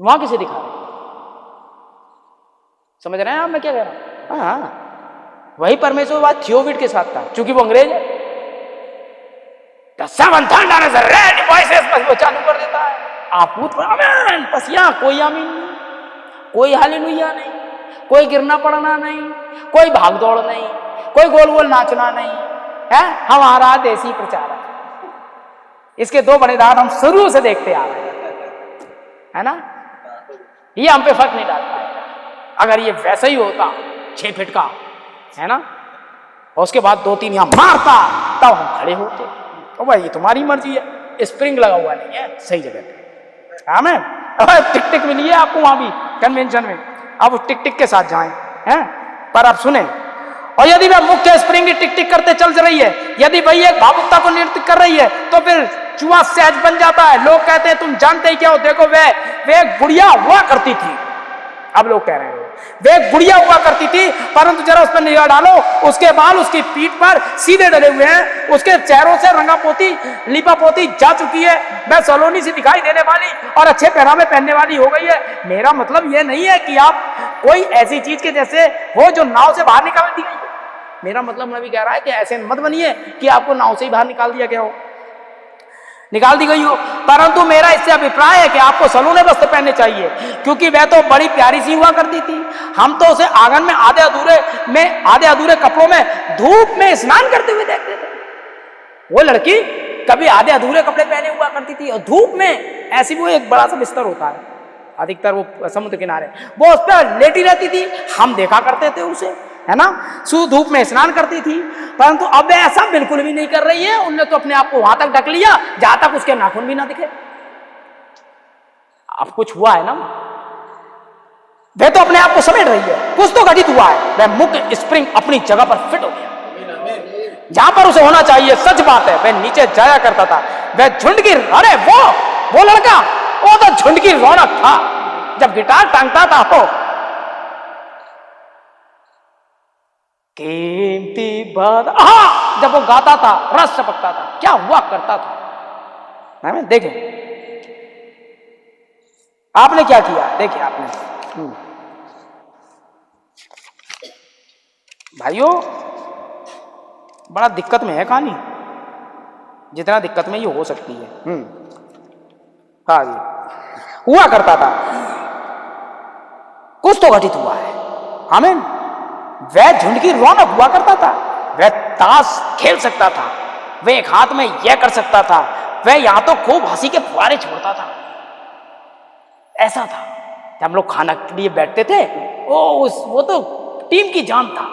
वहां किसे दिखा रहे? समझ रहे हैं आप मैं क्या कह रहा हूं? हाँ, वही परमेश्वरवाद थियोविड के साथ था, क्योंकि वो अंग्रेज है। The seven thunder is a red voices, बस वो चालू कर देता है, आप पूछ आमीन, बस यहाँ कोई आमीन नहीं, कोई हालेलुया नहीं, कोई गिरना पड़ना नहीं, कोई भाग दौड़ नहीं, कोई गोल गोल नाचना नहीं है। हमारा देसी प्रचार है, इसके दो बड़े दांत हम शुरू से देखते आ रहे हैं, है ना। ये हम पे फर्क नहीं डाल पाएगा। अगर ये वैसा ही होता 6 फीट का, है ना, और उसके बाद 2-3 यहां मारता, तब हम खड़े होते। तो भाई ये तुम्हारी मर्जी है, स्प्रिंग लगा हुआ नहीं है सही जगह पे। हाँ, टिक टिक मिली है आपको वहां भी कन्वेंशन में, आप उस टिक टिक के साथ जाएं, हैं। पर आप सुने, और यदि वह मुख्य स्प्रिंग टिक टिक करते चल रही है, यदि वही एक भावुकता को नृत्य कर रही है, तो फिर चुहा सहज बन जाता है। लोग कहते हैं तुम जानते ही क्या हो, देखो वे एक गुड़िया हुआ करती थी। अब लोग कह रहे हैं वे एक गुड़िया हुआ करती थी, परंतु जरा उस पर निगाह डालो, उसके बाल उसकी पीठ पर सीधे डले हुए हैं, उसके चेहरों से रंगा पोती लिपा पोती जा चुकी है, वह सलोनी सी दिखाई देने वाली और अच्छे पहनावे पहनने वाली हो गई है। मेरा मतलब यह नहीं है कि आप कोई ऐसी चीज के जैसे हो जो नाव से बाहर निकाल दी गई है। मेरा मतलब नबी कह रहा है कि ऐसे मत बनिए कि आपको नाव से ही बाहर निकाल दिया गया हो, निकाल दी गई हो। परंतु मेरा इससे अभिप्राय है कि आपको सलोने वस्त्र पहनने चाहिए, क्योंकि वह तो बड़ी प्यारी सी हुआ करती थी। हम तो उसे आंगन में आधे अधूरे कपड़ों में धूप में स्नान करते हुए देखते थे। वो लड़की कभी आधे अधूरे कपड़े पहने हुआ करती थी, और धूप में ऐसी, वो एक बड़ा सा बिस्तर होता है अधिकतर वो समुद्र किनारे, वो उस पर लेटी रहती थी, हम देखा करते थे उसे, है ना, सूर्य धूप में स्नान करती थी। परंतु अब ऐसा बिल्कुल भी नहीं कर रही है, उनने तो अपने आप को वहां तक ढक लिया जहां तक उसके नाखून भी ना दिखे। अब कुछ हुआ है ना, वह तो अपने आप को समेट रही है, कुछ तो घटित हुआ है। वह मुख्य स्प्रिंग अपनी जगह पर फिट हो गया जहां पर उसे होना चाहिए। सच बात है, वह नीचे जाया करता था, वह झुंड की, अरे वो लड़का, वो तो झुंड की रौनक था जब गिटार टांगता था। हो कीमती बात, जब वो गाता था, रस चपकता था, क्या हुआ करता था। मैं देखें आपने क्या किया, देखिए आपने भाइयों, बड़ा दिक्कत में है कहानी, जितना दिक्कत में ये हो सकती है। हाँ जी, हुआ करता था, कुछ तो घटित हुआ है। आमीन। वह झुंड की रौनक हुआ करता था, वह ताश खेल सकता था, वह एक हाथ में यह कर सकता था, वह यहां तो खूब हंसी के फुहारे छोड़ता था। ऐसा था जब हम लोग खाना के लिए बैठते थे, वो तो टीम की जान था,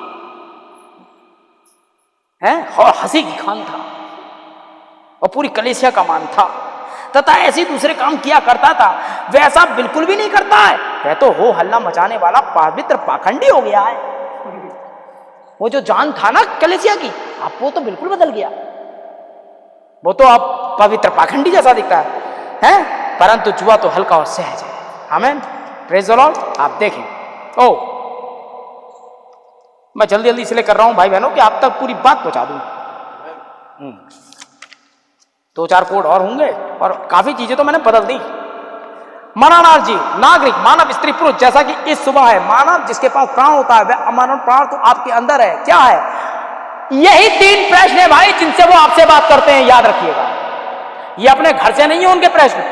हैं, और हंसी की खान था, और पूरी कलीसिया का मान था, तथा ऐसे दूसरे काम किया करता था। वैसा बिल्कुल भी नहीं करता है, वह तो हो हल्ला मचाने वाला पवित्र पाखंडी हो गया है। वो जो जान था ना कलीसिया की, अब वो तो बिल्कुल बदल गया, वो तो अब पवित्र पाखंडी जैसा दिखता है, परंतु जुआ तो हल्का और सहज है। आमीन, प्रेज द लॉर्ड। आप देखें, मैं जल्दी जल्दी इसलिए कर रहा हूं भाई बहनों कि आप तक पूरी बात पहुंचा दूं। 2-4 कोड और होंगे, और काफी चीजें तो मैंने बदल दी। मरणार्थ जी, नागरिक, मानव, स्त्री, पुरुष, जैसा कि इस सुबह है, मानव जिसके पास प्राण होता है, वह अमानव प्राण तो आपके अंदर है। क्या है? यही 3 प्रश्न है भाई जिनसे वो आपसे बात करते हैं, याद रखिएगा। ये अपने घर से नहीं है उनके प्रश्न,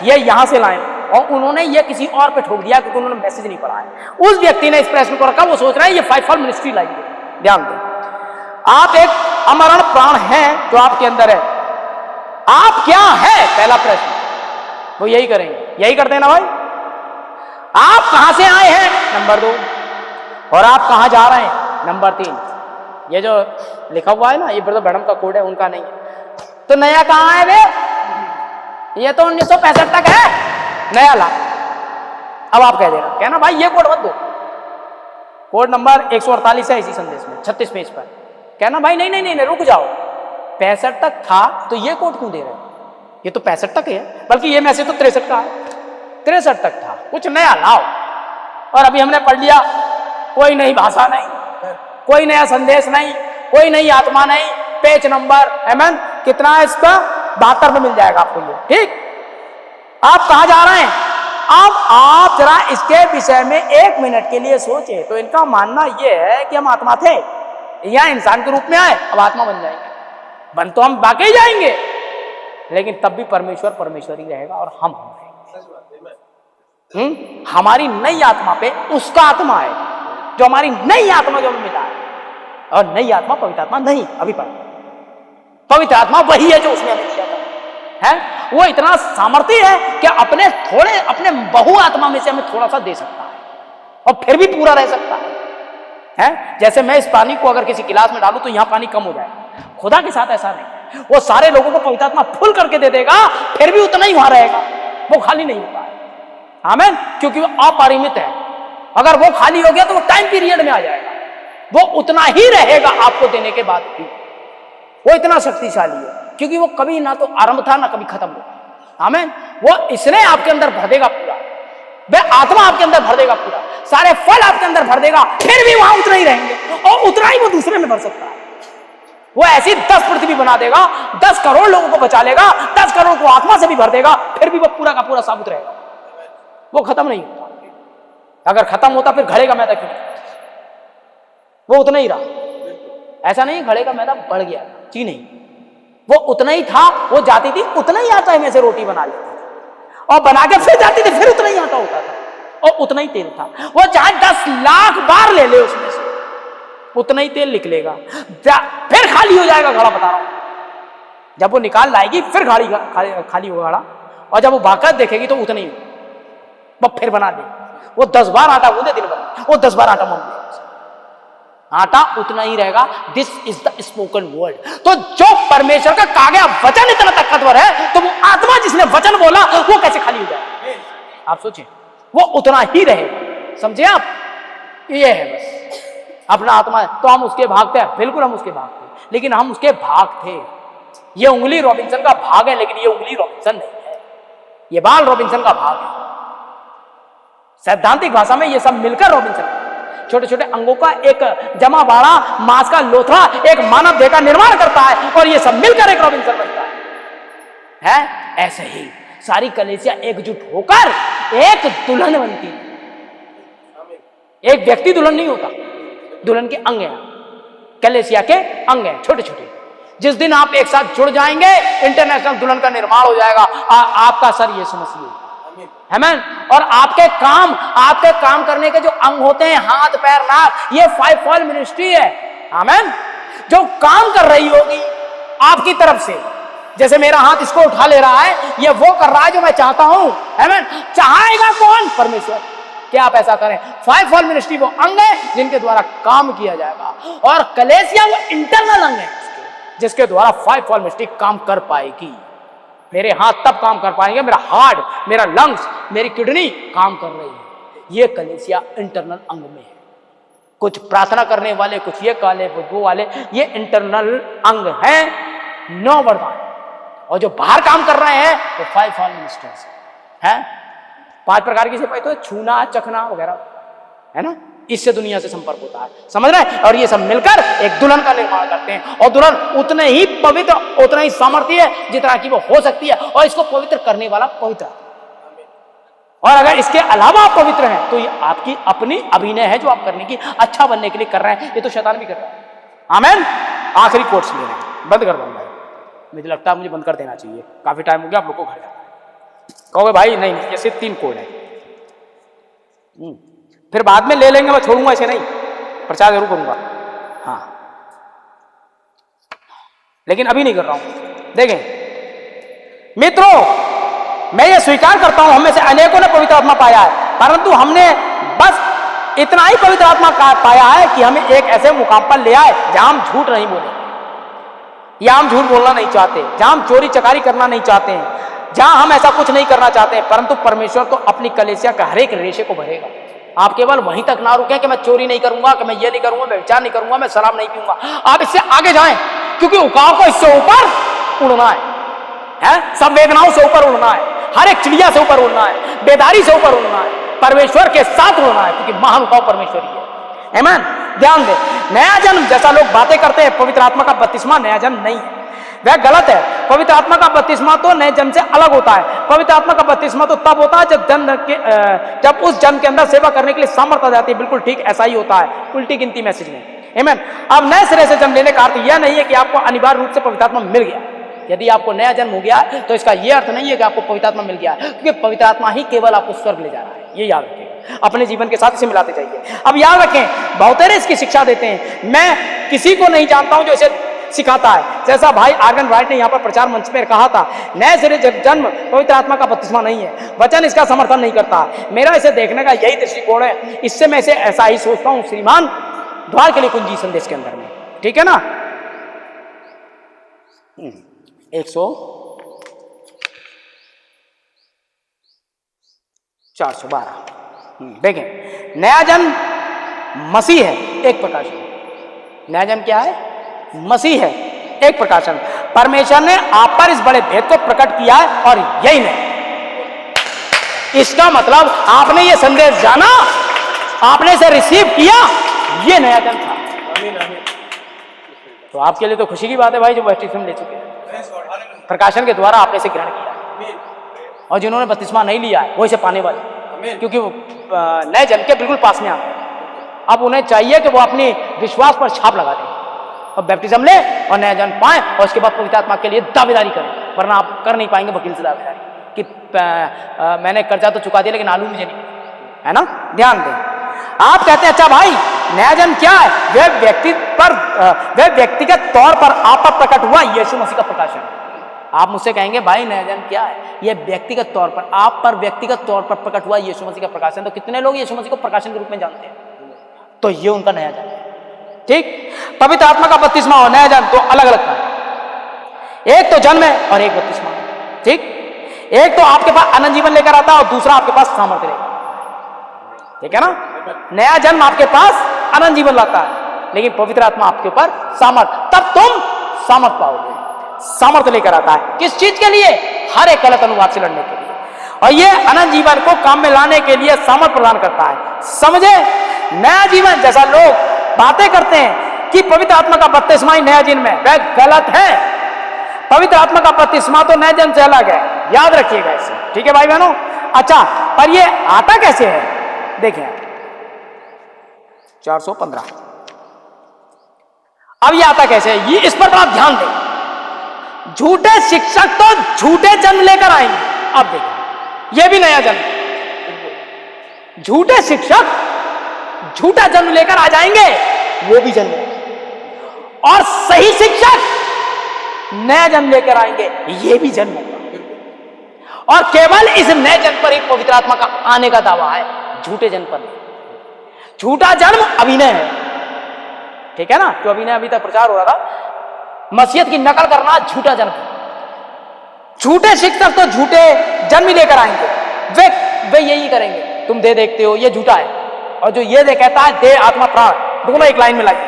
ये यहां से लाए, और उन्होंने ये किसी और पे ठोक दिया क्योंकि उन्होंने मैसेज नहीं पढ़ा है। उस व्यक्ति ने इस प्रश्न को रखा, वो सोच रहा है ये 5-4 मिनिस्ट्री लाइए। ध्यान दें, आप एक अमरण प्राण हैं जो आपके अंदर है। आप क्या है? पहला प्रश्न वो यही करेंगे, यही करते हैं ना भाई। आप कहां से आए हैं? नंबर 2। और आप कहां जा रहे हैं? नंबर 3। ये जो लिखा हुआ है ना, ये ब्रदर मैडम का कोड है, उनका नहीं है। तो नया कहां है वे? ये तो 1965 तक है, नया ला। अब आप कह देना, कहना भाई ये कोड मत दो, कोड नंबर 148 है इसी संदेश में 36 पेज पर। कहना भाई नहीं नहीं नहीं, नहीं रुक जाओ, 65 तक था तो ये कोड क्यों दे रहे हो? ये तो 65 तक है, बल्कि ये मैसेज तो 63 का है। 63 तक था, कुछ नया लाओ। और अभी हमने पढ़ लिया कोई नई भाषा नहीं, कोई नया संदेश नहीं, कोई नई आत्मा नहीं। पेज नंबर एमएन कितना है इसका? 72 में मिल जाएगा आपको ये। ठीक, आप कहां जा रहे हैं? अब आप जरा इसके विषय में 1 मिनट के लिए सोचे। तो इनका मानना यह है कि हम आत्मा थे, या इंसान के रूप में आए, अब आत्मा बन जाएंगे। बन तो हम वाकई जाएंगे, लेकिन तब भी परमेश्वर परमेश्वर ही रहेगा और हम रहेंगे। हमारी नई आत्मा पे उसका आत्मा है, जो हमारी नई आत्मा जो हमें मिला है। और नई आत्मा पवित्र आत्मा नहीं, अभी पवित्र आत्मा वही है जो उसने हमें दिया था। है वो इतना सामर्थ्य है कि अपने बहु आत्मा में से हमें थोड़ा सा दे सकता है और फिर भी पूरा रह सकता है। जैसे मैं इस पानी को अगर किसी गिलास में डालूं तो यहां पानी कम हो जाएगा। खुदा के साथ ऐसा नहीं, वो सारे लोगों को पवित्र आत्मा फुल करके दे देगा, फिर भी उतना ही वहां रहेगा, वो खाली नहीं होगा। आमीन, क्योंकि वो अपरिमित है। अगर वो खाली हो गया तो वो टाइम पीरियड में आ जाएगा, वो उतना ही रहेगा आपको देने के बाद भी। वो इतना शक्तिशाली है क्योंकि वो कभी ना तो आरंभ था ना कभी खत्म होगा। आमीन, वो इसने आपके अंदर भर देगा पूरा, वह आत्मा आपके अंदर भर देगा पूरा, सारे फल आपके अंदर भर देगा, फिर भी वहां उतना ही रहेंगे और उतना ही वो दूसरे में भर सकता है। वो ऐसी 10 पृथ्वी बना देगा, 10 करोड़ लोगों को बचा लेगा, 10 करोड़ को आत्मा से भी भर देगा, फिर भी वो पूरा का पूरा साबुत रहेगा, वो खत्म नहीं होता। अगर खत्म होता फिर घड़े का मैदा क्यों नहीं? वो उतना ही रहा। ऐसा नहीं घड़े का मैदा बढ़ गया जी, नहीं, वो उतना ही था। वो जाती थी उतना ही आटा में से रोटी बना लेती थी और बना के फिर जाती थी, फिर उतना ही आटा होता था और उतना ही तेल था। वो चाहे 10 लाख बार ले ले उसमें से उतना ही तेल निकलेगा, फिर खाली हो जाएगा घड़ा, बता रहा हूं। जब वो निकाल लाएगी फिर खाली होगा घड़ा, और जब वो बाकायदा देखेगी तो उतना ही वो फिर बना दे। वो 10 बार आटा गूंदे दिन भर, वो 10 बार आटा मूंद दे, आटा उतना ही रहेगा। This is the spoken word. तो जो परमेश्वर का कहा गया वचन इतना ताकतवर है, तो वो आत्मा जिसने वचन बोला वो कैसे खाली हो जाए? आप सोचिए, वो उतना ही रहेगा। समझे आप? ये है बस अपना आत्मा है। तो हम उसके भाग थे, बिल्कुल हम उसके भाग थे, लेकिन हम उसके भाग थे। ये उंगली रॉबिन्सन का भाग है, लेकिन ये उंगली रॉबिन्सन नहीं है, ये बाल रॉबिन्सन का भाग है। सैद्धांतिक भाषा में ये सब मिलकर रॉबिन्सन, छोटे छोटे अंगों का एक जमा बाड़ा मांस का लोथड़ा एक मानव देह का निर्माण करता है, और ये सब मिलकर एक रॉबिन्सन बनता है। ऐसे ही सारी कलीसिया एकजुट होकर एक दुल्हन बनती है। एक व्यक्ति दुल्हन नहीं होता, दुल्हन के अंग हैं, कलीसिया के अंग हैं छोटे छोटे। जिस दिन आप एक साथ जुड़ जाएंगे, इंटरनेशनल दुल्हन का निर्माण हो जाएगा। आपका सर यीशु मसीह, आमीन। और आपके काम करने के जो अंग होते हैं, हाथ पैर नाक, ये 5 फॉल मिनिस्ट्री है। आमीन, जो काम कर रही होगी आपकी तरफ से। जैसे मेरा हाथ इसको उठा ले रहा है, ये वो कर रहा है जो मैं चाहता हूं। आमीन, चाहेगा कौन? परमेश्वर। क्या आप ऐसा करें? 5 फॉल मिनिस्ट्री वो अंग है जिनके द्वारा काम किया जाएगा, और कलीसिया वो इंटरनल अंग है जिसके द्वारा 5 फॉल मिनिस्ट्री काम कर पाएगी। मेरे हाथ तब काम कर पाएंगे, मेरा हार्ट, मेरा लंग्स, मेरी किडनी काम कर रही है। ये कलीसिया इंटरनल अंग में है। कुछ प्रार्थना करने वाले, कुछ ये काले, कुछ वो वाले, ये इंटरनल अंग है, 9 वरदान। और जो बाहर काम कर रहे हैं वो 5 फॉल मिनिस्टर्स हैं। 5 प्रकार की सेवाएं तो छूना, चखना वगैरह, है ना, इससे दुनिया से संपर्क होता है। समझ रहे हैं? और ये सब मिलकर एक दुल्हन का निर्माण करते हैं, और दुल्हन उतने ही पवित्र, उतना ही सामर्थ्य है जितना कि वो हो सकती है, और इसको पवित्र करने वाला पवित्र। और अगर इसके अलावा आप पवित्र हैं तो ये आपकी अपनी अभिनय है जो आप करने की, अच्छा बनने के लिए कर रहे हैं। ये तो शैतान भी कर रहा है। आमीन। आखिरी कोट्स ले रहे हैं, बंद कर दूंगा। मुझे लगता है मुझे बंद कर देना चाहिए, काफी टाइम हो गया, आप लोग को घर जाना है। कहोगे भाई नहीं, ये सिर्फ 3 कोड है, फिर बाद में ले लेंगे, मैं छोड़ूंगा ऐसे नहीं, प्रचार जरूर करूंगा। हाँ, लेकिन अभी नहीं कर रहा हूं। देखें मित्रों, मैं ये स्वीकार करता हूं, हम में से अनेकों ने पवित्र आत्मा पाया है, परंतु हमने बस इतना ही पवित्र आत्मा पाया है कि हमें एक ऐसे मुकाम पर ले आए जहां हम झूठ नहीं बोले, या हम झूठ बोलना नहीं चाहते, जहां हम चोरी चकारी करना नहीं चाहते हैं, जहां हम ऐसा कुछ नहीं करना चाहते हैं। परंतु परमेश्वर तो अपनी कलीसिया का हर एक रेशे को भरेगा। आप केवल वहीं तक ना रुकें कि मैं चोरी नहीं करूंगा, कि मैं ये नहीं करूंगा, मैं विचार नहीं करूंगा, मैं शराब नहीं पीऊंगा। आप इससे आगे जाएं, क्योंकि उकाव को इससे ऊपर उड़ना है, सब वेदनाओं से ऊपर उड़ना है, हर एक चिड़िया से ऊपर उड़ना है, बेदारी से ऊपर उड़ना है, परमेश्वर के साथ उड़ना है, क्योंकि महानुभाव परमेश्वर ही है। आमीन। ध्यान दे, नया जन्म जैसा लोग बातें करते हैं, पवित्र आत्मा का बपतिस्मा नया जन्म नहीं है, वह गलत है। पवित्र आत्मा का बपतिस्मा तो नए जन्म से अलग होता है। पवित्र आत्मा का बपतिस्मा तो तब होता है जब उस जन्म के अंदर सेवा करने के लिए सामर्थ्य आ जाती है। बिल्कुल ठीक ऐसा ही होता है उल्टी गिनती मैसेज में, आमीन। अब नए सिरे से जन्म लेने का अर्थ यह नहीं है कि आपको अनिवार्य रूप से पवित्र आत्मा मिल गया। यदि आपको नया जन्म हो गया तो इसका यह अर्थ नहीं है कि आपको पवित्र आत्मा मिल गया, क्योंकि पवित्र आत्मा ही केवल आपको स्वर्ग ले जा रहा है। ये याद रखिएगा, अपने जीवन के साथ इसे मिलाते जाइए। अब याद रखें, बहुतेरे इसकी शिक्षा देते हैं, मैं किसी को नहीं जानता हूं जो इसे सिखाता है। जैसा भाई आर्गन राइट ने यहाँ पर प्रचार मंच पर कहा था, नए सिरे जन्म पवित्र आत्मा का बपतिस्मा नहीं है, वचन इसका समर्थन नहीं करता। मेरा इसे देखने का यही दृष्टिकोण है, इससे मैं इसे ऐसा ही सोचता हूं श्रीमान द्वार के लिए कुंजी संदेश के अंदर में, ठीक है ना। 412 देखें, नया जन्म मसीह है, एक प्रकाशन। नया जन्म क्या है? मसीह है, एक प्रकाशन। परमेश्वर ने आप पर इस बड़े भेद को प्रकट किया है और यही नहीं। इसका मतलब आपने ये संदेश जाना, आपने इसे रिसीव किया, ये नया जन्म था। तो आपके लिए तो खुशी की बात है भाई, जो बपतिस्मा ले चुके हैं, प्रकाशन के द्वारा आपने इसे ग्रहण किया। और जिन्होंने बपतिस्मा नहीं लिया है वो इसे पाने वाले, क्योंकि वो नए जन्म के बिल्कुल पास में आ गए। अब उन्हें चाहिए कि वो अपनी विश्वास पर छाप लगा दें और बैप्टिज्म ले और नया जन्म पाएं, और उसके बाद पवित्र आत्मा के लिए दावेदारी करें, वरना आप कर नहीं पाएंगे वकील से दावेदारी कि मैंने कर्जा तो चुका दिया लेकिन आलू मुझे नहीं, है ना। ध्यान दें, आप कहते हैं अच्छा भाई नया जन्म क्या है? वह व्यक्तिगत तौर पर आप पर प्रकट हुआ यीशु मसीह का प्रकाशन। आप मुझसे कहेंगे भाई नया जन्म क्या है? यह व्यक्तिगत तौर पर, आप पर व्यक्तिगत तौर पर प्रकट हुआ यीशु मसीह का प्रकाशन। तो कितने लोग यीशु मसीह को प्रकाशन के रूप में जानते हैं? तो ये उनका नया जन्म है, ठीक। पवित्र आत्मा का बपतिस्मा और नया जन्म तो अलग अलग था, एक तो जन्म है और एक बपतिस्मा, ठीक। एक तो आपके पास अनंत जीवन लेकर आता है और दूसरा आपके पास सामर्थ्य लेकर, ठीक है ना। नया जन्म आपके पास अनंत जीवन लाता है, लेकिन पवित्र आत्मा आपके ऊपर सामर्थ, तब तुम सामर्थ पाओगे। सामर्थ्य लेकर आता है किस चीज के लिए? हर एक गलत अनुवाद से लड़ने के लिए, और ये अनंत जीवन को काम में लाने के लिए सामर्थ प्रदान करता है। समझे? नया जीवन जैसा लोग बातें करते हैं कि पवित्र आत्मा का बपतिस्मा ही नया जन्म है, वह गलत है। पवित्र आत्मा का बपतिस्मा तो नए जन्म से अलग है, याद रखिएगा इसे, ठीक है भाई बहनों। अच्छा, पर ये आता कैसे है? देखें 415, अब ये आता कैसे है, ये इस पर आप ध्यान दें। झूठे शिक्षक तो झूठे जन्म लेकर आएंगे। अब देखो, ये भी नया जन्म, झूठे शिक्षक झूठा जन्म लेकर आ जाएंगे, वो भी जन्म, और सही शिक्षक नया जन्म लेकर आएंगे, ये भी जन्म होगा। और केवल इस नए जन्म पर ही पवित्र आत्मा का आने का दावा है, झूठे जन्म पर। झूठा जन्म अभिनय है, ठीक है ना। जो अभिनय अभी तक प्रचार हो रहा था, मसीहत की नकल करना झूठा जन्म। झूठे शिक्षक तो झूठे जन्म ही लेकर आएंगे, वे यही करेंगे, तुम दे देखते हो, ये झूठा है। और जो ये दे कहता है दे आत्मा प्राण, दोनों एक लाइन में लाइए,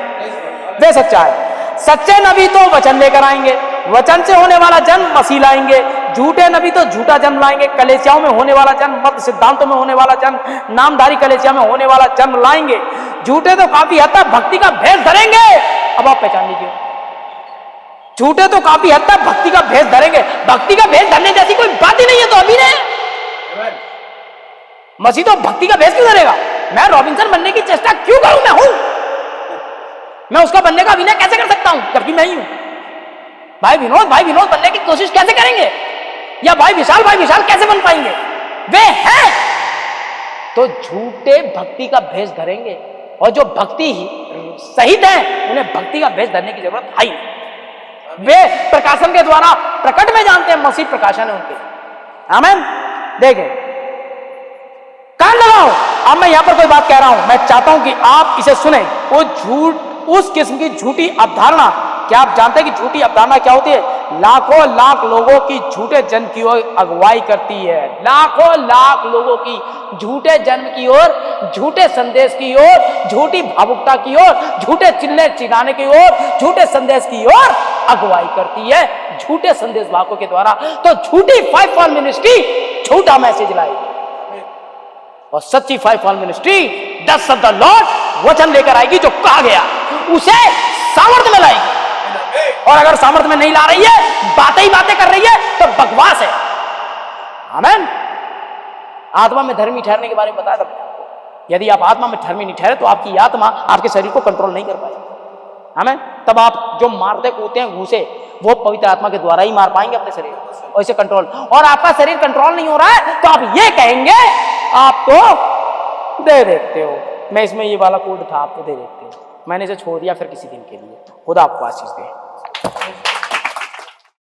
वे सच्चा है। सच्चे नबी तो वचन लेकर आएंगे, वचन से होने वाला जन्म मसीह लाएंगे। झूठे नबी तो झूठा जन्म लाएंगे, कलीसियाओं में होने वाला जन्म, मत सिद्धांतों में होने वाला जन्म, नामधारी कलीसिया में होने वाला जन्म लाएंगे। झूठे तो काफी हद तक भक्ति का भेष धरेंगे। अब आप पहचान लीजिए, झूठे तो काफी हद तक भक्ति का भेष धरेंगे। भक्ति का भेष धरने जैसी कोई बात ही नहीं है, तो अभी नहीं। मसीह तो भक्ति का भेष क्यों धरेगा? मैं रॉबिन्सन बनने की चेष्टा क्यों करूं? मैं हूं, मैं उसका बनने का अभिनय कैसे कर सकता हूं जबकि मैं ही हूं? भाई विनोद बनने की कोशिश कैसे करेंगे? या भाई विशाल कैसे बन पाएंगे? वे हैं तो झूठे भक्ति का भेष धरेंगे, और जो भक्ति ही सहित है उन्हें भक्ति का भेष धरने की जरूरत है ही नहीं। वे प्रकाशन के द्वारा प्रकट में जानते हैं मसीह प्रकाशन है उनके। आमीन। देखें, कान लगाओ, अब मैं यहां पर कोई बात कह रहा हूं, मैं चाहता हूं कि आप इसे सुने। वो झूठ, उस किस्म की झूठी अवधारणा, क्या आप जानते हैं कि झूठी अवधारणा क्या होती है? लाखों लाख लोगों की झूठे जन्म की ओर अगुवाई करती है। लाखों लाख लोगों की झूठे जन्म की ओर, झूठे संदेश की ओर, झूठी भावुकता की ओर, झूठे चिल्ले चिल्लाने की ओर, झूठे संदेश की ओर अगुवाई करती है, झूठे संदेश वाहकों के द्वारा। तो झूठी फाइव फॉल मिनिस्ट्री झूठा मैसेज लाएगी, और सच्ची फाइव फॉल मिनिस्ट्री दस ऑफ द लॉर्ड वचन लेकर आएगी, जो कहा गया उसे सामर्थ्य में लाएगी। और अगर सामर्थ्य में नहीं ला रही है, बातें ही बातें कर रही है, तो बकवास है। आमीन। आत्मा में धर्मी ठहरने के बारे में बताया था आपको। यदि आप आत्मा में धर्मी नहीं ठहरे तो आपकी आत्मा आपके शरीर को कंट्रोल नहीं कर पाएगी। आमीन। तब आप जो मारते कूदते हैं घूसे, वो पवित्र आत्मा के द्वारा ही मार पाएंगे अपने शरीर को, और इसे कंट्रोल। और आपका शरीर कंट्रोल नहीं हो रहा है तो आप ये कहेंगे आप तो दे देखते हो। मैं इसमें ये वाला कोड था, आप तो दे देखते हो, मैंने इसे छोड़ दिया फिर किसी दिन के लिए। खुदा आपको आशीष दे।